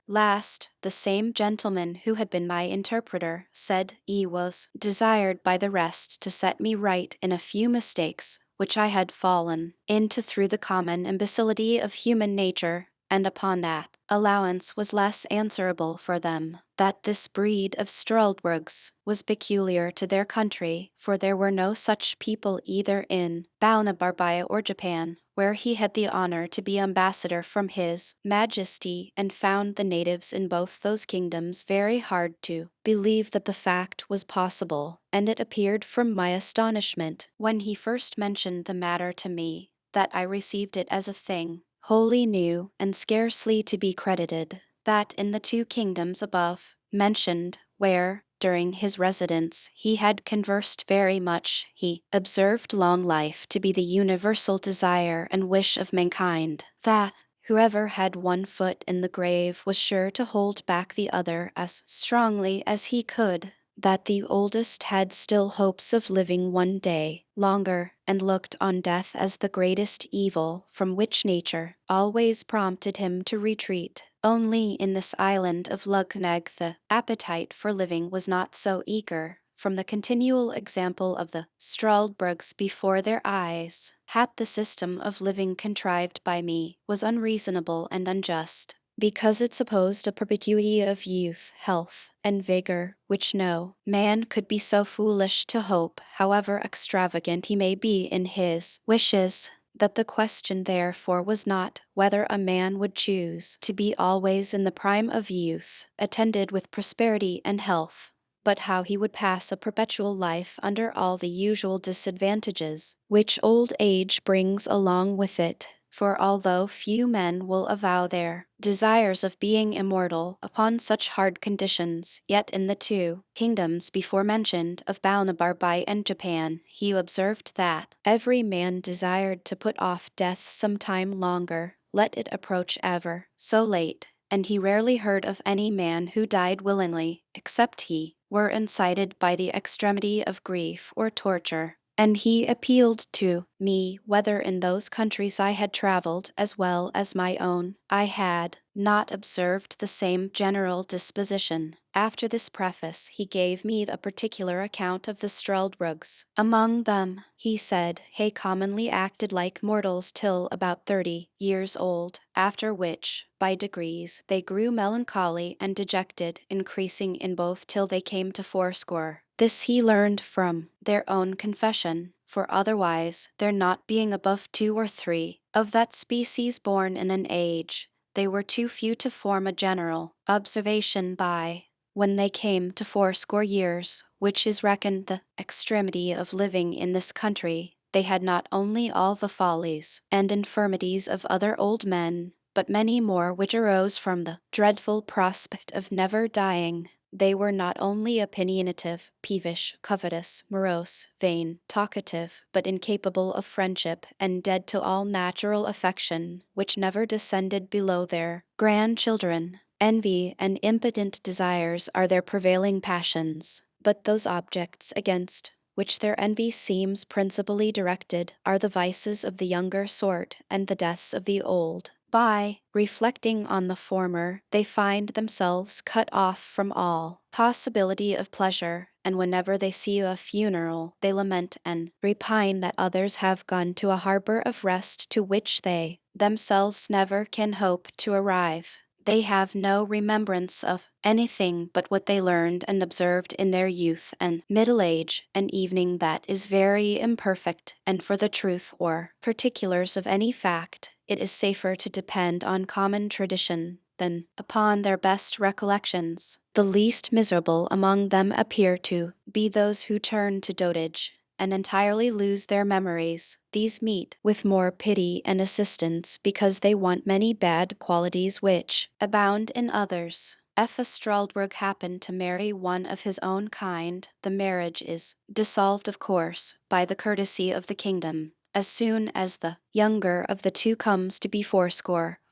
Last, the same gentleman who had been my interpreter said he was desired by the rest to set me right in a few mistakes which I had fallen into through the common imbecility of human nature, and upon that allowance was less answerable for them. That this breed of Struldbergs was peculiar to their country, for there were no such people either in Balnabarbiya or Japan, where he had the honor to be ambassador from his majesty, and found the natives in both those kingdoms very hard to believe that the fact was possible, and it appeared from my astonishment, when he first mentioned the matter to me, that I received it as a thing wholly new and scarcely to be credited, that in the two kingdoms above mentioned, where, during his residence, he had conversed very much, he observed long life to be the universal desire and wish of mankind, that whoever had one foot in the grave was sure to hold back the other as strongly as he could, that the oldest had still hopes of living one day longer, and looked on death as the greatest evil from which nature always prompted him to retreat. Only in this island of Lugneg the appetite for living was not so eager, from the continual example of the Straldbrugs before their eyes. Had the system of living contrived by me was unreasonable and unjust, because it supposed a perpetuity of youth, health, and vigor, which no man could be so foolish to hope, however extravagant he may be in his wishes, that the question therefore was not whether a man would choose to be always in the prime of youth, attended with prosperity and health, but how he would pass a perpetual life under all the usual disadvantages which old age brings along with it. For although few men will avow their desires of being immortal upon such hard conditions, yet in the two kingdoms before mentioned of Balnabarbai and Japan, he observed that every man desired to put off death some time longer, let it approach ever so late, and he rarely heard of any man who died willingly, except he were incited by the extremity of grief or torture. And he appealed to me whether in those countries I had traveled as well as my own, I had not observed the same general disposition. After this preface, he gave me a particular account of the Struldbrugs. Among them, he said, they commonly acted like mortals till about 30 years old, after which, by degrees, they grew melancholy and dejected, increasing in both till they came to 80. This he learned from their own confession, for otherwise, there not being above 2 or 3 of that species born in an age, they were too few to form a general observation by, when they came to 80 years, which is reckoned the extremity of living in this country, they had not only all the follies and infirmities of other old men, but many more which arose from the dreadful prospect of never dying. They were not only opinionative, peevish, covetous, morose, vain, talkative, but incapable of friendship, and dead to all natural affection, which never descended below their grandchildren. Envy and impotent desires are their prevailing passions, but those objects against which their envy seems principally directed are the vices of the younger sort and the deaths of the old. By reflecting on the former, they find themselves cut off from all possibility of pleasure, and whenever they see a funeral, they lament and repine that others have gone to a harbor of rest to which they themselves never can hope to arrive. They have no remembrance of anything but what they learned and observed in their youth and middle age, an evening that is very imperfect, and for the truth or particulars of any fact, it is safer to depend on common tradition than upon their best recollections. The least miserable among them appear to be those who turn to dotage and entirely lose their memories. These meet with more pity and assistance because they want many bad qualities which abound in others. If a Straldbrug happened to marry one of his own kind, the marriage is dissolved, of course, by the courtesy of the kingdom, as soon as the younger of the two comes to be 80,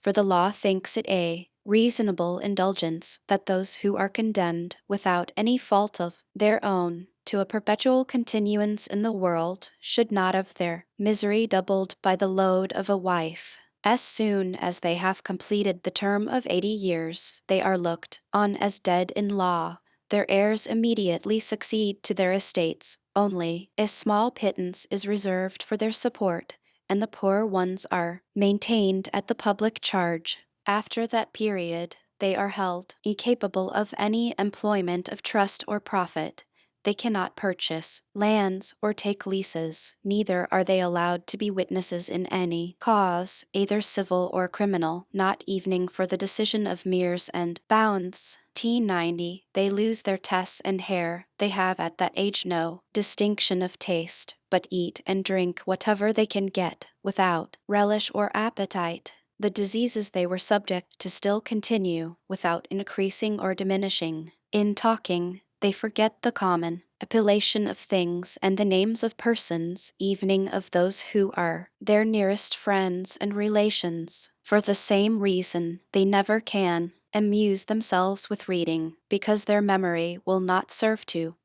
for the law thinks it a reasonable indulgence that those who are condemned, without any fault of their own, to a perpetual continuance in the world, should not have their misery doubled by the load of a wife. As soon as they have completed the term of 80 years, they are looked on as dead in law. Their heirs immediately succeed to their estates, only a small pittance is reserved for their support, and the poor ones are maintained at the public charge. After that period, they are held incapable of any employment of trust or profit. They cannot purchase lands or take leases, neither are they allowed to be witnesses in any cause, either civil or criminal, not evening for the decision of meres and bounds. T90, they lose their tests and hair, they have at that age no distinction of taste, but eat and drink whatever they can get, without relish or appetite. The diseases they were subject to still continue, without increasing or diminishing. In talking, they forget the common appellation of things and the names of persons, evening of those who are their nearest friends and relations. For the same reason, they never can amuse themselves with reading, because their memory will not serve to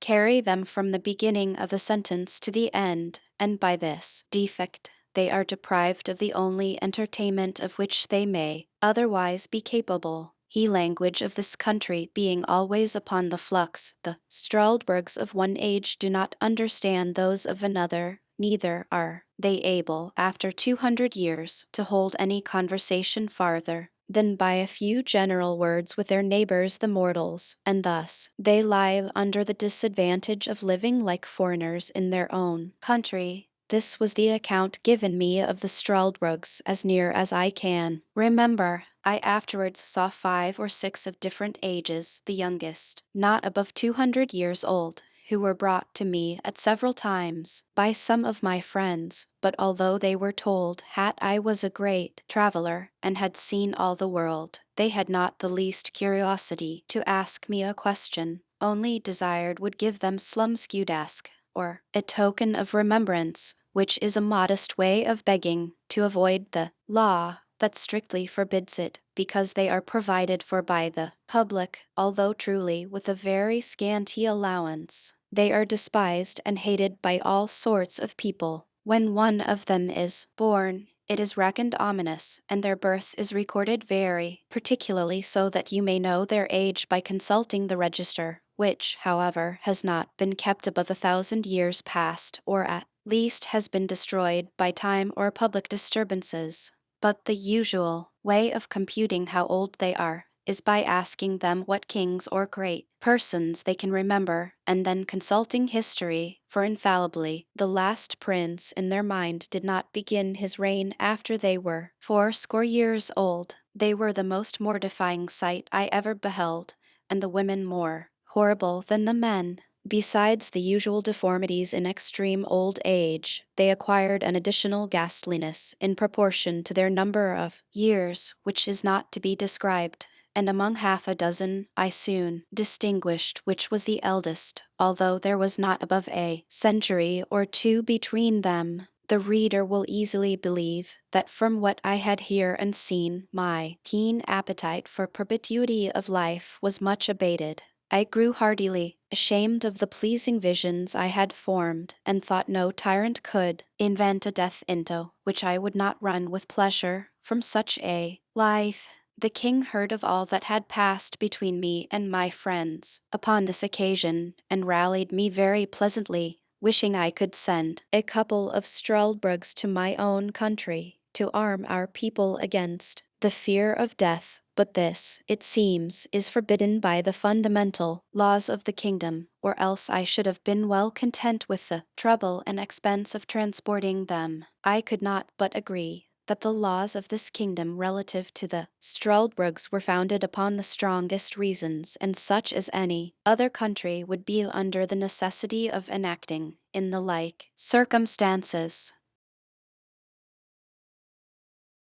carry them from the beginning of a sentence to the end, and by this defect they are deprived of the only entertainment of which they may otherwise be capable. He language of this country being always upon the flux, the Strasburgs of one age do not understand those of another, neither are they able, after 200 years, to hold any conversation farther than by a few general words with their neighbors the mortals, and thus they lie under the disadvantage of living like foreigners in their own country. This was the account given me of the Strasburgs, as near as I can remember. I afterwards saw 5 or 6 of different ages, the youngest not above 200 years old, who were brought to me at several times by some of my friends, but although they were told that I was a great traveler and had seen all the world, they had not the least curiosity to ask me a question, only desired would give them slumskudask, or a token of remembrance, which is a modest way of begging, to avoid the law that strictly forbids it, because they are provided for by the public, although truly with a very scanty allowance. They are despised and hated by all sorts of people. When one of them is born, it is reckoned ominous, and their birth is recorded very particularly, so that you may know their age by consulting the register, which, however, has not been kept above 1,000 years past, or at least has been destroyed by time or public disturbances. But the usual way of computing how old they are is by asking them what kings or great persons they can remember, and then consulting history, for infallibly the last prince in their mind did not begin his reign after they were 80 years old. They were the most mortifying sight I ever beheld, and the women more horrible than the men. Besides the usual deformities in extreme old age, they acquired an additional ghastliness in proportion to their number of years, which is not to be described, and among 6 I soon distinguished which was the eldest, although there was not above a century or 2 between them. The reader will easily believe that from what I had here and seen, my keen appetite for perpetuity of life was much abated. I grew heartily ashamed of the pleasing visions I had formed, and thought no tyrant could invent a death into which I would not run with pleasure from such a life. The king heard of all that had passed between me and my friends upon this occasion, and rallied me very pleasantly, wishing I could send a couple of Strasburgs to my own country, to arm our people against the fear of death. But this, it seems, is forbidden by the fundamental laws of the kingdom, or else I should have been well content with the trouble and expense of transporting them. I could not but agree that the laws of this kingdom relative to the Strasburgs were founded upon the strongest reasons, and such as any other country would be under the necessity of enacting in the like circumstances.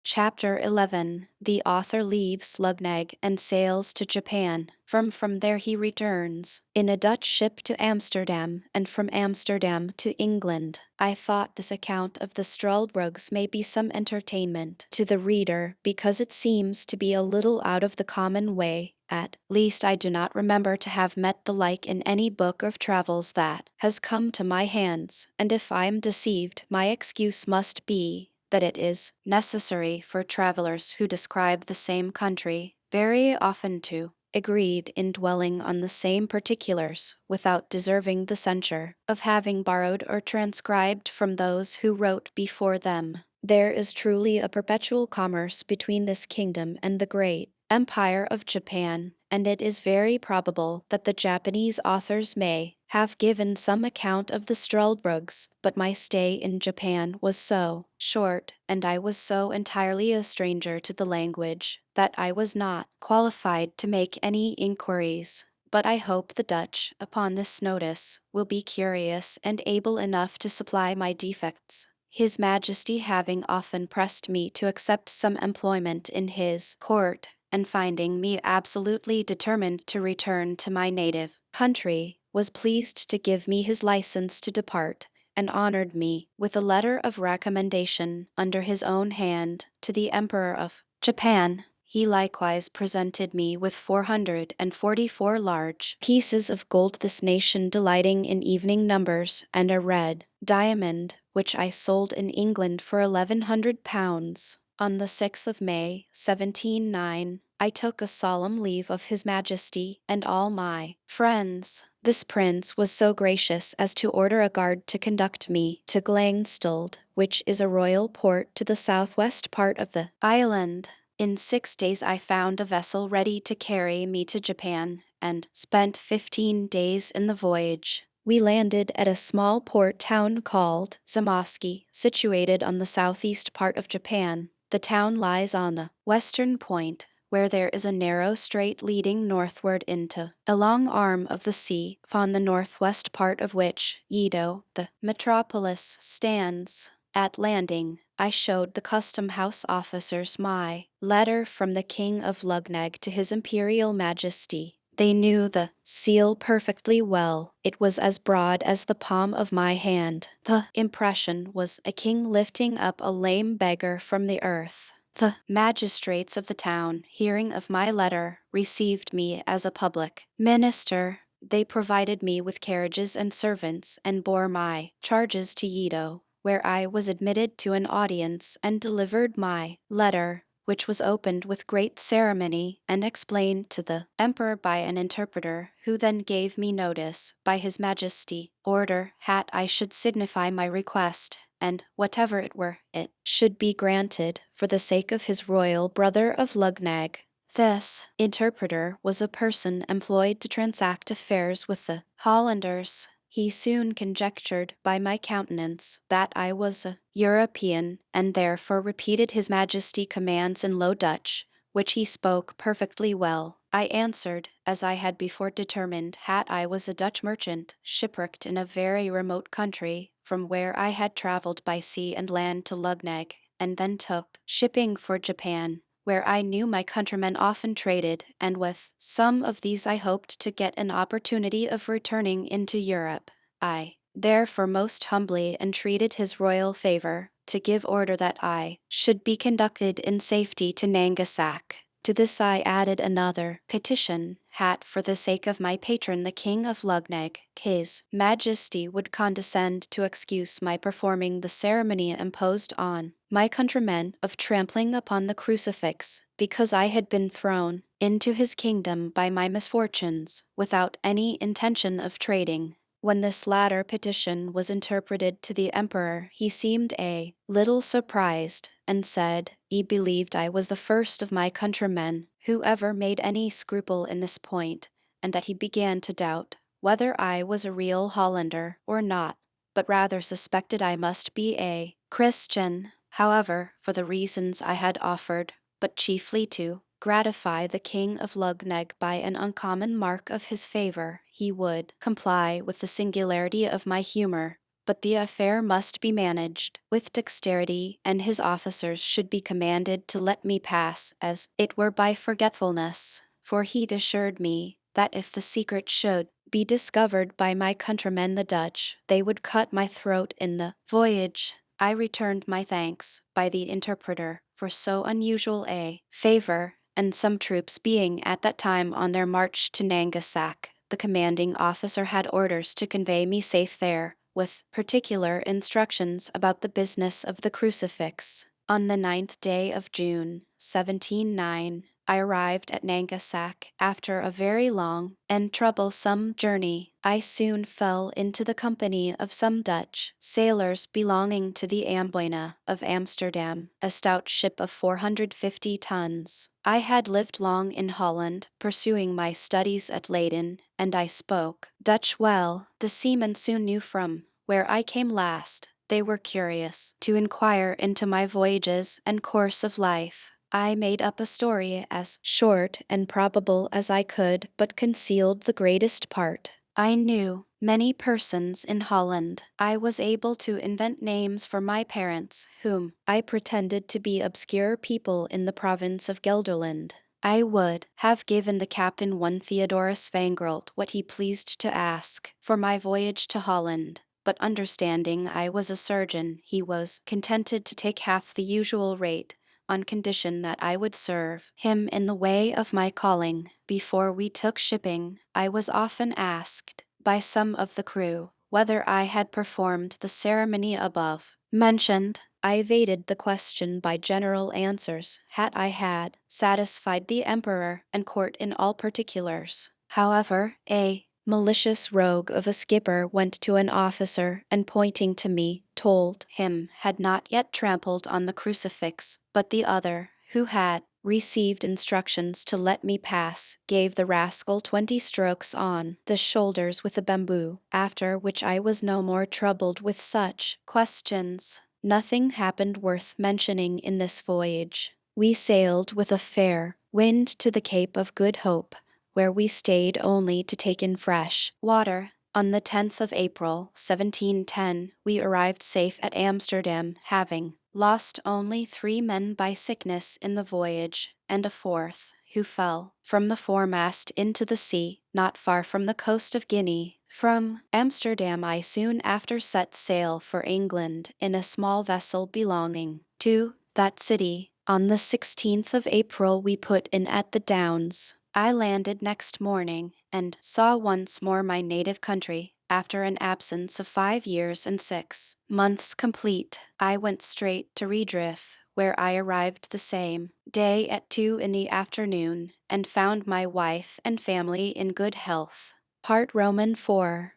Chapter 11. The author leaves Luggnagg and sails to Japan. From there he returns in a Dutch ship to Amsterdam, and from Amsterdam to England. I thought this account of the Strasburgs may be some entertainment to the reader, because it seems to be a little out of the common way. At least I do not remember to have met the like in any book of travels that has come to my hands, and if I am deceived, my excuse must be that it is necessary for travelers who describe the same country very often to agreed in dwelling on the same particulars, without deserving the censure of having borrowed or transcribed from those who wrote before them. There is truly a perpetual commerce between this kingdom and the great empire of Japan, and it is very probable that the Japanese authors may have given some account of the Struldbrugs, but my stay in Japan was so short, and I was so entirely a stranger to the language, that I was not qualified to make any inquiries. But I hope the Dutch, upon this notice, will be curious and able enough to supply my defects. His Majesty having often pressed me to accept some employment in his court, and finding me absolutely determined to return to my native country, was pleased to give me his license to depart, and honored me with a letter of recommendation under his own hand to the Emperor of Japan. He likewise presented me with 444 large pieces of gold, this nation delighting in evening numbers, and a red diamond, which I sold in England for £1,100. On the 6th of May, 1709, I took a solemn leave of His Majesty and all my friends. This prince was so gracious as to order a guard to conduct me to Glangstold, which is a royal port to the southwest part of the island. In 6 days I found a vessel ready to carry me to Japan, and spent 15 days in the voyage. We landed at a small port town called Zamoski, situated on the southeast part of Japan. The town lies on the western point, where there is a narrow strait leading northward into a long arm of the sea, upon the northwest part of which Yedo, the metropolis, stands. At landing, I showed the custom house officers my letter from the King of Lugnag to His Imperial Majesty. They knew the seal perfectly well. It was as broad as the palm of my hand. The impression was a king lifting up a lame beggar from the earth. The magistrates of the town, hearing of my letter, received me as a public minister. They provided me with carriages and servants, and bore my charges to Yedo, where I was admitted to an audience and delivered my letter, which was opened with great ceremony and explained to the emperor by an interpreter, who then gave me notice, by His Majesty, order hat I should signify my request, and whatever it were, it should be granted for the sake of his royal brother of Lugnag. This interpreter was a person employed to transact affairs with the Hollanders. He soon conjectured by my countenance that I was a European, and therefore repeated His Majesty's commands in Low Dutch, which he spoke perfectly well. I answered, as I had before determined, that I was a Dutch merchant, shipwrecked in a very remote country, from where I had travelled by sea and land to Lugnag, and then took shipping for Japan, where I knew my countrymen often traded, and with some of these I hoped to get an opportunity of returning into Europe. I therefore most humbly entreated his royal favor to give order that I should be conducted in safety to Nangasak. To this I added another petition, that for the sake of my patron the King of Lugnag, His Majesty would condescend to excuse my performing the ceremony imposed on my countrymen of trampling upon the crucifix, because I had been thrown into his kingdom by my misfortunes, without any intention of trading. When this latter petition was interpreted to the emperor, he seemed a little surprised, and said he believed I was the first of my countrymen who ever made any scruple in this point, and that he began to doubt whether I was a real Hollander or not, but rather suspected I must be a Christian. However, for the reasons I had offered, but chiefly to gratify the King of Lugnag by an uncommon mark of his favor, he would comply with the singularity of my humor. But the affair must be managed with dexterity, and his officers should be commanded to let me pass, as it were by forgetfulness, for he assured me that if the secret should be discovered by my countrymen the Dutch, they would cut my throat in the voyage. I returned my thanks by the interpreter for so unusual a favor, and some troops being at that time on their march to Nangasak, the commanding officer had orders to convey me safe there, with particular instructions about the business of the crucifix. On the 9th day of June, 1709, I arrived at Nangasak after a very long and troublesome journey. I soon fell into the company of some Dutch sailors belonging to the Amboina of Amsterdam, a stout ship of 450 tons. I had lived long in Holland, pursuing my studies at Leyden, and I spoke Dutch well. The seamen soon knew from where I came last. They were curious to inquire into my voyages and course of life. I made up a story as short and probable as I could, but concealed the greatest part. I knew many persons in Holland. I was able to invent names for my parents, whom I pretended to be obscure people in the province of Gelderland. I would have given the captain one Theodorus Vangrelt what he pleased to ask for my voyage to Holland, but understanding I was a surgeon, he was contented to take half the usual rate, on condition that I would serve him in the way of my calling. Before we took shipping, I was often asked by some of the crew whether I had performed the ceremony above mentioned. I evaded the question by general answers. Had I had satisfied the emperor and court in all particulars. However, a malicious rogue of a skipper went to an officer and pointing to me, told him had not yet trampled on the crucifix, but the other, who had received instructions to let me pass, gave the rascal 20 strokes on the shoulders with a bamboo, after which I was no more troubled with such questions. Nothing happened worth mentioning in this voyage. We sailed with a fair wind to the Cape of Good Hope, where we stayed only to take in fresh water. On the 10th of April, 1710, we arrived safe at Amsterdam, having lost only 3 men by sickness in the voyage, and a 4th, who fell from the foremast into the sea, not far from the coast of Guinea. From Amsterdam I soon after set sail for England in a small vessel belonging to that city. On the 16th of April we put in at the Downs. I landed next morning, and saw once more my native country. After an absence of 5 years and 6 months complete, I went straight to Redriff, where I arrived the same day at 2 in the afternoon, and found my wife and family in good health. Part Roman 4.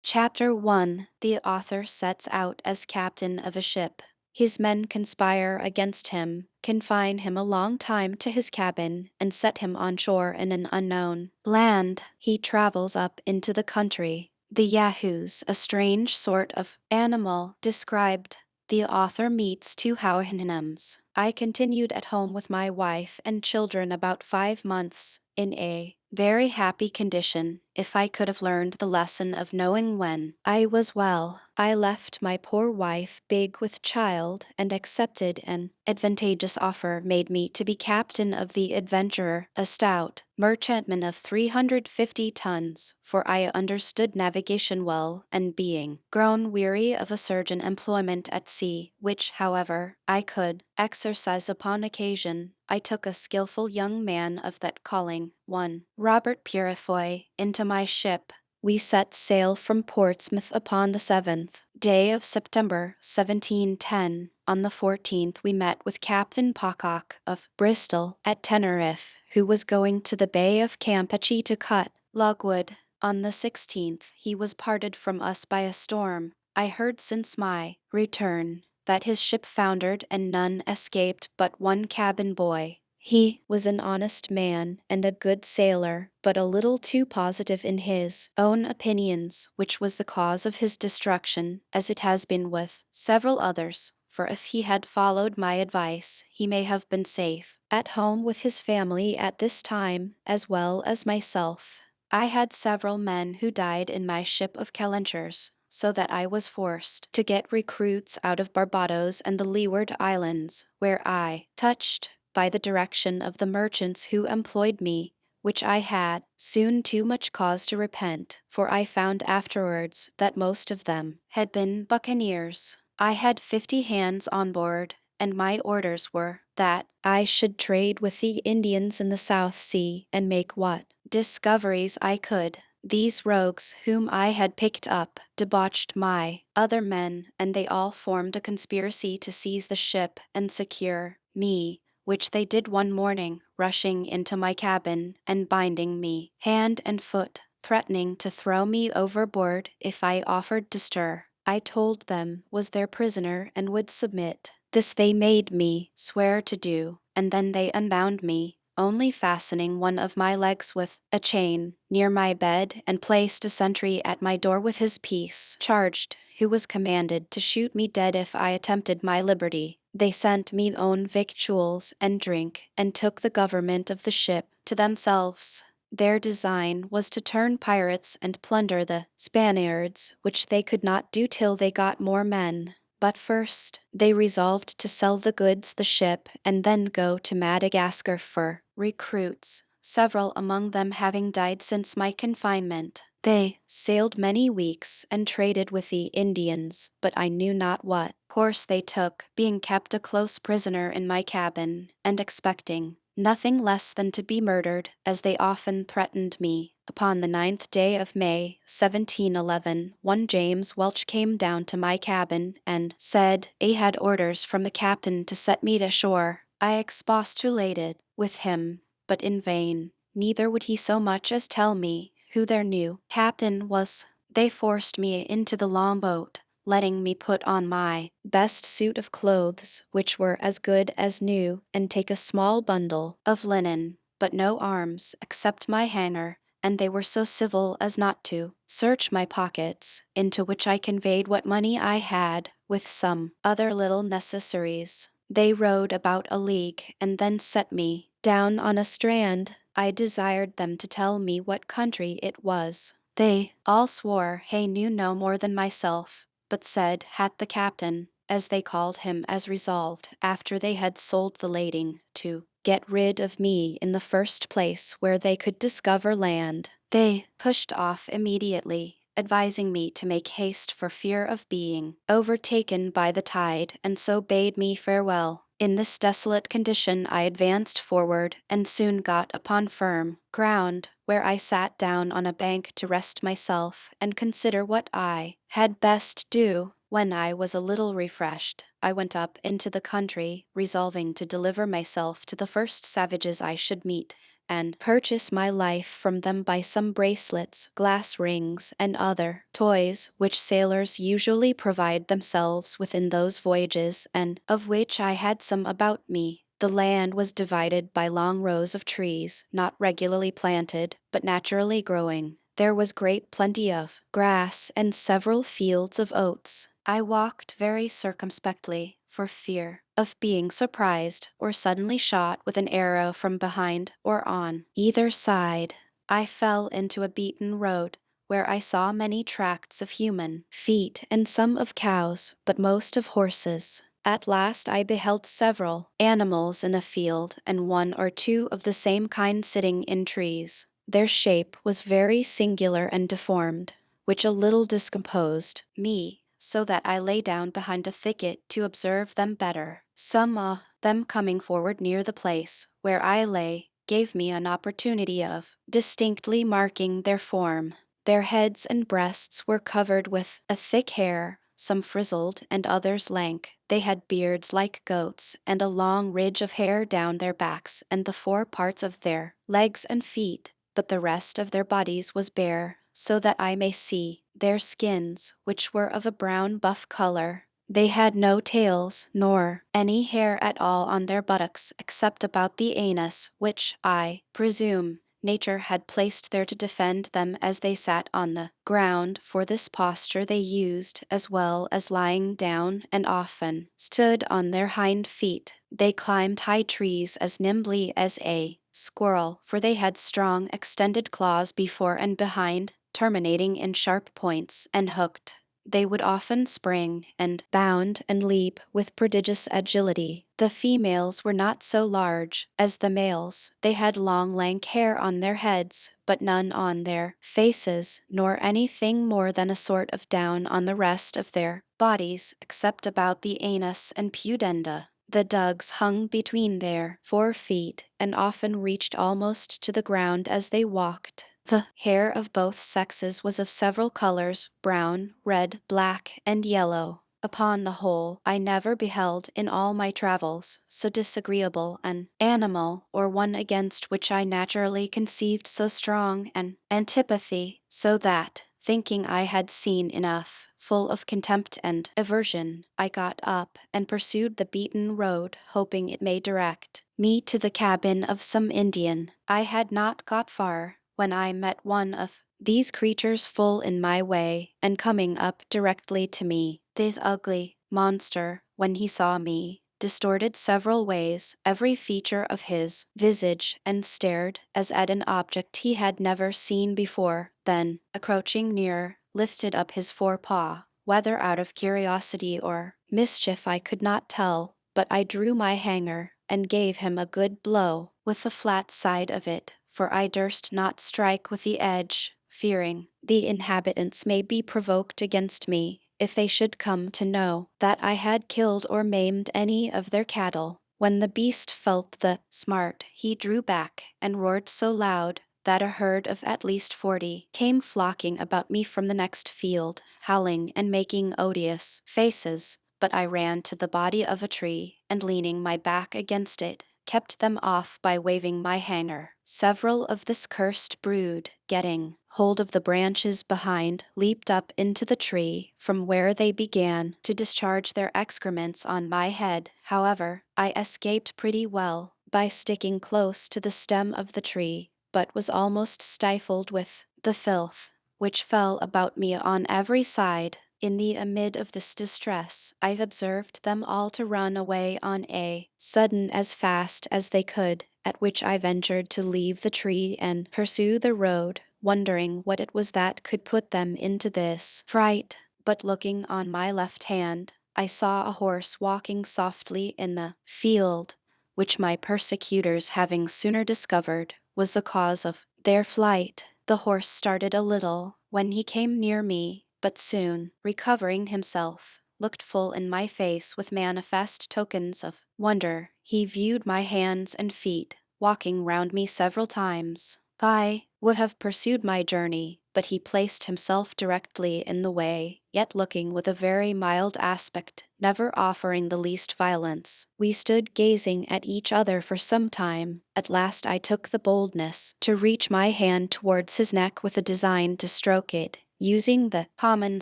Chapter 1. The author sets out as captain of a ship. His men conspire against him, confine him a long time to his cabin, and set him on shore in an unknown land. He travels up into the country. The Yahoos, a strange sort of animal, described. The author meets 2 Houyhnhnms. I continued at home with my wife and children about 5 months, in a very happy condition. If I could have learned the lesson of knowing when I was well, I left my poor wife big with child and accepted an advantageous offer made me to be captain of the Adventurer, a stout merchantman of 350 tons, for I understood navigation well, and being grown weary of a surgeon employment at sea, which, however, I could exercise upon occasion, I took a skilful young man of that calling, one Robert Purifoy, into my ship. We set sail from Portsmouth upon the 7th day of September, 1710. On the 14th we met with Captain Pocock of Bristol at Tenerife, who was going to the Bay of Campeche to cut logwood. On the 16th he was parted from us by a storm. I heard since my return that his ship foundered and none escaped but one cabin boy. He was an honest man and a good sailor, but a little too positive in his own opinions, which was the cause of his destruction, as it has been with several others. For if he had followed my advice, he may have been safe at home with his family at this time, as well as myself. I had several men who died in my ship of calentures, so that I was forced to get recruits out of Barbados and the Leeward Islands, where I touched by the direction of the merchants who employed me, which I had soon too much cause to repent, for I found afterwards that most of them had been buccaneers. I had 50 hands on board, and my orders were that I should trade with the Indians in the South Sea and make what discoveries I could. These rogues whom I had picked up debauched my other men, and they all formed a conspiracy to seize the ship and secure me, which they did one morning, rushing into my cabin and binding me hand and foot, threatening to throw me overboard if I offered to stir. I told them was their prisoner and would submit. This they made me swear to do, and then they unbound me, only fastening one of my legs with a chain near my bed, and placed a sentry at my door with his piece charged, who was commanded to shoot me dead if I attempted my liberty. They sent me own victuals and drink, and took the government of the ship to themselves. Their design was to turn pirates and plunder the Spaniards, which they could not do till they got more men. But first, they resolved to sell the goods the ship and then go to Madagascar for recruits, several among them having died since my confinement. They sailed many weeks and traded with the Indians, but I knew not what course they took, being kept a close prisoner in my cabin, and expecting nothing less than to be murdered, as they often threatened me. Upon the 9th day of May, 1711, one James Welch came down to my cabin and said he had orders from the captain to set me ashore. I expostulated with him, but in vain. Neither would he so much as tell me who their new captain was. They forced me into the longboat, letting me put on my best suit of clothes, which were as good as new, and take a small bundle of linen, but no arms except my hanger, and they were so civil as not to search my pockets, into which I conveyed what money I had, with some other little necessaries. They rowed about a league, and then set me down on a strand. I desired them to tell me what country it was. They all swore they knew no more than myself, but said had the captain, as they called him, as resolved, after they had sold the lading, to get rid of me in the first place where they could discover land. They pushed off immediately, advising me to make haste for fear of being overtaken by the tide, and so bade me farewell. In this desolate condition I advanced forward, and soon got upon firm ground, where I sat down on a bank to rest myself and consider what I had best do. When I was a little refreshed, I went up into the country, resolving to deliver myself to the first savages I should meet, and purchase my life from them by some bracelets, glass rings, and other toys which sailors usually provide themselves with in those voyages, and of which I had some about me. The land was divided by long rows of trees, not regularly planted, but naturally growing. There was great plenty of grass and several fields of oats. I walked very circumspectly, for fear of being surprised or suddenly shot with an arrow from behind or on either side. I fell into a beaten road, where I saw many tracks of human feet and some of cows, but most of horses. At last I beheld several animals in a field, and one or two of the same kind sitting in trees. Their shape was very singular and deformed, which a little discomposed me, so that I lay down behind a thicket to observe them better. Some of them coming forward near the place where I lay gave me an opportunity of distinctly marking their form. Their heads and breasts were covered with a thick hair, some frizzled and others lank. They had beards like goats, and a long ridge of hair down their backs and the fore parts of their legs and feet, but the rest of their bodies was bare, so that I may see their skins, which were of a brown buff color. They had no tails, nor any hair at all on their buttocks, except about the anus, which, I presume, nature had placed there to defend them as they sat on the ground. For this posture they used, as well as lying down, and often stood on their hind feet. They climbed high trees as nimbly as a squirrel, for they had strong extended claws before and behind, terminating in sharp points, and hooked. They would often spring and bound and leap with prodigious agility. The females were not so large as the males. They had long lank hair on their heads, but none on their faces, nor anything more than a sort of down on the rest of their bodies, except about the anus and pudenda. The dugs hung between their 4 feet, and often reached almost to the ground as they walked. The hair of both sexes was of several colors: brown, red, black, and yellow. Upon the whole, I never beheld in all my travels so disagreeable an animal, or one against which I naturally conceived so strong an antipathy, so that, thinking I had seen enough, full of contempt and aversion, I got up and pursued the beaten road, hoping it may direct me to the cabin of some Indian. I had not got far when I met one of these creatures full in my way, and coming up directly to me. This ugly monster, when he saw me, distorted several ways every feature of his visage, and stared as at an object he had never seen before. Then, approaching nearer, lifted up his forepaw, whether out of curiosity or mischief I could not tell, but I drew my hanger and gave him a good blow with the flat side of it, for I durst not strike with the edge, fearing the inhabitants may be provoked against me if they should come to know that I had killed or maimed any of their cattle. When the beast felt the smart, he drew back and roared so loud that a herd of at least 40 came flocking about me from the next field, howling and making odious faces. But I ran to the body of a tree, and leaning my back against it, kept them off by waving my hanger. Several of this cursed brood, getting hold of the branches behind, leaped up into the tree, from where they began to discharge their excrements on my head. However, I escaped pretty well by sticking close to the stem of the tree, but was almost stifled with the filth which fell about me on every side. In the amid of this distress, I've observed them all to run away on a sudden as fast as they could, at which I ventured to leave the tree and pursue the road, wondering what it was that could put them into this fright. But looking on my left hand, I saw a horse walking softly in the field, which my persecutors having sooner discovered was the cause of their flight. The horse started a little when he came near me, but soon, recovering himself, looked full in my face with manifest tokens of wonder. He viewed my hands and feet, walking round me several times. I would have pursued my journey, but he placed himself directly in the way, yet looking with a very mild aspect, never offering the least violence. We stood gazing at each other for some time. At last I took the boldness to reach my hand towards his neck with a design to stroke it, using the common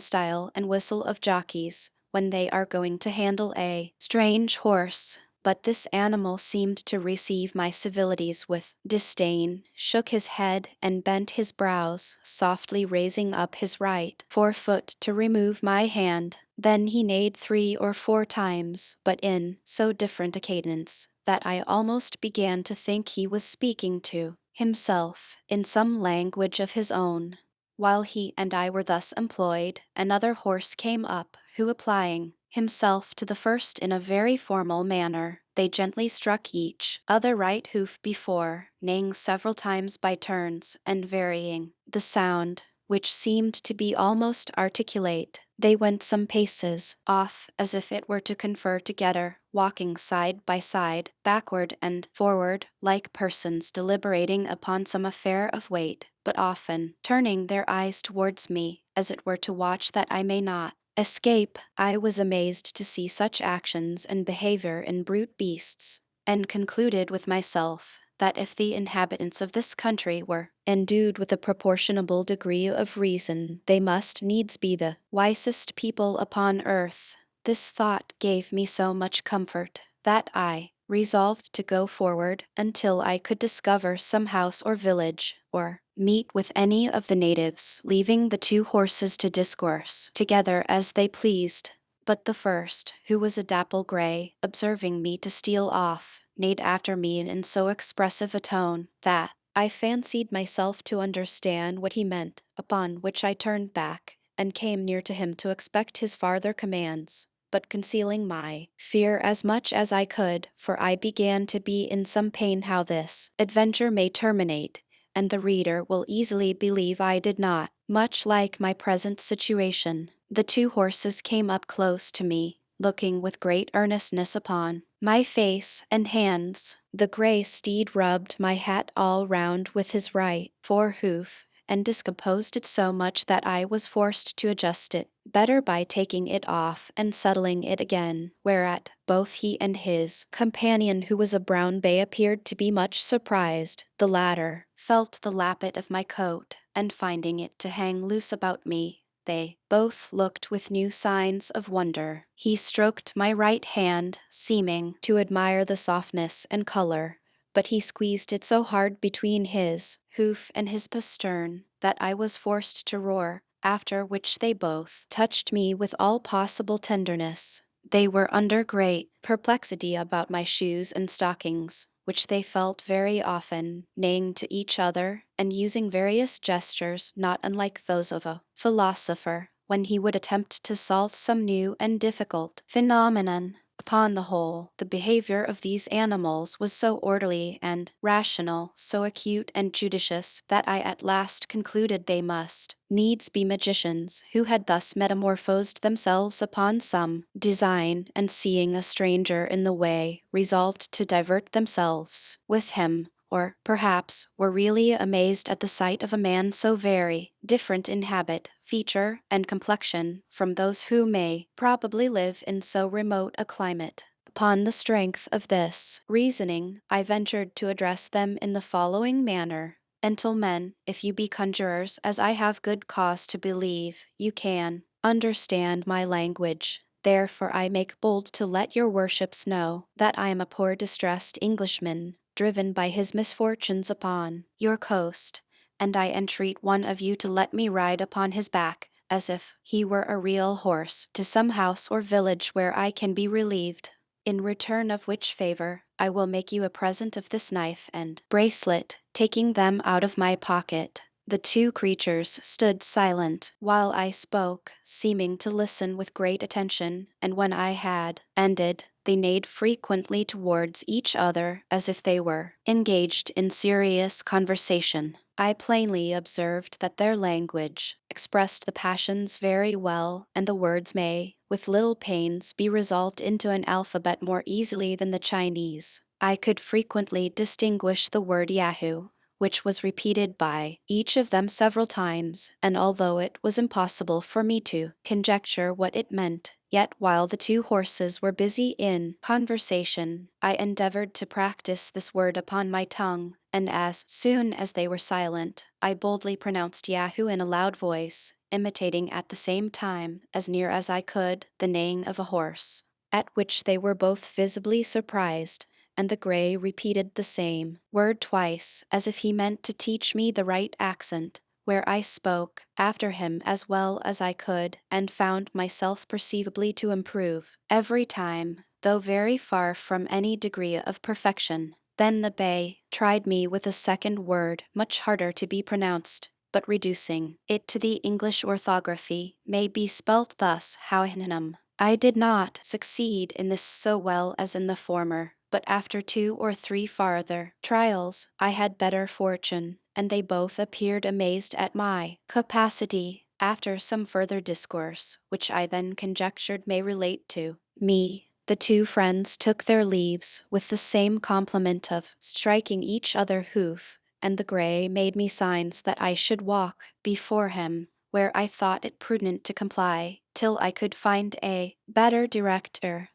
style and whistle of jockeys when they are going to handle a strange horse. But this animal seemed to receive my civilities with disdain, shook his head, and bent his brows, softly raising up his right forefoot to remove my hand. Then he neighed 3 or 4 times, but in so different a cadence that I almost began to think he was speaking to himself in some language of his own. While he and I were thus employed, another horse came up, who, applying himself to the first in a very formal manner, they gently struck each other right hoof before, neighing several times by turns, and varying the sound, which seemed to be almost articulate. They went some paces off, as if it were to confer together, walking side by side, backward and forward, like persons deliberating upon some affair of weight, but often turning their eyes towards me, as it were to watch that I may not escape. I was amazed to see such actions and behavior in brute beasts, and concluded with myself that if the inhabitants of this country were endued with a proportionable degree of reason, they must needs be the wisest people upon earth. This thought gave me so much comfort that I resolved to go forward until I could discover some house or village, or meet with any of the natives, leaving the 2 horses to discourse together as they pleased. But the first, who was a dapple gray, observing me to steal off, neighed after me in so expressive a tone that I fancied myself to understand what he meant, upon which I turned back and came near to him to expect his farther commands, but concealing my fear as much as I could, for I began to be in some pain how this adventure may terminate, and the reader will easily believe I did not much like my present situation. The 2 horses came up close to me, looking with great earnestness upon my face and hands. The gray steed rubbed my hat all round with his right forehoof, and discomposed it so much that I was forced to adjust it better by taking it off and settling it again, whereat both he and his companion, who was a brown bay, appeared to be much surprised. The latter felt the lappet of my coat, and finding it to hang loose about me, they both looked with new signs of wonder. He stroked my right hand, seeming to admire the softness and color, but he squeezed it so hard between his hoof and his pastern that I was forced to roar, after which they both touched me with all possible tenderness. They were under great perplexity about my shoes and stockings, which they felt very often, neighing to each other and using various gestures not unlike those of a philosopher when he would attempt to solve some new and difficult phenomenon. Upon the whole, the behavior of these animals was so orderly and rational, so acute and judicious, that I at last concluded they must needs be magicians who had thus metamorphosed themselves upon some design, and seeing a stranger in the way, resolved to divert themselves with him, or perhaps were really amazed at the sight of a man so very different in habit, feature, and complexion from those who may probably live in so remote a climate. Upon the strength of this reasoning, I ventured to address them in the following manner: Gentlemen, if you be conjurers, as I have good cause to believe, you can understand my language. Therefore I make bold to let your worships know that I am a poor distressed Englishman, driven by his misfortunes upon your coast, and I entreat one of you to let me ride upon his back, as if he were a real horse, to some house or village where I can be relieved. In return of which favor, I will make you a present of this knife and bracelet, taking them out of my pocket. The two creatures stood silent while I spoke, seeming to listen with great attention, and when I had ended, they neighed frequently towards each other as if they were engaged in serious conversation. I plainly observed that their language expressed the passions very well, and the words may, with little pains, be resolved into an alphabet more easily than the Chinese. I could frequently distinguish the word Yahoo, which was repeated by each of them several times, and although it was impossible for me to conjecture what it meant, yet while the two horses were busy in conversation, I endeavored to practice this word upon my tongue, and as soon as they were silent, I boldly pronounced Yahoo in a loud voice, imitating at the same time, as near as I could, the neighing of a horse, at which they were both visibly surprised, and the gray repeated the same word twice, as if he meant to teach me the right accent, where I spoke after him as well as I could, and found myself perceivably to improve every time, though very far from any degree of perfection. Then the bay tried me with a second word, much harder to be pronounced, but reducing it to the English orthography, may be spelt thus: Hauhenham. I did not succeed in this so well as in the former, but after 2 or 3 farther trials I had better fortune, and they both appeared amazed at my capacity. After some further discourse, which I then conjectured may relate to me, the two friends took their leaves with the same compliment of striking each other hoof, and the gray made me signs that I should walk before him, where I thought it prudent to comply, till I could find a better director.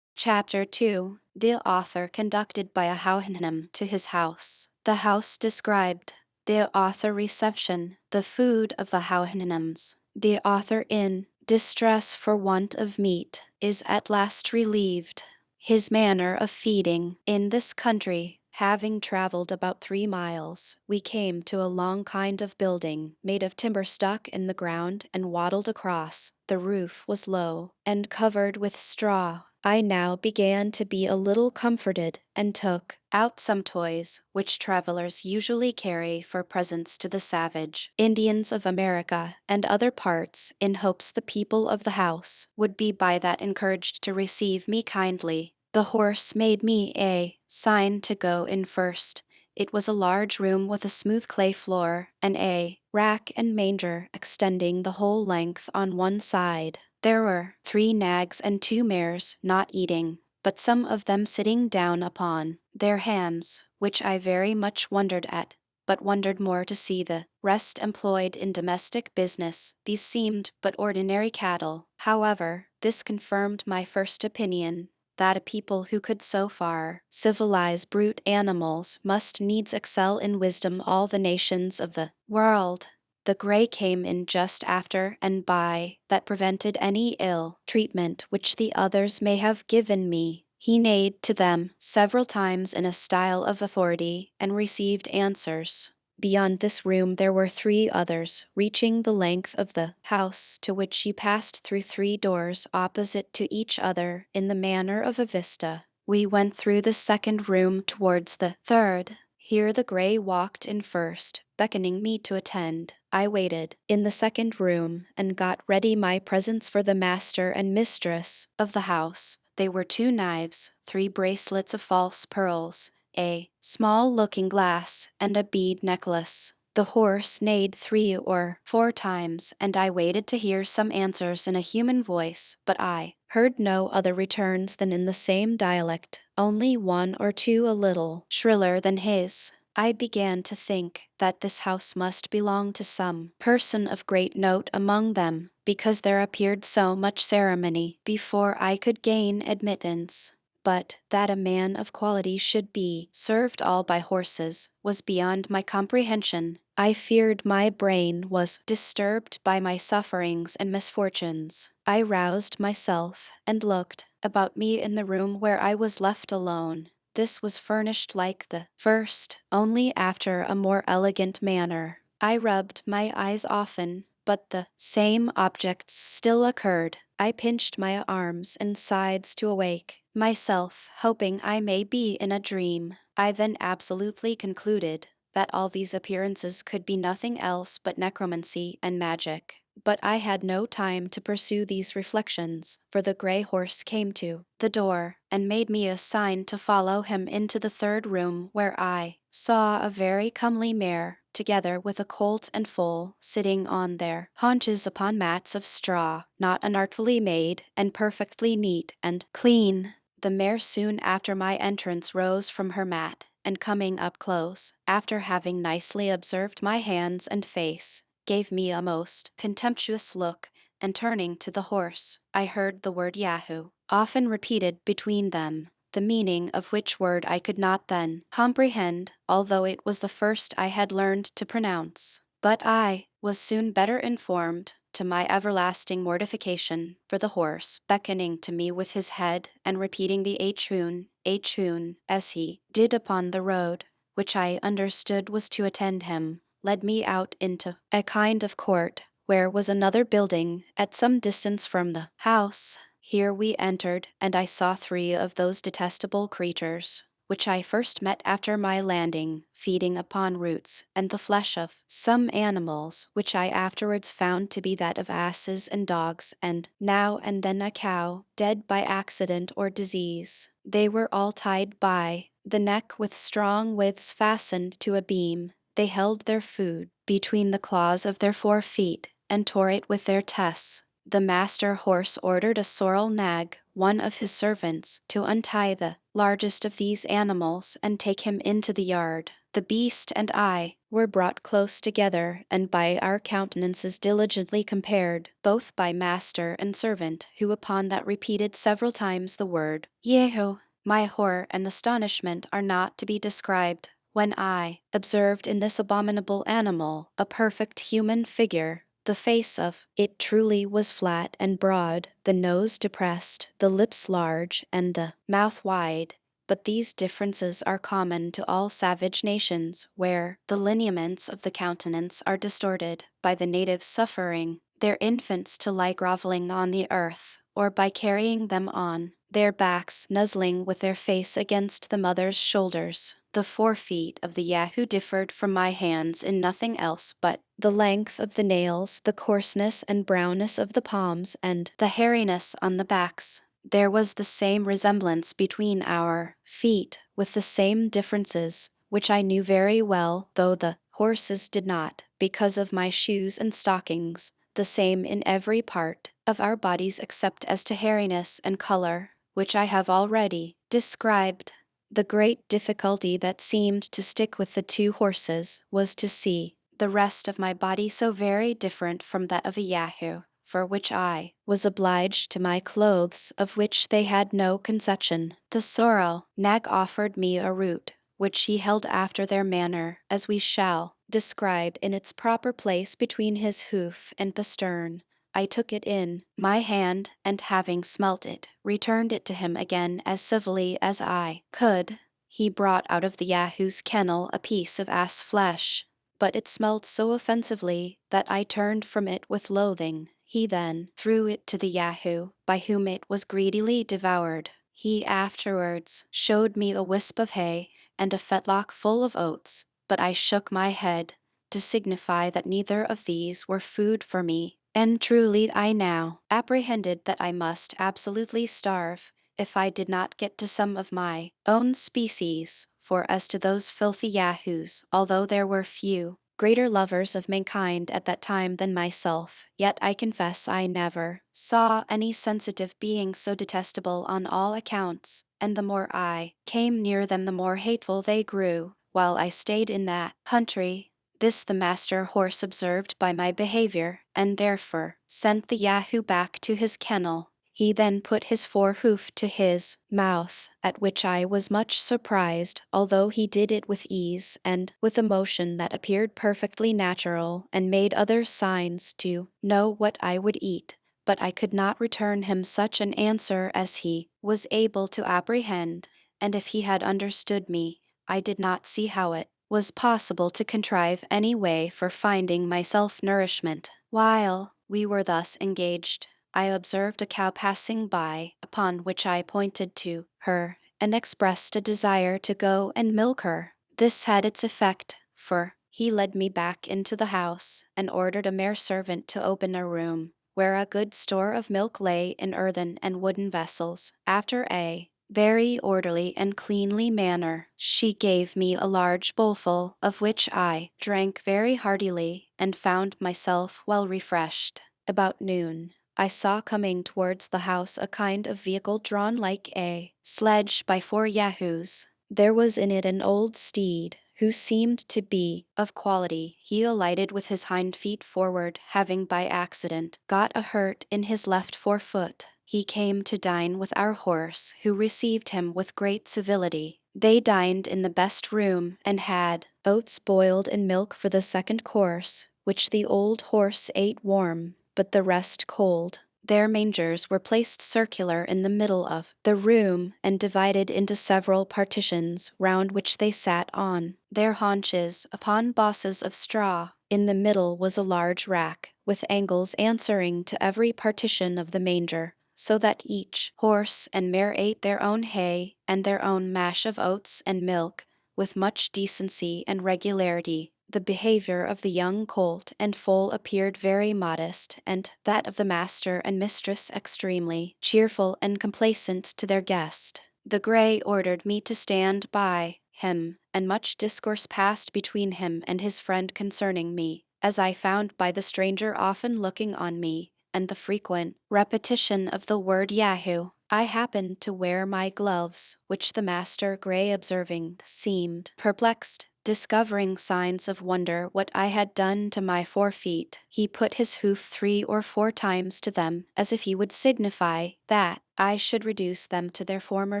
Chapter 2. The author conducted by a Hauhenham to his house. The house described. The author reception. The food of the Hauhenhams. The author in distress for want of meat is at last relieved. His manner of feeding. In this country, having traveled about 3 miles, we came to a long kind of building, made of timber stuck in the ground and wattled across. The roof was low, and covered with straw. I now began to be a little comforted, and took out some toys, which travelers usually carry for presents to the savage Indians of America and other parts, in hopes the people of the house would be by that encouraged to receive me kindly. The horse made me a sign to go in first. It was a large room with a smooth clay floor, and a rack and manger extending the whole length on one side. There were 3 nags and 2 mares, not eating, but some of them sitting down upon their hams, which I very much wondered at. but wondered more to see the rest employed in domestic business. These seemed but ordinary cattle. However, this confirmed my first opinion, that a people who could so far civilize brute animals must needs excel in wisdom all the nations of the world. The gray came in just after and by that prevented any ill treatment which the others may have given me. He neighed to them several times in a style of authority and received answers. Beyond this room there were three others, reaching the length of the house, to which she passed through three doors opposite to each other in the manner of a vista. We went through the second room towards the third. Here the gray walked in first, beckoning me to attend. I waited in the second room and got ready my presents for the master and mistress of the house. They were 2 knives, 3 bracelets of false pearls, a small looking-glass, and a bead necklace. The horse neighed 3 or 4 times, and I waited to hear some answers in a human voice, but I heard no other returns than in the same dialect, only 1 or 2 a little shriller than his. I began to think that this house must belong to some person of great note among them, because there appeared so much ceremony before I could gain admittance. But that a man of quality should be served all by horses was beyond my comprehension. I feared my brain was disturbed by my sufferings and misfortunes. I roused myself and looked about me in the room where I was left alone. This was furnished like the first, only after a more elegant manner. I rubbed my eyes often, but the same objects still occurred. I pinched my arms and sides to awake myself, hoping I may be in a dream. I then absolutely concluded that all these appearances could be nothing else but necromancy and magic. But I had no time to pursue these reflections, for the gray horse came to the door and made me a sign to follow him into the third room, where I saw a very comely mare, together with a colt and foal, sitting on their haunches upon mats of straw, not unartfully made, and perfectly neat and clean. The mare soon after my entrance rose from her mat, and coming up close, after having nicely observed my hands and face, gave me a most contemptuous look, and turning to the horse, I heard the word Yahoo often repeated between them, the meaning of which word I could not then comprehend, although it was the first I had learned to pronounce. But I was soon better informed, to my everlasting mortification, for the horse, beckoning to me with his head and repeating the Achun, as he did upon the road, which I understood was to attend him, led me out into a kind of court, where was another building at some distance from the house. Here we entered, and I saw 3 of those detestable creatures, which I first met after my landing, feeding upon roots and the flesh of some animals, which I afterwards found to be that of asses and dogs, and now and then a cow, dead by accident or disease. They were all tied by the neck with strong withes fastened to a beam. They held their food between the claws of their 4 feet, and tore it with their tusks. The master horse ordered a sorrel nag, one of his servants, to untie the largest of these animals and take him into the yard. The beast and I were brought close together, and by our countenances diligently compared, both by master and servant, who upon that repeated several times the word Yehu. My horror and astonishment are not to be described, when I observed in this abominable animal a perfect human figure. The face of it truly was flat and broad, the nose depressed, the lips large, and the mouth wide. But these differences are common to all savage nations, where the lineaments of the countenance are distorted by the natives suffering their infants to lie groveling on the earth, or by carrying them on their backs, nuzzling with their face against the mother's shoulders. The 4 feet of the Yahoo differed from my hands in nothing else but the length of the nails, the coarseness and brownness of the palms, and the hairiness on the backs. There was the same resemblance between our feet, with the same differences, which I knew very well, though the horses did not, because of my shoes and stockings, the same in every part of our bodies except as to hairiness and color, which I have already described. The great difficulty that seemed to stick with the two horses was to see the rest of my body so very different from that of a Yahoo, for which I was obliged to my clothes, of which they had no conception. The sorrel nag offered me a root, which he held after their manner, as we shall describe in its proper place between his hoof and pastern. I took it in my hand, and having smelt it, returned it to him again as civilly as I could. He brought out of the Yahoo's kennel a piece of ass flesh, but it smelt so offensively that I turned from it with loathing. He then threw it to the Yahoo, by whom it was greedily devoured. He afterwards showed me a wisp of hay and a fetlock full of oats, but I shook my head to signify that neither of these were food for me, and truly I now apprehended that I must absolutely starve if I did not get to some of my own species, for as to those filthy Yahoos, although there were few greater lovers of mankind at that time than myself, yet I confess I never saw any sensitive being so detestable on all accounts, and the more I came near them the more hateful they grew. While I stayed in that country, this the master horse observed by my behavior, and therefore sent the Yahoo back to his kennel. He then put his forehoof to his mouth, at which I was much surprised, although he did it with ease and with a motion that appeared perfectly natural, and made other signs to know what I would eat. But I could not return him such an answer as he was able to apprehend, and if he had understood me, I did not see how it was possible to contrive any way for finding myself nourishment. While we were thus engaged, I observed a cow passing by, upon which I pointed to her, and expressed a desire to go and milk her. This had its effect, for he led me back into the house, and ordered a mere servant to open a room, where a good store of milk lay in earthen and wooden vessels. After a very orderly and cleanly manner, she gave me a large bowlful, of which I drank very heartily, and found myself well refreshed. About noon, I saw coming towards the house a kind of vehicle drawn like a sledge by 4 Yahoos. There was in it an old steed, who seemed to be of quality. He alighted with his hind feet forward, having by accident got a hurt in his left forefoot. He came to dine with our horse, who received him with great civility. They dined in the best room, and had oats boiled in milk for the second course, which the old horse ate warm, but the rest cold. Their mangers were placed circular in the middle of the room, and divided into several partitions, round which they sat on their haunches upon bosses of straw. In the middle was a large rack, with angles answering to every partition of the manger, so that each horse and mare ate their own hay and their own mash of oats and milk with much decency and regularity. The behavior of the young colt and foal appeared very modest, and that of the master and mistress extremely cheerful and complacent to their guest. The grey ordered me to stand by him, and much discourse passed between him and his friend concerning me, as I found by the stranger often looking on me, and the frequent repetition of the word Yahoo. I happened to wear my gloves, which the master, Gray observing, seemed perplexed. Discovering signs of wonder what I had done to my 4 feet, he put his hoof 3 or 4 times to them, as if he would signify that I should reduce them to their former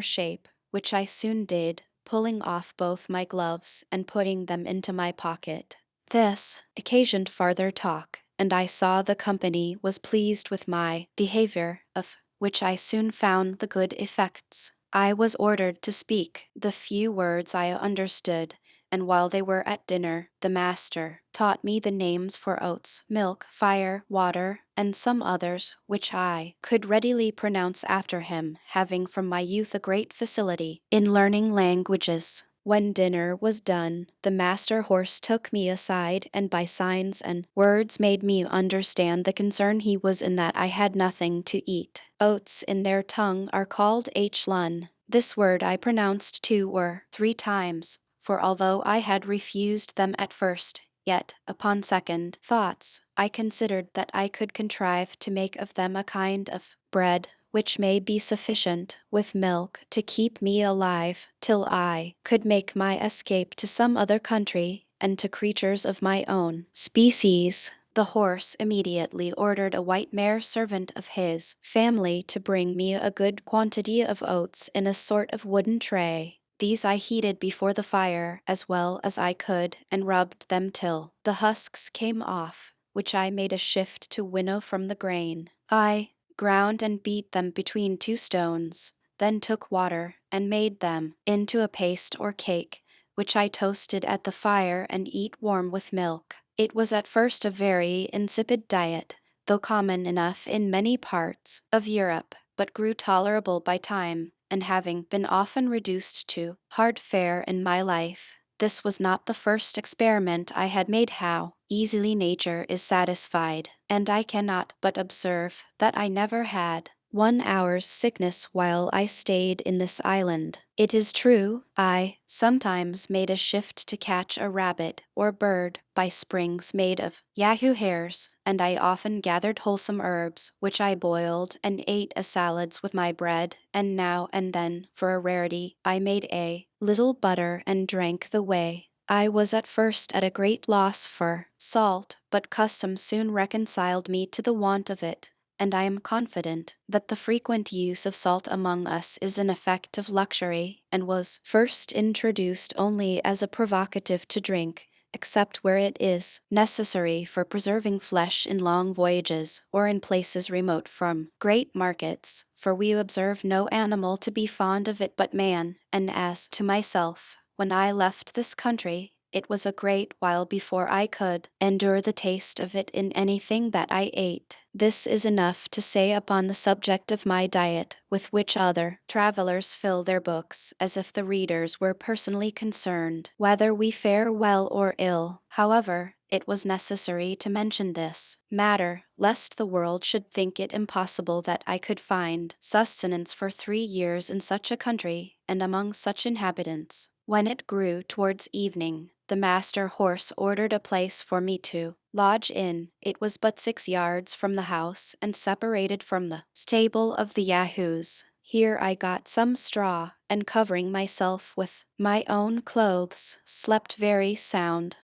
shape, which I soon did, pulling off both my gloves and putting them into my pocket. This occasioned farther talk, and I saw the company was pleased with my behavior, of which I soon found the good effects. I was ordered to speak the few words I understood, and while they were at dinner, the master taught me the names for oats, milk, fire, water, and some others which I could readily pronounce after him, having from my youth a great facility in learning languages. When dinner was done, the master horse took me aside, and by signs and words made me understand the concern he was in that I had nothing to eat. Oats in their tongue are called lun. This word I pronounced 2 or 3 times, for although I had refused them at first, yet, upon second thoughts, I considered that I could contrive to make of them a kind of bread, which may be sufficient, with milk, to keep me alive, till I could make my escape to some other country, and to creatures of my own species. The horse immediately ordered a white mare servant of his family to bring me a good quantity of oats in a sort of wooden tray. These I heated before the fire as well as I could, and rubbed them till the husks came off, which I made a shift to winnow from the grain. I ground and beat them between two stones, then took water and made them into a paste or cake, which I toasted at the fire and eat warm with milk. It was at first a very insipid diet, though common enough in many parts of Europe, but grew tolerable by time, and having been often reduced to hard fare in my life, this was not the first experiment I had made how easily nature is satisfied, and I cannot but observe that I never had 1 hour's sickness while I stayed in this island. It is true, I sometimes made a shift to catch a rabbit or bird by springs made of Yahoo hairs, and I often gathered wholesome herbs, which I boiled and ate as salads with my bread, and now and then, for a rarity, I made a little butter and drank the whey. I was at first at a great loss for salt, but custom soon reconciled me to the want of it, and I am confident that the frequent use of salt among us is an effect of luxury, and was first introduced only as a provocative to drink, except where it is necessary for preserving flesh in long voyages, or in places remote from great markets, for we observe no animal to be fond of it but man, and as to myself, when I left this country, it was a great while before I could endure the taste of it in anything that I ate. This is enough to say upon the subject of my diet, with which other travelers fill their books, as if the readers were personally concerned, whether we fare well or ill. However, it was necessary to mention this matter, lest the world should think it impossible that I could find sustenance for 3 years in such a country, and among such inhabitants. When it grew towards evening, the master horse ordered a place for me to lodge in. It was but 6 yards from the house, and separated from the stable of the Yahoos. Here I got some straw, and covering myself with my own clothes, slept very sound.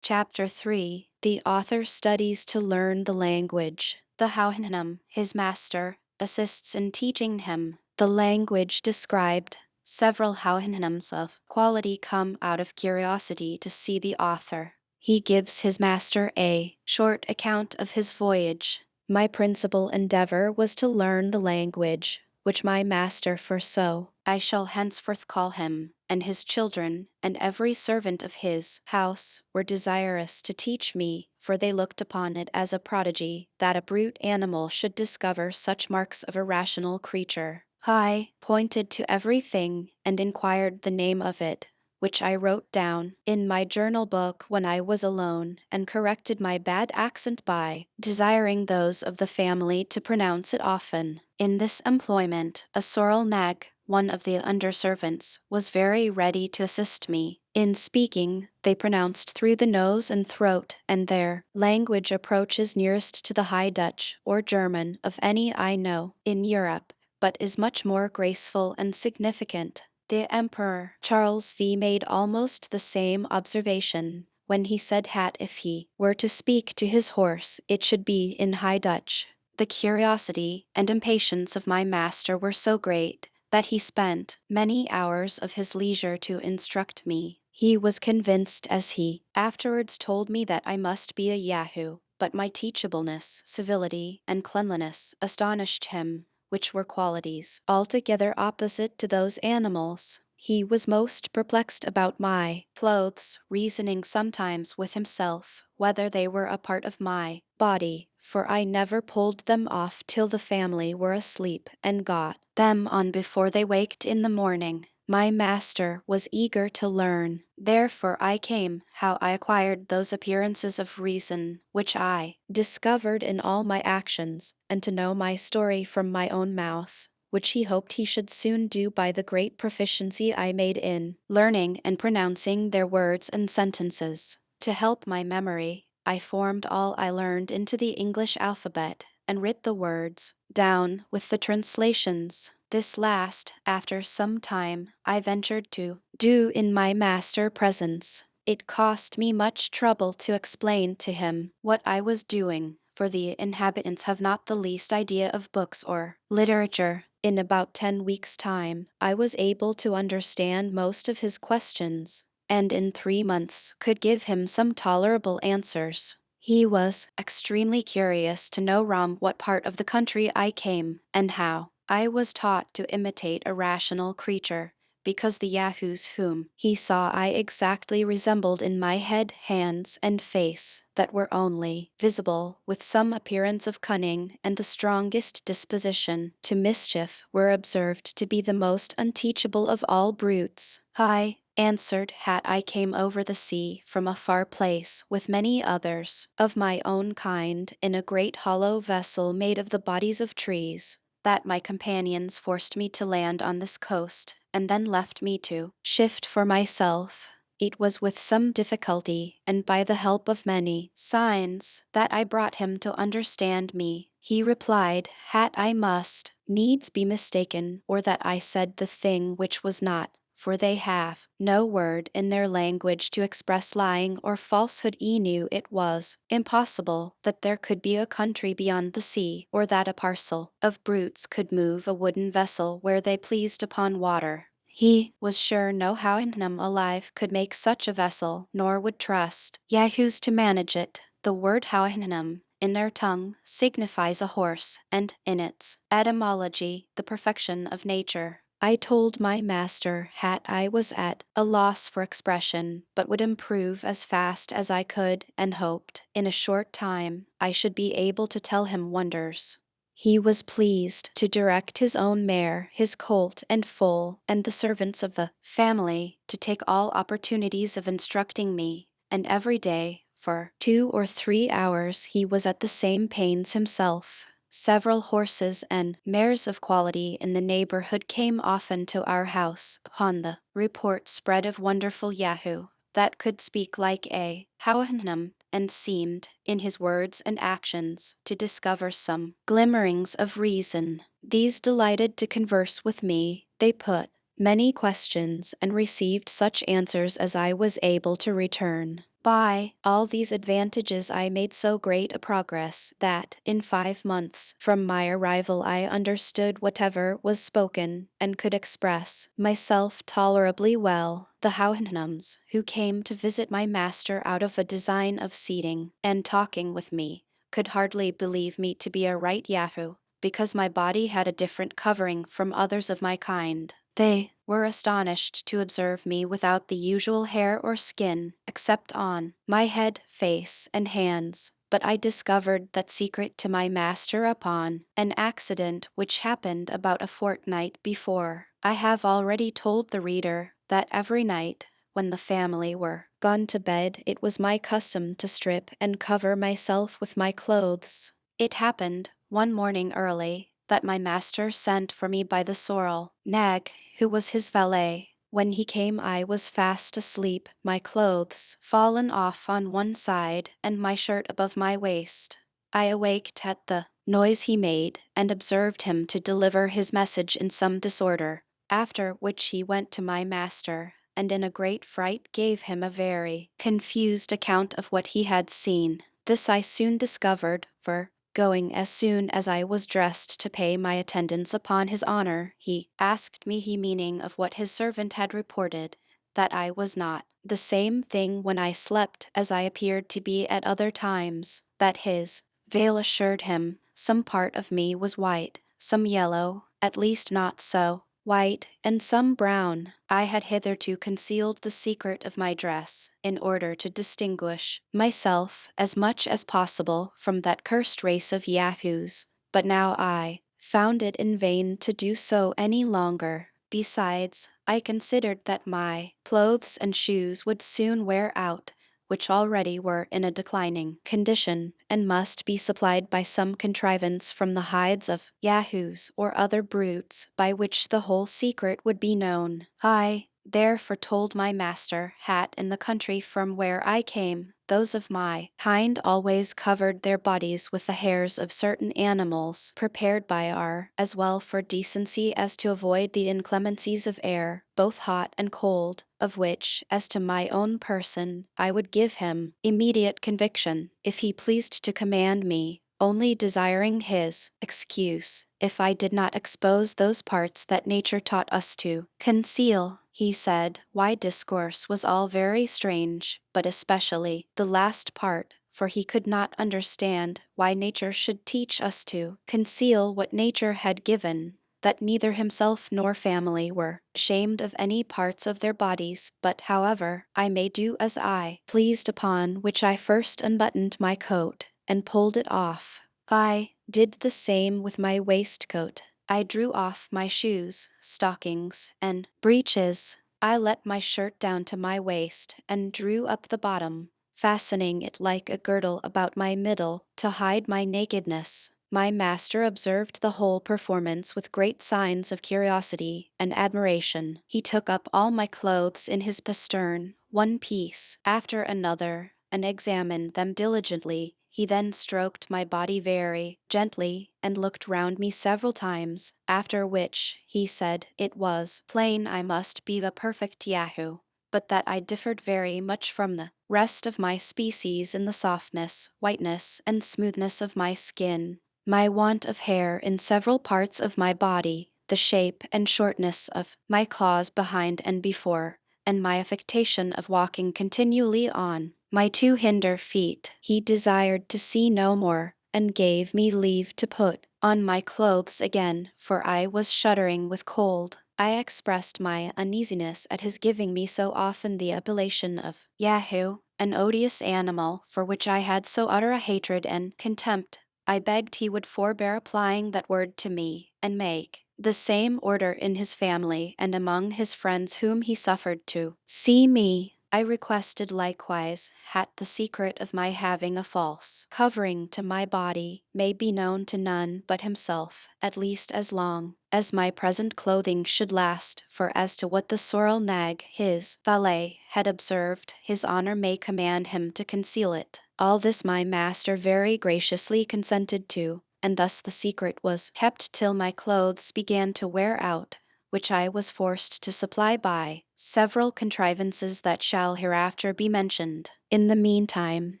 Chapter 3. The author studies to learn the language. The Hauhinam, his master, assists in teaching him the language described. Several Hauhinams of quality come out of curiosity to see the author. He gives his master a short account of his voyage. My principal endeavor was to learn the language, which my master foresaw I shall henceforth call him, and his children, and every servant of his house, were desirous to teach me, for they looked upon it as a prodigy, that a brute animal should discover such marks of a rational creature. I pointed to everything, and inquired the name of it, which I wrote down in my journal book when I was alone, and corrected my bad accent by desiring those of the family to pronounce it often. In this employment, a sorrel nag, one of the under-servants, was very ready to assist me. In speaking, they pronounced through the nose and throat, and their language approaches nearest to the High Dutch or German of any I know in Europe, but is much more graceful and significant. The Emperor Charles V made almost the same observation when he said that if he were to speak to his horse, it should be in High Dutch. The curiosity and impatience of my master were so great that he spent many hours of his leisure to instruct me. He was convinced, as he afterwards told me, that I must be a Yahoo, but my teachableness, civility, and cleanliness astonished him, which were qualities altogether opposite to those animals. He was most perplexed about my clothes, reasoning sometimes with himself whether they were a part of my body, for I never pulled them off till the family were asleep, and got them on before they waked in the morning. My master was eager to learn, therefore I came how I acquired those appearances of reason which I discovered in all my actions, and to know my story from my own mouth, which he hoped he should soon do by the great proficiency I made in learning and pronouncing their words and sentences. To help my memory, I formed all I learned into the English alphabet, and writ the words down with the translations. This last, after some time, I ventured to do in my master presence. It cost me much trouble to explain to him what I was doing, for the inhabitants have not the least idea of books or literature. In about 10 weeks' time, I was able to understand most of his questions, and in 3 months could give him some tolerable answers. He was extremely curious to know from what part of the country I came, and how. I was taught to imitate a rational creature, because the yahoos whom he saw I exactly resembled in my head, hands, and face, that were only visible with some appearance of cunning and the strongest disposition to mischief, were observed to be the most unteachable of all brutes. I answered had I came over the sea from a far place with many others of my own kind in a great hollow vessel made of the bodies of trees, that my companions forced me to land on this coast, and then left me to shift for myself. It was with some difficulty, and by the help of many signs, that I brought him to understand me. He replied, "Hat I must needs be mistaken, or that I said the thing which was not, for they have no word in their language to express lying or falsehood. He knew it was impossible that there could be a country beyond the sea, or that a parcel of brutes could move a wooden vessel where they pleased upon water. He was sure no Houyhnhnm alive could make such a vessel, nor would trust Yahoos to manage it. The word Houyhnhnm in their tongue signifies a horse, and in its etymology, the perfection of nature. I told my master hat I was at a loss for expression, but would improve as fast as I could, and hoped, in a short time, I should be able to tell him wonders. He was pleased to direct his own mare, his colt and foal, and the servants of the family, to take all opportunities of instructing me, and every day, for 2 or 3 hours, he was at the same pains himself. Several horses and mares of quality in the neighborhood came often to our house, upon the report spread of wonderful Yahoo, that could speak like a Houyhnhnm, and seemed, in his words and actions, to discover some glimmerings of reason. These delighted to converse with me. They put many questions and received such answers as I was able to return. By all these advantages I made so great a progress that, in 5 months from my arrival, I understood whatever was spoken, and could express myself tolerably well. The Houyhnhnms, who came to visit my master out of a design of seating and talking with me, could hardly believe me to be a right Yahoo, because my body had a different covering from others of my kind. They were astonished to observe me without the usual hair or skin, except on my head, face, and hands. But I discovered that secret to my master upon an accident which happened about a fortnight before. I have already told the reader that every night, when the family were gone to bed, it was my custom to strip and cover myself with my clothes. It happened, one morning early, that my master sent for me by the sorrel nag, who was his valet. When he came I was fast asleep, my clothes fallen off on one side, and my shirt above my waist. I awaked at the noise he made, and observed him to deliver his message in some disorder, after which he went to my master, and in a great fright gave him a very confused account of what he had seen. This I soon discovered, for going as soon as I was dressed to pay my attendance upon his honor, he asked me the meaning of what his servant had reported, that I was not the same thing when I slept as I appeared to be at other times, that his veil assured him some part of me was white, some yellow, at least not so white, and some brown. I had hitherto concealed the secret of my dress, in order to distinguish myself as much as possible from that cursed race of Yahoos, but now I found it in vain to do so any longer. Besides, I considered that my clothes and shoes would soon wear out, which already were in a declining condition, and must be supplied by some contrivance from the hides of Yahoos or other brutes, by which the whole secret would be known. I therefore told my master, Hat in the country from where I came, those of my kind always covered their bodies with the hairs of certain animals prepared by our, as well for decency as to avoid the inclemencies of air, both hot and cold, of which, as to my own person, I would give him immediate conviction, if he pleased to command me, only desiring his excuse, if I did not expose those parts that nature taught us to conceal. He said, why discourse was all very strange, but especially the last part, for he could not understand why nature should teach us to conceal what nature had given, that neither himself nor family were ashamed of any parts of their bodies, but however I may do as I pleased, upon which I first unbuttoned my coat and pulled it off. I did the same with my waistcoat. I drew off my shoes, stockings, and breeches. I let my shirt down to my waist and drew up the bottom, fastening it like a girdle about my middle to hide my nakedness. My master observed the whole performance with great signs of curiosity and admiration. He took up all my clothes in his postern, one piece after another, and examined them diligently. He then stroked my body very gently and looked round me several times, after which he said it was plain I must be a perfect Yahoo, but that I differed very much from the rest of my species in the softness, whiteness, and smoothness of my skin, my want of hair in several parts of my body, the shape and shortness of my claws behind and before, and my affectation of walking continually on my two hinder feet. He desired to see no more, and gave me leave to put on my clothes again, for I was shuddering with cold. I expressed my uneasiness at his giving me so often the appellation of Yahoo, an odious animal for which I had so utter a hatred and contempt. I begged he would forbear applying that word to me, and make the same order in his family and among his friends whom he suffered to see me. I requested likewise that the secret of my having a false covering to my body may be known to none but himself, at least as long as my present clothing should last, for as to what the sorrel nag, his valet, had observed, his honor may command him to conceal it. All this my master very graciously consented to, and thus the secret was kept till my clothes began to wear out, which I was forced to supply by several contrivances that shall hereafter be mentioned. In the meantime,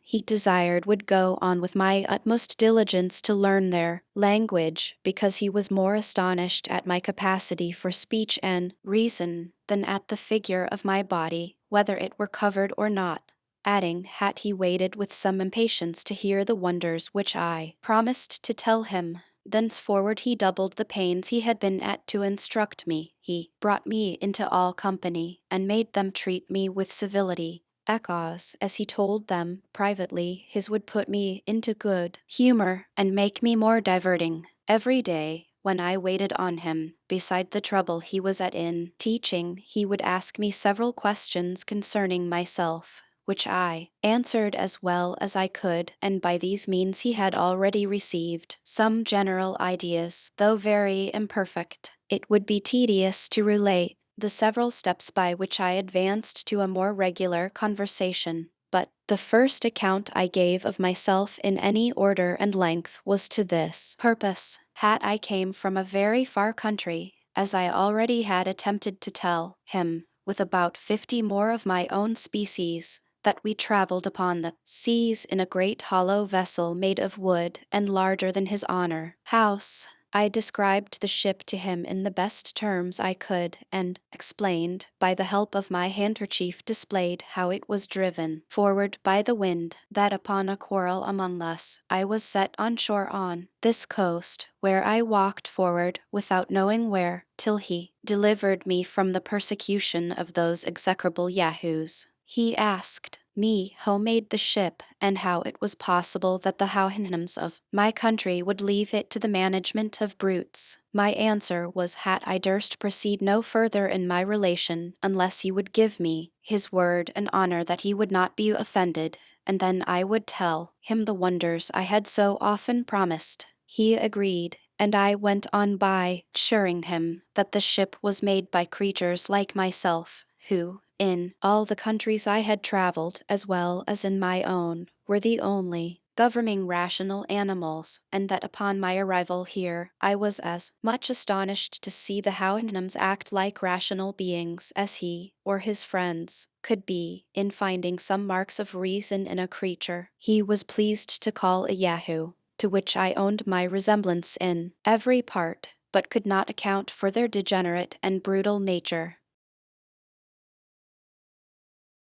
he desired would go on with my utmost diligence to learn their language, because he was more astonished at my capacity for speech and reason than at the figure of my body, whether it were covered or not, adding that he waited with some impatience to hear the wonders which I promised to tell him. Thenceforward he doubled the pains he had been at to instruct me. He brought me into all company, and made them treat me with civility, because, as he told them privately, his would put me into good humor, and make me more diverting. Every day, when I waited on him, beside the trouble he was at in teaching, he would ask me several questions concerning myself, which I answered as well as I could, and by these means he had already received some general ideas, though very imperfect. It would be tedious to relate the several steps by which I advanced to a more regular conversation, but the first account I gave of myself in any order and length was to this purpose: that I came from a very far country, as I already had attempted to tell him, with about 50 more of my own species, that we traveled upon the seas in a great hollow vessel made of wood and larger than his honor house. I described the ship to him in the best terms I could, and explained, by the help of my handkerchief displayed, how it was driven forward by the wind, that upon a quarrel among us I was set on shore on this coast, where I walked forward without knowing where, till he delivered me from the persecution of those execrable Yahoos. He asked me who made the ship, and how it was possible that the Houyhnhnms of my country would leave it to the management of brutes. My answer was that I durst proceed no further in my relation unless he would give me his word and honor that he would not be offended, and then I would tell him the wonders I had so often promised. He agreed, and I went on by assuring him that the ship was made by creatures like myself, who, in all the countries I had traveled as well as in my own, were the only governing rational animals, and that upon my arrival here I was as much astonished to see the Houyhnhnms act like rational beings as he, or his friends, could be in finding some marks of reason in a creature he was pleased to call a Yahoo, to which I owned my resemblance in every part, but could not account for their degenerate and brutal nature.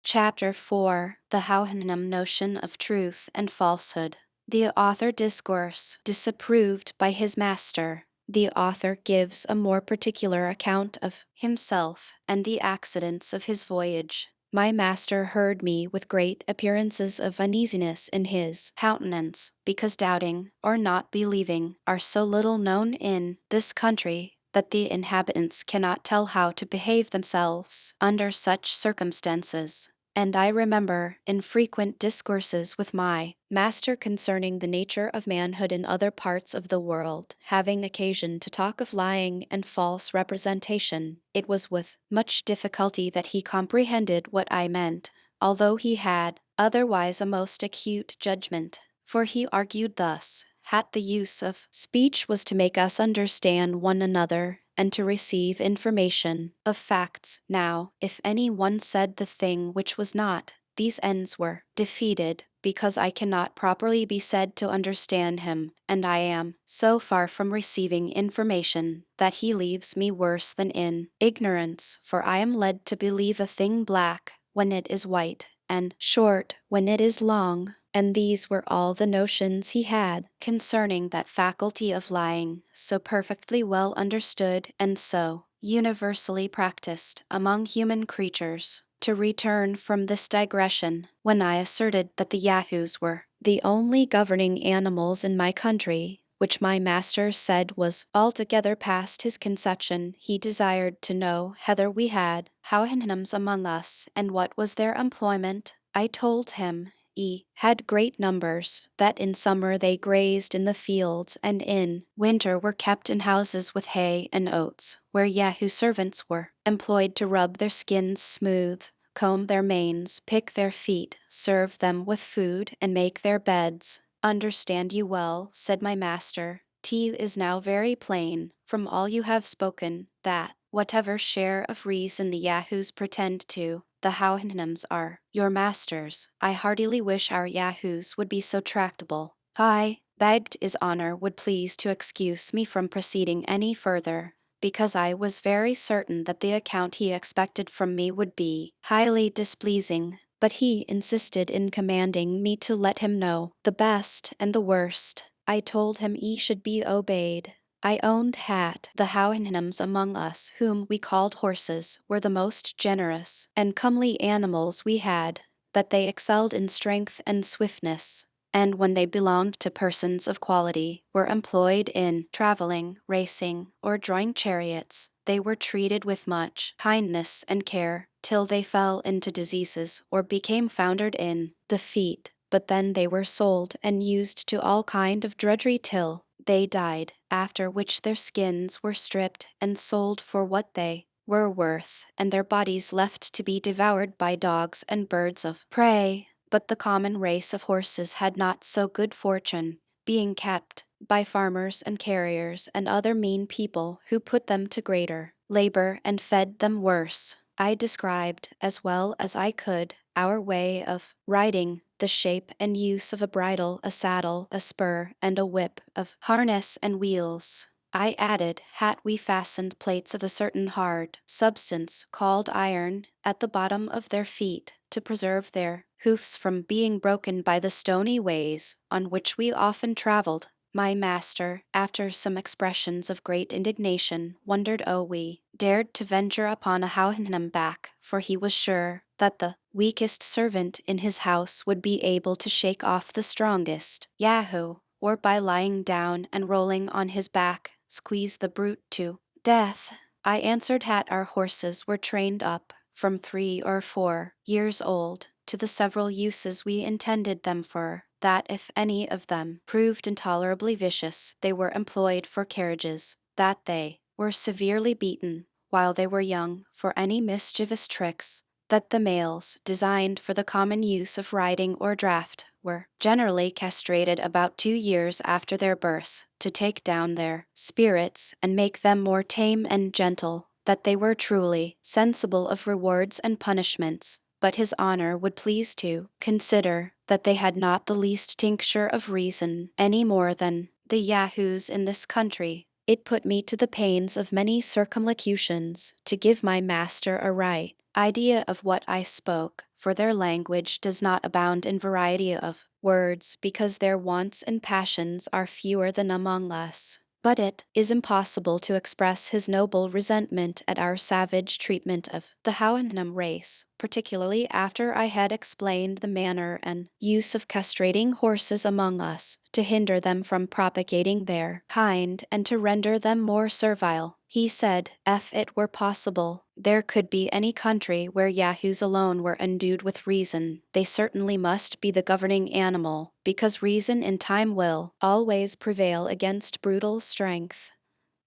Chapter 4: The Houyhnhnm Notion of Truth and Falsehood. The author discourse disapproved by his master. The author gives a more particular account of himself and the accidents of his voyage. My master heard me with great appearances of uneasiness in his countenance, because doubting, or not believing, are so little known in this country, that the inhabitants cannot tell how to behave themselves under such circumstances. And I remember, in frequent discourses with my master concerning the nature of manhood in other parts of the world, having occasion to talk of lying and false representation, it was with much difficulty that he comprehended what I meant, although he had otherwise a most acute judgment. For he argued thus: had the use of speech was to make us understand one another, and to receive information of facts. Now, if any one said the thing which was not, these ends were defeated, because I cannot properly be said to understand him, and I am so far from receiving information that he leaves me worse than in ignorance, for I am led to believe a thing black when it is white, and short when it is long. And these were all the notions he had concerning that faculty of lying, so perfectly well understood and so universally practiced among human creatures. To return from this digression, when I asserted that the Yahoos were the only governing animals in my country, which my master said was altogether past his conception, he desired to know whether we had Houyhnhnms among us, and what was their employment. I told him had great numbers, that in summer they grazed in the fields, and in winter were kept in houses with hay and oats, where Yahoo servants were employed to rub their skins smooth, comb their manes, pick their feet, serve them with food, and make their beds. Understand you well, said my master. T is now very plain, from all you have spoken, that, whatever share of reason the Yahoos pretend to, the Houyhnhnms are your masters. I heartily wish our Yahoos would be so tractable. I begged his honor would please to excuse me from proceeding any further, because I was very certain that the account he expected from me would be highly displeasing. But he insisted in commanding me to let him know the best and the worst. I told him he should be obeyed. I owned the Houyhnhnms among us, whom we called horses, were the most generous and comely animals we had, that they excelled in strength and swiftness, and when they belonged to persons of quality, were employed in traveling, racing, or drawing chariots, they were treated with much kindness and care, till they fell into diseases or became foundered in the feet. But then they were sold and used to all kind of drudgery till they died, after which their skins were stripped and sold for what they were worth, and their bodies left to be devoured by dogs and birds of prey. But the common race of horses had not so good fortune, being kept by farmers and carriers and other mean people, who put them to greater labor and fed them worse. I described, as well as I could, our way of riding, the shape and use of a bridle, a saddle, a spur, and a whip, of harness and wheels. I added, had we fastened plates of a certain hard substance, called iron, at the bottom of their feet, to preserve their hoofs from being broken by the stony ways on which we often traveled. My master, after some expressions of great indignation, wondered we dared to venture upon a Houyhnhnm back, for he was sure that the weakest servant in his house would be able to shake off the strongest Yahoo, or by lying down and rolling on his back, squeeze the brute to death. I answered that our horses were trained up, from 3 or 4 years old, to the several uses we intended them for, that if any of them proved intolerably vicious, they were employed for carriages, that they were severely beaten, while they were young, for any mischievous tricks, that the males, designed for the common use of riding or draft, were generally castrated about 2 years after their birth, to take down their spirits and make them more tame and gentle, that they were truly sensible of rewards and punishments. But his honor would please to consider that they had not the least tincture of reason, any more than the Yahoos in this country. It put me to the pains of many circumlocutions to give my master a right idea of what I spoke, for their language does not abound in variety of words, because their wants and passions are fewer than among us. But it is impossible to express his noble resentment at our savage treatment of the Houyhnhnm race, particularly after I had explained the manner and use of castrating horses among us, to hinder them from propagating their kind and to render them more servile. He said, if it were possible, there could be any country where Yahoos alone were endued with reason, they certainly must be the governing animal, because reason in time will always prevail against brutal strength.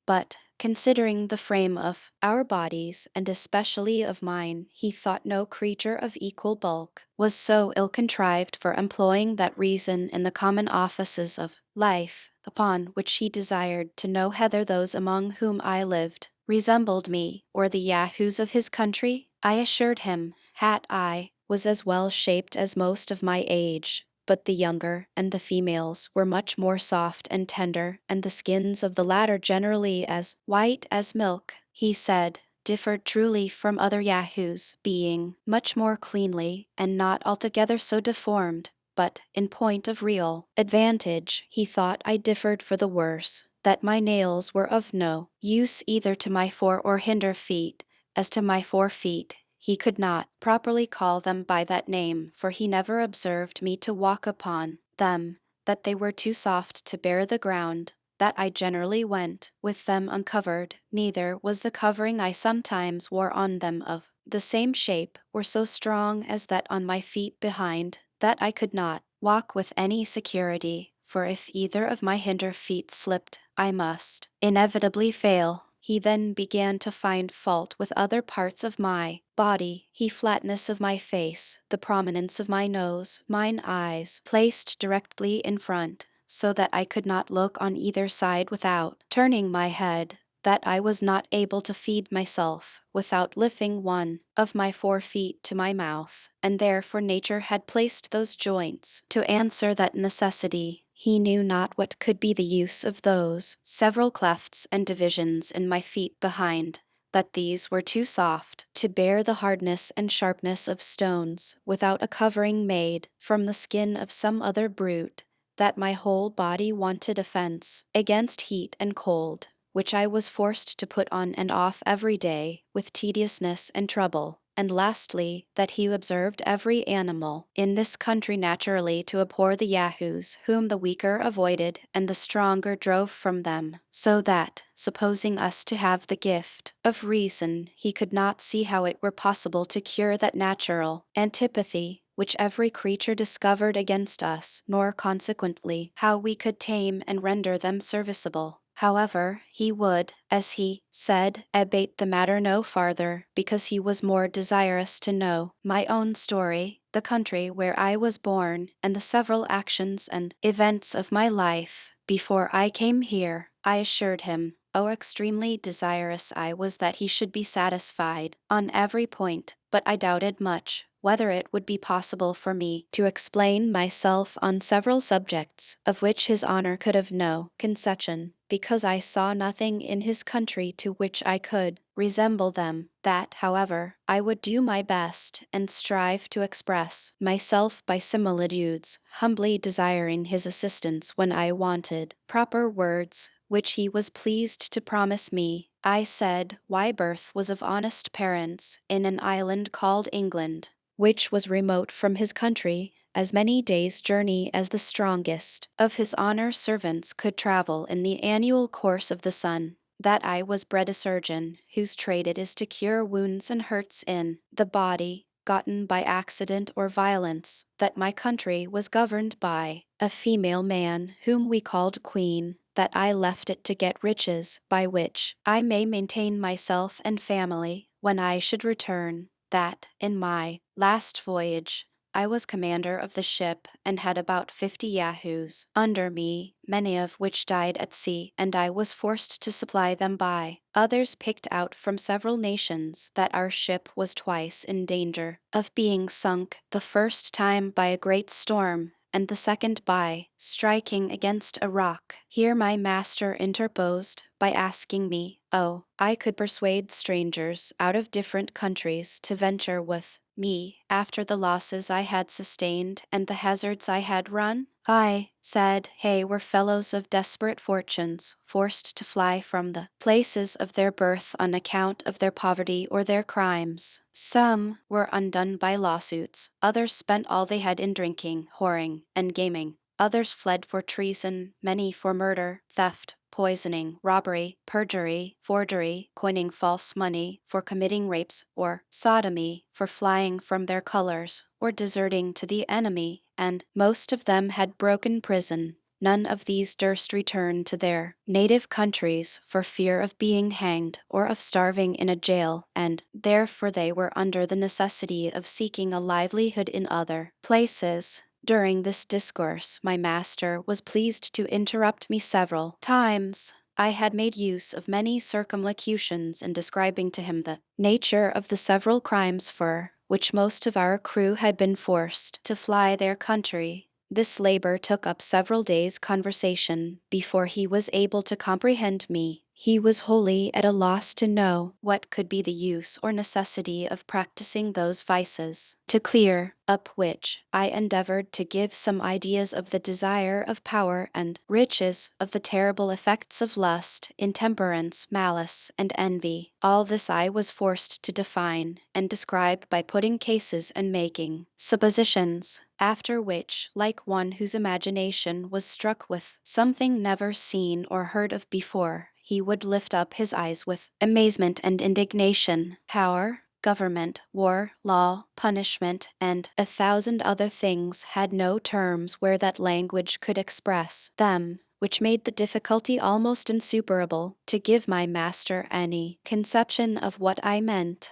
But, considering the frame of our bodies, and especially of mine, he thought no creature of equal bulk was so ill contrived for employing that reason in the common offices of life, upon which he desired to know whether those among whom I lived resembled me, or the Yahoos of his country. I assured him, that I was as well shaped as most of my age, but the younger and the females were much more soft and tender, and the skins of the latter generally as white as milk. He said, differed truly from other Yahoos, being much more cleanly, and not altogether so deformed, but, in point of real advantage, he thought I differed for the worse, that my nails were of no use either to my fore or hinder feet. As to my 4 feet, he could not properly call them by that name, for he never observed me to walk upon them, that they were too soft to bear the ground, that I generally went with them uncovered, neither was the covering I sometimes wore on them of the same shape, or so strong as that on my feet behind, that I could not walk with any security, for if either of my hinder feet slipped, I must inevitably fail. He then began to find fault with other parts of my body, the flatness of my face, the prominence of my nose, mine eyes placed directly in front, so that I could not look on either side without turning my head, that I was not able to feed myself without lifting one of my 4 feet to my mouth, and therefore nature had placed those joints to answer that necessity. He knew not what could be the use of those several clefts and divisions in my feet behind, that these were too soft to bear the hardness and sharpness of stones, without a covering made from the skin of some other brute, that my whole body wanted a fence against heat and cold, which I was forced to put on and off every day with tediousness and trouble. And lastly, that he observed every animal in this country naturally to abhor the Yahoos, whom the weaker avoided and the stronger drove from them, so that, supposing us to have the gift of reason, he could not see how it were possible to cure that natural antipathy which every creature discovered against us, nor consequently how we could tame and render them serviceable. However, he would, as he said, abate the matter no farther, because he was more desirous to know my own story, the country where I was born, and the several actions and events of my life before I came here. I assured him, oh, extremely desirous I was that he should be satisfied on every point, but I doubted much whether it would be possible for me to explain myself on several subjects, of which his honor could have no conception, because I saw nothing in his country to which I could resemble them. That, however, I would do my best, and strive to express myself by similitudes, humbly desiring his assistance when I wanted proper words, which he was pleased to promise me. I said, my birth was of honest parents, in an island called England, which was remote from his country, as many days' journey as the strongest of his honor's servants could travel in the annual course of the sun. That I was bred a surgeon, whose trade it is to cure wounds and hurts in the body, gotten by accident or violence. That my country was governed by a female man, whom we called Queen. that I left it to get riches, by which I may maintain myself and family when I should return, that, in my last voyage, I was commander of the ship and had about 50 Yahoos under me, many of which died at sea, and I was forced to supply them by others picked out from several nations, that our ship was twice in danger of being sunk, the first time by a great storm, and the second by striking against a rock. Here my master interposed by asking me, I could persuade strangers out of different countries to venture with me after the losses I had sustained and the hazards I had run? I said, were fellows of desperate fortunes, forced to fly from the places of their birth on account of their poverty or their crimes. Some were undone by lawsuits, others spent all they had in drinking, whoring, and gaming. Others fled for treason, many for murder, theft, poisoning, robbery, perjury, forgery, coining false money, for committing rapes, or sodomy, for flying from their colors, or deserting to the enemy, and most of them had broken prison. None of these durst return to their native countries for fear of being hanged or of starving in a jail, and therefore they were under the necessity of seeking a livelihood in other places. During this discourse, my master was pleased to interrupt me several times. I had made use of many circumlocutions in describing to him the nature of the several crimes for which most of our crew had been forced to fly their country. This labor took up several days' conversation before he was able to comprehend me. He was wholly at a loss to know what could be the use or necessity of practicing those vices, to clear up which I endeavored to give some ideas of the desire of power and riches, of the terrible effects of lust, intemperance, malice, and envy. All this I was forced to define and describe by putting cases and making suppositions, after which, like one whose imagination was struck with something never seen or heard of before, he would lift up his eyes with amazement and indignation. Power, government, war, law, punishment, and 1,000 other things had no terms where that language could express them, which made the difficulty almost insuperable to give my master any conception of what I meant.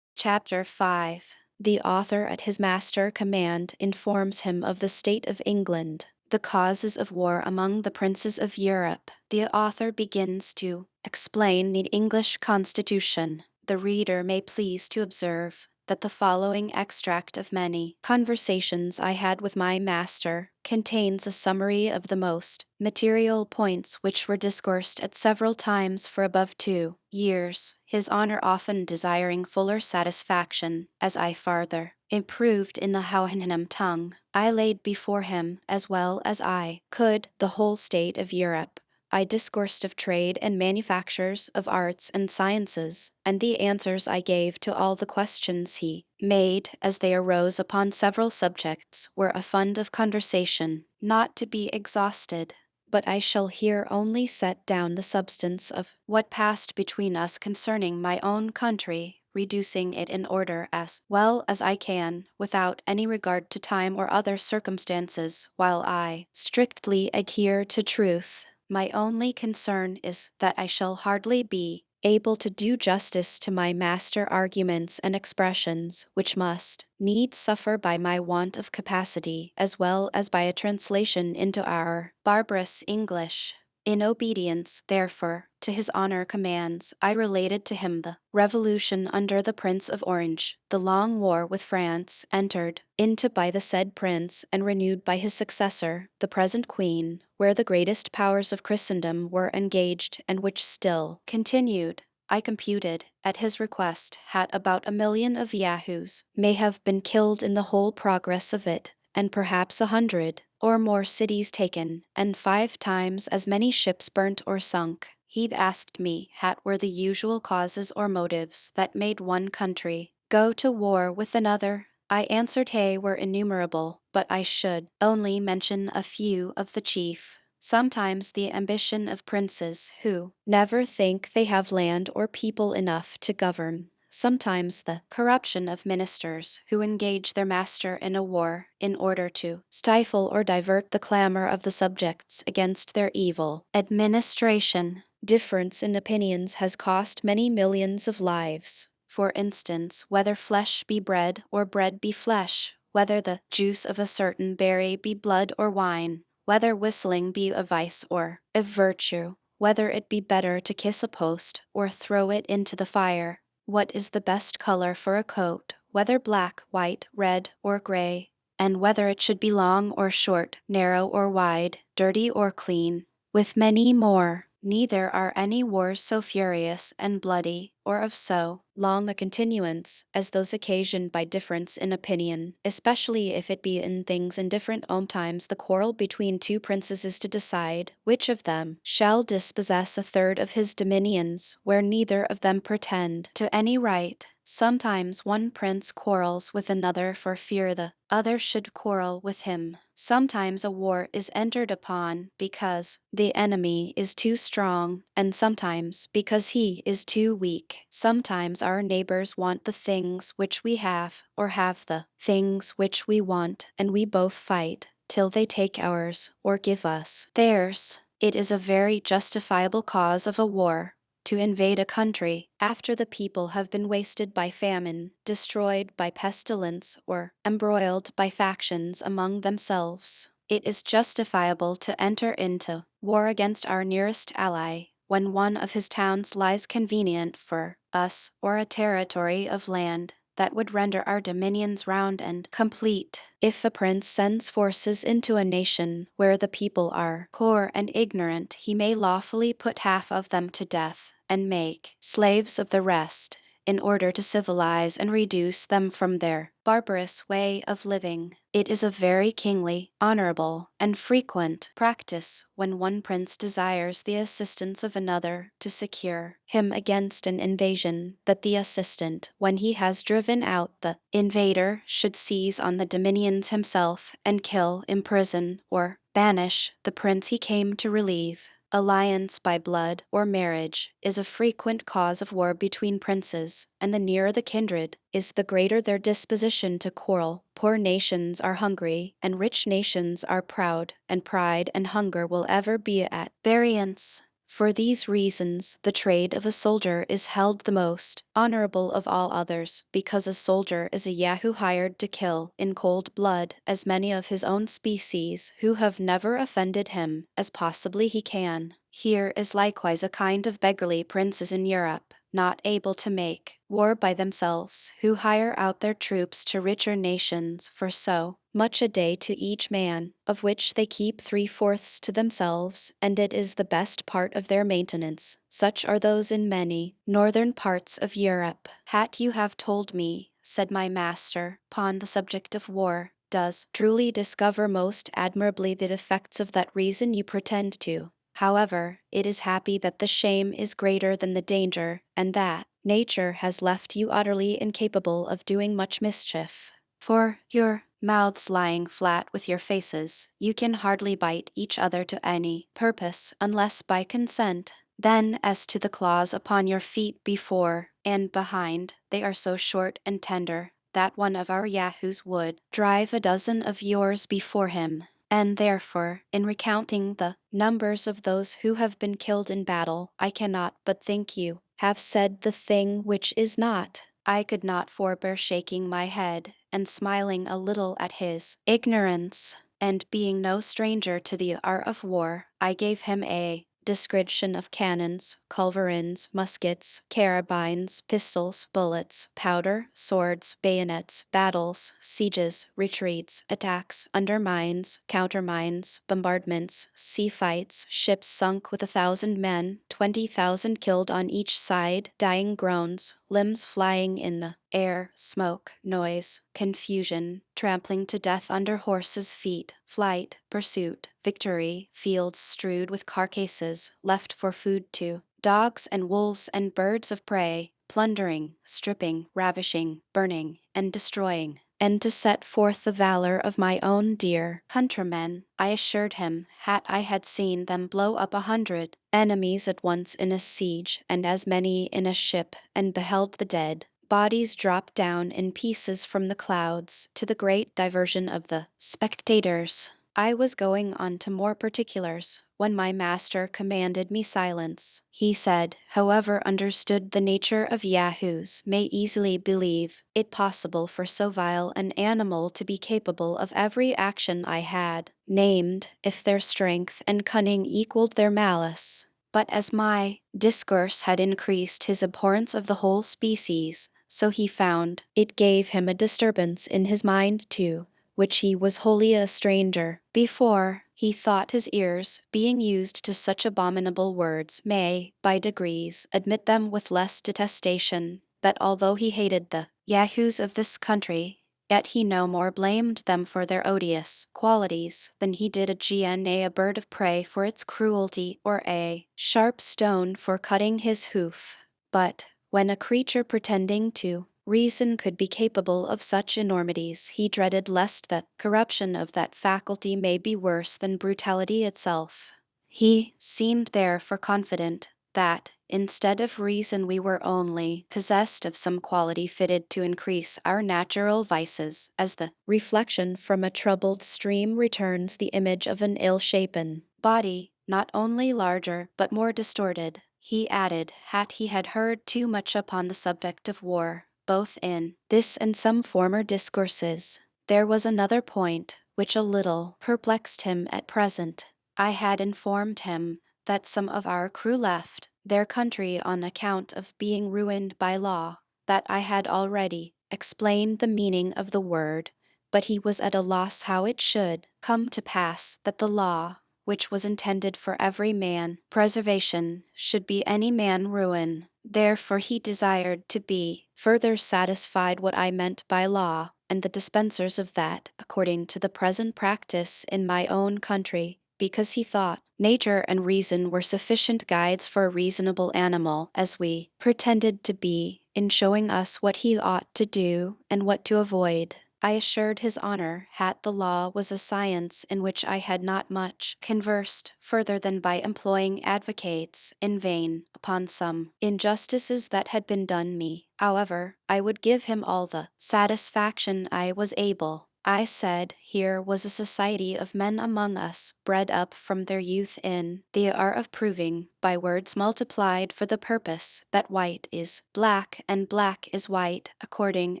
Chapter 5. The author at his master's command informs him of the state of England, the causes of war among the princes of Europe. The author begins to explain the English Constitution. The reader may please to observe that the following extract of many conversations I had with my master contains a summary of the most material points which were discoursed at several times for above 2 years, his honor often desiring fuller satisfaction, as I farther improved in the Houyhnhnm tongue. I laid before him, as well as I could, the whole state of Europe. I discoursed of trade and manufactures, of arts and sciences, and the answers I gave to all the questions he made as they arose upon several subjects were a fund of conversation, not to be exhausted. But I shall here only set down the substance of what passed between us concerning my own country, reducing it in order as well as I can, without any regard to time or other circumstances, while I strictly adhere to truth. My only concern is that I shall hardly be able to do justice to my master arguments and expressions, which must needs suffer by my want of capacity, as well as by a translation into our barbarous English. In obedience, therefore, to his honor commands, I related to him the revolution under the Prince of Orange, the long war with France, entered into by the said prince and renewed by his successor, the present queen, where the greatest powers of Christendom were engaged and which still continued. I computed, at his request, had about 1,000,000 of Yahoos may have been killed in the whole progress of it, and perhaps 100 or more cities taken, and 5 times as many ships burnt or sunk. He asked me what were the usual causes or motives that made one country go to war with another. I answered were innumerable, but I should only mention a few of the chief. Sometimes the ambition of princes who never think they have land or people enough to govern sometimes the corruption of ministers who engage their master in a war in order to stifle or divert the clamor of the subjects against their evil administration. Difference in opinions has cost many millions of lives. For instance, whether flesh be bread or bread be flesh, whether the juice of a certain berry be blood or wine, whether whistling be a vice or a virtue, whether it be better to kiss a post or throw it into the fire, what is the best color for a coat, whether black, white, red, or gray, and whether it should be long or short, narrow or wide, dirty or clean, with many more. Neither are any wars so furious and bloody, or of so long a continuance, as those occasioned by difference in opinion, especially if it be in things indifferent. Times the quarrel between two princes is to decide which of them shall dispossess a third of his dominions, where neither of them pretend to any right. Sometimes one prince quarrels with another for fear the other should quarrel with him. Sometimes a war is entered upon because the enemy is too strong, and sometimes because he is too weak. Sometimes our neighbors want the things which we have, or have the things which we want, and we both fight till they take ours, or give us theirs. It is a very justifiable cause of a war to invade a country after the people have been wasted by famine, destroyed by pestilence, or embroiled by factions among themselves. It is justifiable to enter into war against our nearest ally when one of his towns lies convenient for us, or a territory of land that would render our dominions round and complete. If a prince sends forces into a nation where the people are poor and ignorant, he may lawfully put half of them to death and make slaves of the rest, in order to civilize and reduce them from their barbarous way of living. It is a very kingly, honorable, and frequent practice when one prince desires the assistance of another to secure him against an invasion, that the assistant, when he has driven out the invader, should seize on the dominions himself and kill, imprison, or banish the prince he came to relieve. Alliance by blood or marriage is a frequent cause of war between princes, and the nearer the kindred is, the greater their disposition to quarrel. Poor nations are hungry, and rich nations are proud, and pride and hunger will ever be at variance. For these reasons, the trade of a soldier is held the most honorable of all others, because a soldier is a Yahoo hired to kill in cold blood as many of his own species who have never offended him as possibly he can. Here is likewise a kind of beggarly princes in Europe, not able to make war by themselves, who hire out their troops to richer nations for so much a day to each man, of which they keep 3/4 to themselves, and it is the best part of their maintenance. Such are those in many northern parts of Europe. "Hat you have told me," said my master, upon the subject of war, "does truly discover most admirably the defects of that reason you pretend to. However, it is happy that the shame is greater than the danger, and that nature has left you utterly incapable of doing much mischief. For your mouths lying flat with your faces, you can hardly bite each other to any purpose unless by consent. Then, as to the claws upon your feet before and behind, they are so short and tender that one of our Yahoos would drive a dozen of yours before him. And therefore, in recounting the numbers of those who have been killed in battle, I cannot but think you have said the thing which is not." I could not forbear shaking my head and smiling a little at his ignorance, and being no stranger to the art of war, I gave him a description of cannons, culverins, muskets, carabines, pistols, bullets, powder, swords, bayonets, battles, sieges, retreats, attacks, undermines, countermines, bombardments, sea fights, ships sunk with 1,000 men, 20,000 killed on each side, dying groans, limbs flying in the air, smoke, noise, confusion, trampling to death under horses' feet, flight, pursuit, victory, fields strewed with carcasses, left for food to dogs and wolves and birds of prey, plundering, stripping, ravishing, burning, and destroying. And to set forth the valor of my own dear countrymen, I assured him I had seen them blow up 100 enemies at once in a siege, and as many in a ship, and beheld the dead bodies dropped down in pieces from the clouds, to the great diversion of the spectators. I was going on to more particulars, when my master commanded me silence. He said, "Whoever understood the nature of yahoos may easily believe it possible for so vile an animal to be capable of every action I had named, if their strength and cunning equaled their malice." But as my discourse had increased his abhorrence of the whole species, so he found it gave him a disturbance in his mind too, which he was wholly a stranger. Before, he thought his ears, being used to such abominable words, may, by degrees, admit them with less detestation, that although he hated the yahoos of this country, yet he no more blamed them for their odious qualities than he did a gynae, a bird of prey, for its cruelty, or a sharp stone for cutting his hoof. But, when a creature pretending to reason could be capable of such enormities, he dreaded lest the corruption of that faculty may be worse than brutality itself. He seemed therefore confident that, instead of reason, we were only possessed of some quality fitted to increase our natural vices, as the reflection from a troubled stream returns the image of an ill-shapen body, not only larger but more distorted. He added, he had heard too much upon the subject of war, both in this and some former discourses. There was another point which a little perplexed him at present. I had informed him that some of our crew left their country on account of being ruined by law, that I had already explained the meaning of the word, but he was at a loss how it should come to pass that the law, which was intended for every man preservation, should be any man ruin. Therefore he desired to be further satisfied what I meant by law, and the dispensers of that, according to the present practice in my own country, because he thought nature and reason were sufficient guides for a reasonable animal, as we pretended to be, in showing us what he ought to do and what to avoid. I assured his honor the law was a science in which I had not much conversed further than by employing advocates in vain upon some injustices that had been done me. However, I would give him all the satisfaction I was able. I said, here was a society of men among us, bred up from their youth in the art of proving, by words multiplied for the purpose, that white is black and black is white, according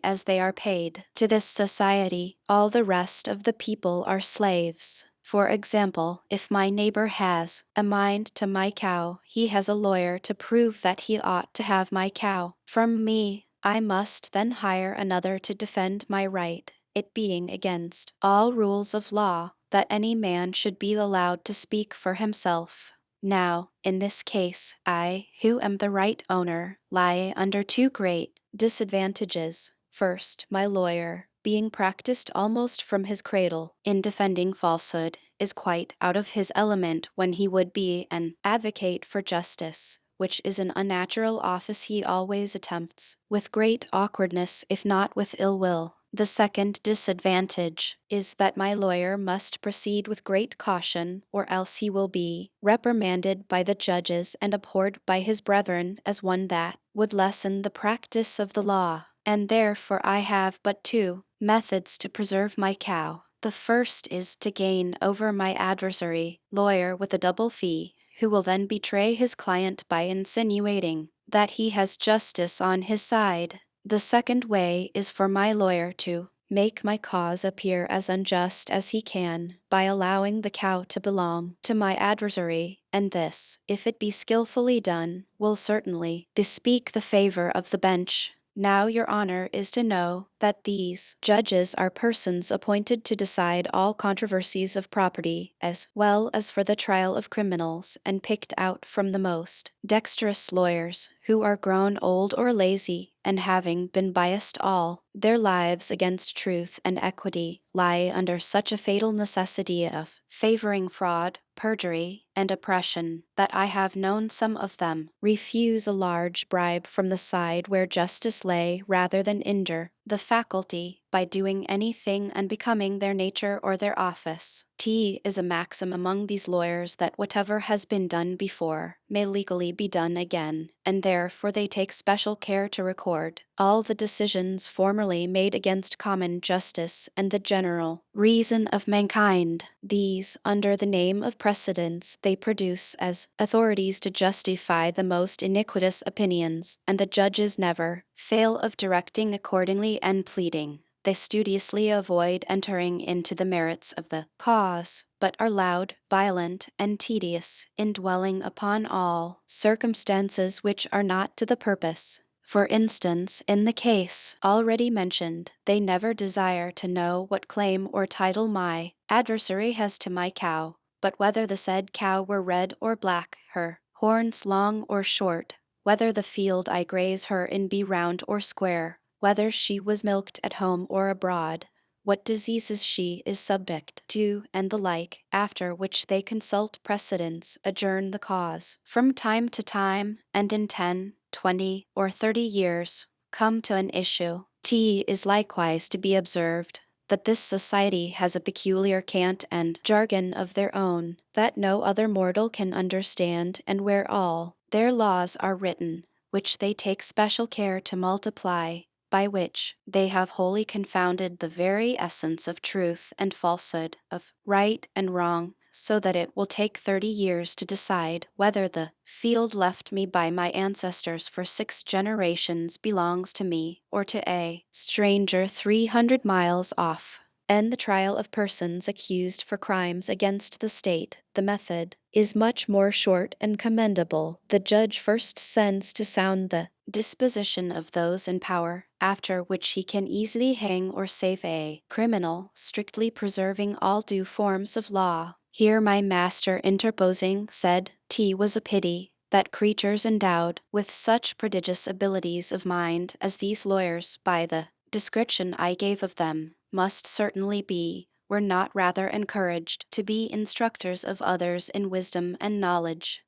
as they are paid. To this society, all the rest of the people are slaves. For example, if my neighbor has a mind to my cow, he has a lawyer to prove that he ought to have my cow from me. I must then hire another to defend my right, it being against all rules of law that any man should be allowed to speak for himself. Now, in this case, I, who am the right owner, lie under two great disadvantages. First, my lawyer, being practiced almost from his cradle in defending falsehood, is quite out of his element when he would be an advocate for justice, which is an unnatural office he always attempts, with great awkwardness if not with ill will. The second disadvantage is that my lawyer must proceed with great caution, or else he will be reprimanded by the judges and abhorred by his brethren as one that would lessen the practice of the law. And therefore I have but two methods to preserve my cow. The first is to gain over my adversary, lawyer with a double fee, who will then betray his client by insinuating that he has justice on his side. The second way is for my lawyer to make my cause appear as unjust as he can, by allowing the cow to belong to my adversary, and this, if it be skillfully done, will certainly bespeak the favor of the bench. Now your honor is to know that these judges are persons appointed to decide all controversies of property, as well as for the trial of criminals, and picked out from the most dexterous lawyers, who are grown old or lazy, and having been biased all their lives against truth and equity, lie under such a fatal necessity of favoring fraud, perjury, and oppression, that I have known some of them refuse a large bribe from the side where justice lay rather than injure the faculty, by doing anything unbecoming their nature or their office. T is a maxim among these lawyers that whatever has been done before may legally be done again, and therefore they take special care to record all the decisions formerly made against common justice and the general reason of mankind. These, under the name of precedents, they produce as authorities to justify the most iniquitous opinions, and the judges never fail of directing accordingly and pleading. They studiously avoid entering into the merits of the cause, but are loud, violent, and tedious in dwelling upon all circumstances which are not to the purpose. For instance, in the case already mentioned, they never desire to know what claim or title my adversary has to my cow, but whether the said cow were red or black, her horns long or short, whether the field I graze her in be round or square, whether she was milked at home or abroad, what diseases she is subject to, and the like, after which they consult precedents, adjourn the cause, from time to time, and in 10, 20, or 30 years, come to an issue. T is likewise to be observed that this society has a peculiar cant and jargon of their own, that no other mortal can understand, and where all their laws are written, which they take special care to multiply, by which they have wholly confounded the very essence of truth and falsehood, of right and wrong, so that it will take 30 years to decide whether the field left me by my ancestors for 6 generations belongs to me or to a stranger 300 miles off. And the trial of persons accused for crimes against the state, the method is much more short and commendable. The judge first sends to sound the disposition of those in power, after which he can easily hang or save a criminal, strictly preserving all due forms of law. Here my master interposing said, T was a pity that creatures endowed with such prodigious abilities of mind as these lawyers, by the description I gave of them, must certainly be, were not rather encouraged to be instructors of others in wisdom and knowledge.